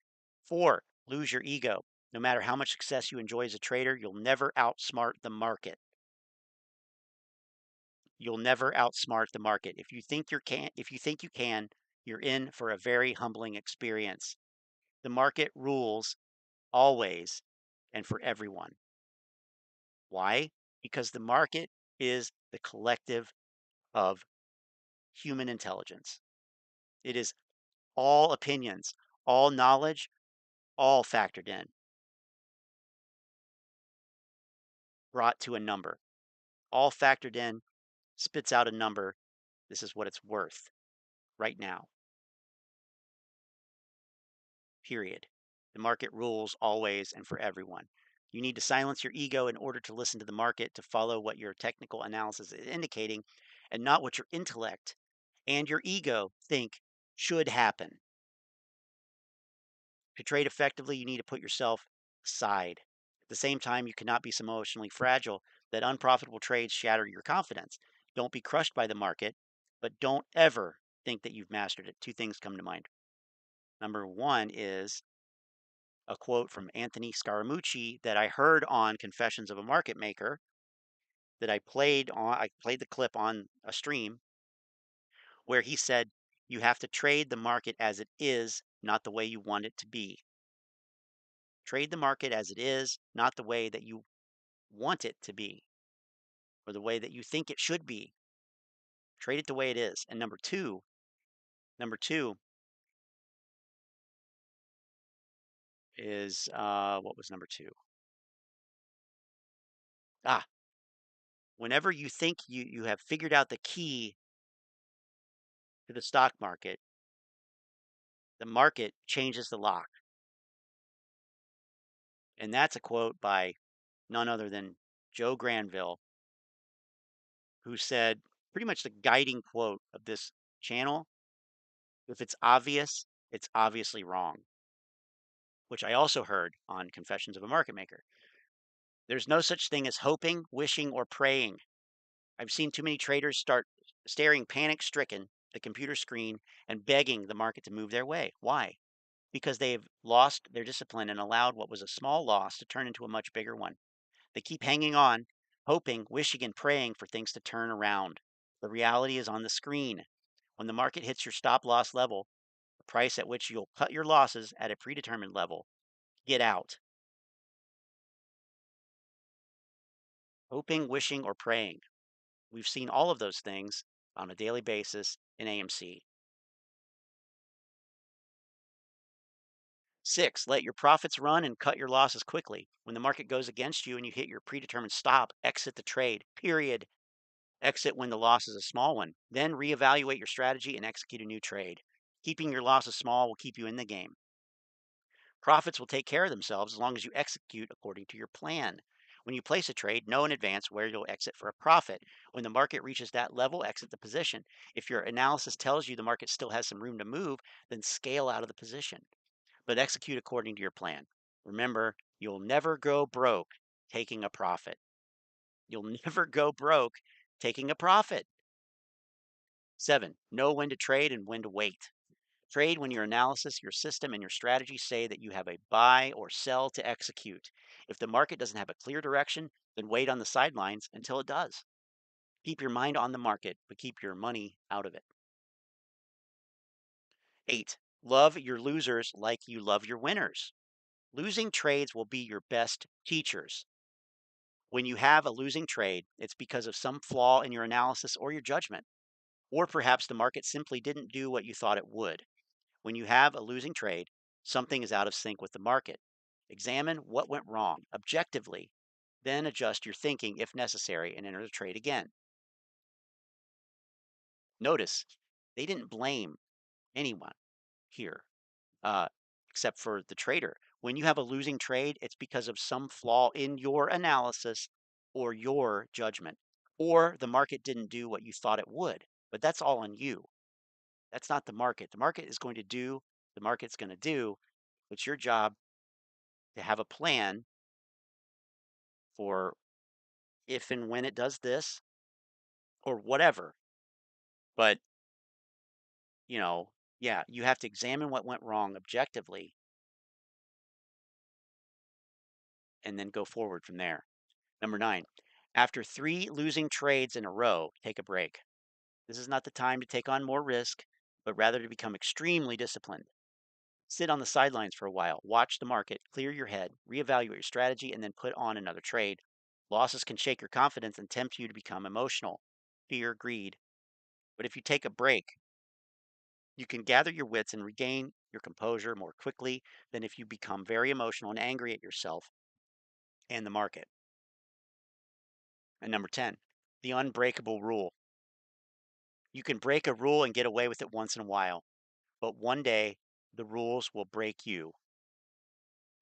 Speaker 1: 4, lose your ego. No matter how much success you enjoy as a trader, you'll never outsmart the market. You'll never outsmart the market. If you think you can, you're in for a very humbling experience. The market rules always and for everyone. Why? Because the market is the collective of human intelligence. It is all opinions, all knowledge, all factored in, brought to a number, all factored in, spits out a number. This is what it's worth right now. Period. The market rules always and for everyone. You need to silence your ego in order to listen to the market, to follow what your technical analysis is indicating, and not what your intellect and your ego think should happen. To trade effectively, you need to put yourself aside. At the same time, you cannot be so emotionally fragile that unprofitable trades shatter your confidence. Don't be crushed by the market, but don't ever think that you've mastered it. 2 things come to mind. Number 1 is a quote from Anthony Scaramucci that I heard on Confessions of a Market Maker that I played the clip on a stream where he said, you have to trade the market as it is, not the way you want it to be. Trade the market as it is, not the way that you want it to be or the way that you think it should be. Trade it the way it is. And number two is what was number 2? Whenever you think you have figured out the key to the stock market, the market changes the lock. And that's a quote by none other than Joe Granville, who said pretty much the guiding quote of this channel: if it's obvious, it's obviously wrong. Which I also heard on Confessions of a Market Maker. There's no such thing as hoping, wishing, or praying. I've seen too many traders start staring panic-stricken at the computer screen and begging the market to move their way. Why? Because they've lost their discipline and allowed what was a small loss to turn into a much bigger one. They keep hanging on, hoping, wishing, and praying for things to turn around. The reality is on the screen. When the market hits your stop loss level, the price at which you'll cut your losses at a predetermined level, get out. Hoping, wishing, or praying. We've seen all of those things on a daily basis in AMC. 6, let your profits run and cut your losses quickly. When the market goes against you and you hit your predetermined stop, exit the trade, period. Exit when the loss is a small one. Then reevaluate your strategy and execute a new trade. Keeping your losses small will keep you in the game. Profits will take care of themselves as long as you execute according to your plan. When you place a trade, know in advance where you'll exit for a profit. When the market reaches that level, exit the position. If your analysis tells you the market still has some room to move, then scale out of the position, but execute according to your plan. Remember, you'll never go broke taking a profit. You'll never go broke taking a profit. 7, know when to trade and when to wait. Trade when your analysis, your system, and your strategy say that you have a buy or sell to execute. If the market doesn't have a clear direction, then wait on the sidelines until it does. Keep your mind on the market, but keep your money out of it. 8, love your losers like you love your winners. Losing trades will be your best teachers. When you have a losing trade, it's because of some flaw in your analysis or your judgment, or perhaps the market simply didn't do what you thought it would. When you have a losing trade, something is out of sync with the market. Examine what went wrong objectively, then adjust your thinking if necessary and enter the trade again. Notice they didn't blame anyone here except for the trader. When you have a losing trade, it's because of some flaw in your analysis or your judgment, or the market didn't do what you thought it would. But that's all on you. That's not the market. The market is going to do, the market's going to do. It's your job to have a plan for if and when it does this or whatever. But, you know, yeah, you have to examine what went wrong objectively and then go forward from there. Number 9, after 3 losing trades in a row, take a break. This is not the time to take on more risk, but rather to become extremely disciplined. Sit on the sidelines for a while, watch the market, clear your head, reevaluate your strategy, and then put on another trade. Losses can shake your confidence and tempt you to become emotional, fear, greed. But if you take a break, you can gather your wits and regain your composure more quickly than if you become very emotional and angry at yourself and the market. And number 10, the unbreakable rule. You can break a rule and get away with it once in a while, but one day the rules will break you.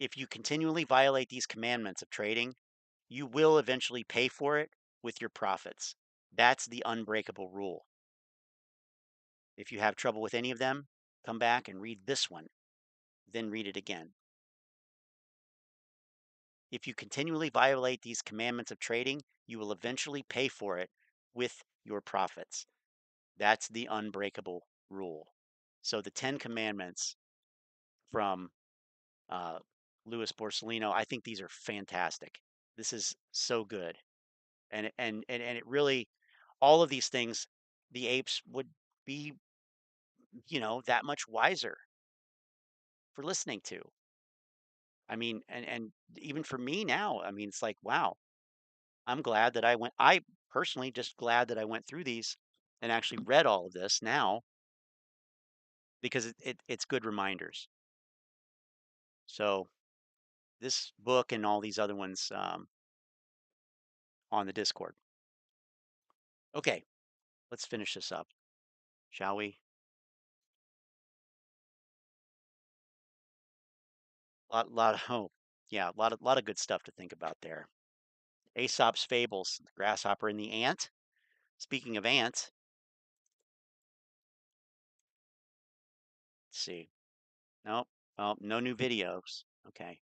Speaker 1: If you continually violate these commandments of trading, you will eventually pay for it with your profits. That's the unbreakable rule. If you have trouble with any of them, come back and read this one, then read it again. If you continually violate these commandments of trading, you will eventually pay for it with your profits. That's the unbreakable rule. So the 10 commandments from Louis Borsellino, I think these are fantastic. This is so good. And it really, all of these things, the apes would be, that much wiser for listening to. I mean, and even for me now, I mean, it's like, wow, I personally just glad that I went through these and actually read all of this now because it's good reminders. So this book and all these other ones on the Discord. Okay, let's finish this up, shall we? Yeah, a lot of good stuff to think about there. Aesop's fables, the grasshopper and the ant. Speaking of ants, let's see. Nope. Oh, no new videos. Okay.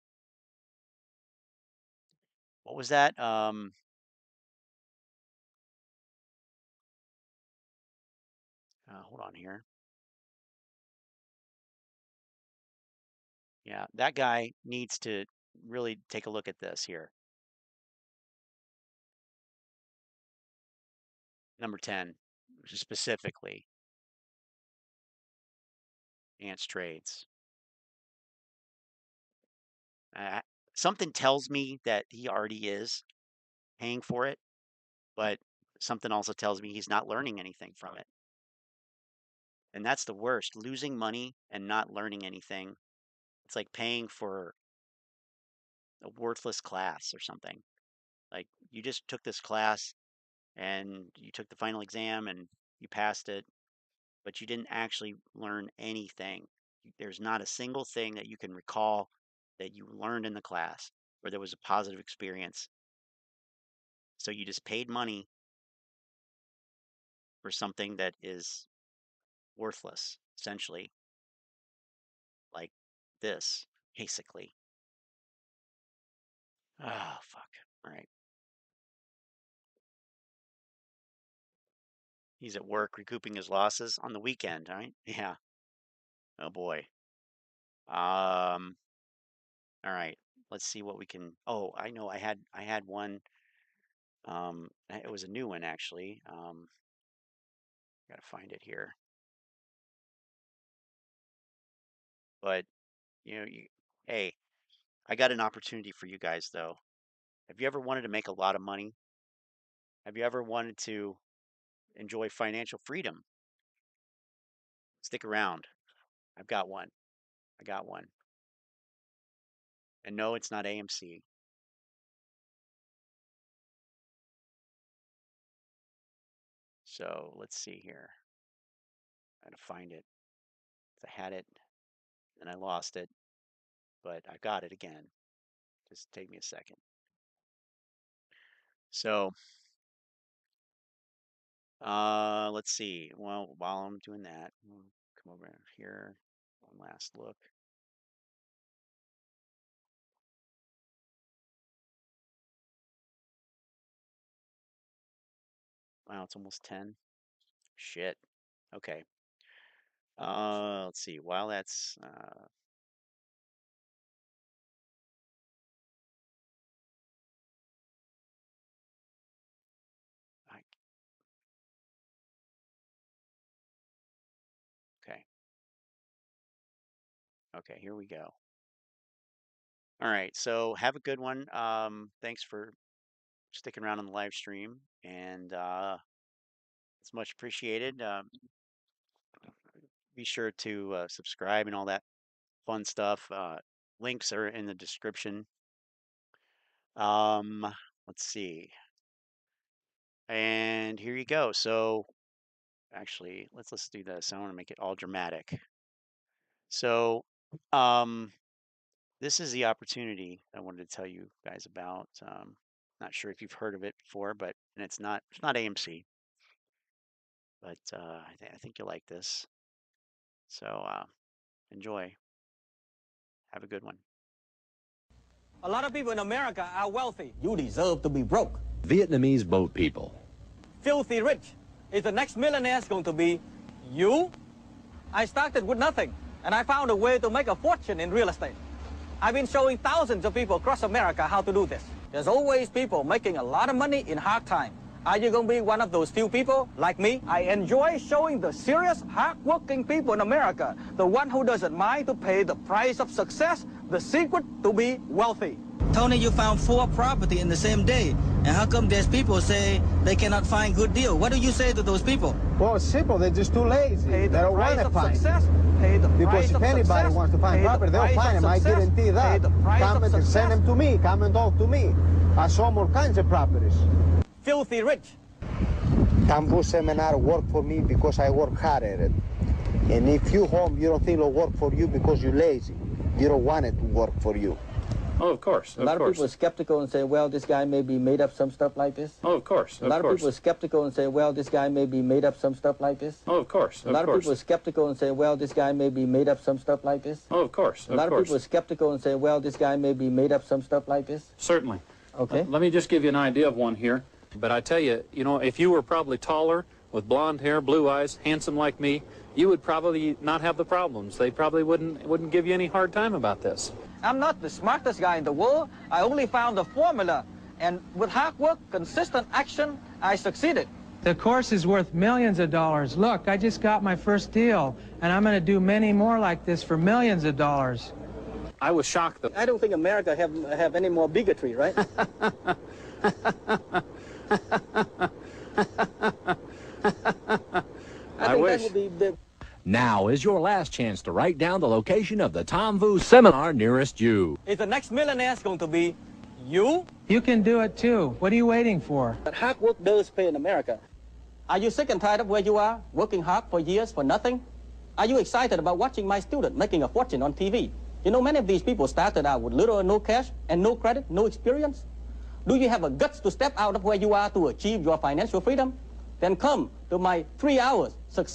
Speaker 1: What was that? Hold on here. Yeah, that guy needs to really take a look at this here. Number 10, specifically, ants trades. Something tells me that he already is paying for it, but something also tells me he's not learning anything from it. And that's the worst, losing money and not learning anything. It's like paying for a worthless class or something. Like you just took this class and you took the final exam and you passed it, but you didn't actually learn anything. There's not a single thing that you can recall that you learned in the class where there was a positive experience. So you just paid money for something that is worthless, essentially, like this, basically. Oh, fuck. All right. He's at work recouping his losses on the weekend, right? Yeah. Oh boy. All right. Let's see what we can. Oh, I know. I had one. It was a new one actually. Gotta find it here. But hey, I got an opportunity for you guys though. Have you ever wanted to make a lot of money? Have you ever wanted to enjoy financial freedom? Stick around. I've got one. I got one. And no, it's not AMC. So let's see here. I gotta find it. I had it and I lost it, but I got it again. Just take me a second. So, let's see. Well, while I'm doing that, we'll come over here. One last look. Wow, it's almost 10. Shit. Okay. Let's see. While that's okay. Okay, here we go. All right, so have a good one. Thanks for sticking around on the live stream, and it's much appreciated. Be sure to subscribe and all that fun stuff. Links are in the description. Let's see. And here you go. So actually, let's do this. I want to make it all dramatic. So, this is the opportunity I wanted to tell you guys about. Not sure if you've heard of it before, but and it's not AMC, but I think you'll like this. So enjoy. Have a good one.
Speaker 16: A lot of people in America are wealthy. You deserve to be broke.
Speaker 17: Vietnamese boat people.
Speaker 16: Filthy rich. Is the next millionaire going to be you? I started with nothing, and I found a way to make a fortune in real estate. I've been showing thousands of people across America how to do this. There's always people making a lot of money in hard time. Are you going to be one of those few people like me? I enjoy showing the serious, hard-working people in America, the one who doesn't mind to pay the price of success, the secret to be wealthy. Tony, you found 4 property in the same day, and how come there's people say they cannot find good deal? What do you say to those people?
Speaker 18: Well, it's simple. They're just too lazy. They don't want to find
Speaker 16: success. Pay the
Speaker 18: because
Speaker 16: price
Speaker 18: if
Speaker 16: of
Speaker 18: anybody
Speaker 16: success.
Speaker 18: wants to find property, they'll find them. I guarantee that. Come and send them to me. Come and talk to me. I saw all kinds of properties.
Speaker 16: Filthy rich.
Speaker 18: Tambu seminar work for me because I work hard at it. And if you home, you don't think it'll work for you because you're lazy. You don't want it to work for you.
Speaker 17: Oh, of course.
Speaker 16: A lot of people are skeptical and say, well, this guy may be made up some stuff like this.
Speaker 17: Oh, of course.
Speaker 16: A lot of people are skeptical and say, well, this guy may be made up some stuff like this.
Speaker 17: Oh, of course.
Speaker 16: A lot of people are skeptical and say, well, this guy may be made up some stuff like this.
Speaker 17: Oh, of course.
Speaker 16: A lot of people are skeptical and say, well, this guy may be made up some stuff like this.
Speaker 17: Certainly.
Speaker 16: Okay.
Speaker 17: Let me just give you an idea of one here. But I tell you, if you were probably taller, with blonde hair, blue eyes, handsome like me, you would probably not have the problems. They probably wouldn't give you any hard time about this.
Speaker 16: I'm not the smartest guy in the world. I only found the formula. And with hard work, consistent action, I succeeded.
Speaker 19: The course is worth millions of dollars. Look, I just got my first deal, and I'm going to do many more like this for millions of dollars.
Speaker 17: I was shocked that
Speaker 16: I don't think America have any more bigotry, right?
Speaker 17: I wish.
Speaker 16: That would be the...
Speaker 17: Now is your last chance to write down the location of the Tom Vu seminar nearest you.
Speaker 16: Is the next millionaire going to be you?
Speaker 19: You can do it too. What are you waiting for?
Speaker 16: But hard work does pay in America. Are you sick and tired of where you are, working hard for years for nothing? Are you excited about watching my student making a fortune on TV? You know, many of these people started out with little or no cash and no credit, no experience. Do you have a guts to step out of where you are to achieve your financial freedom? Then come to my 3 hours success.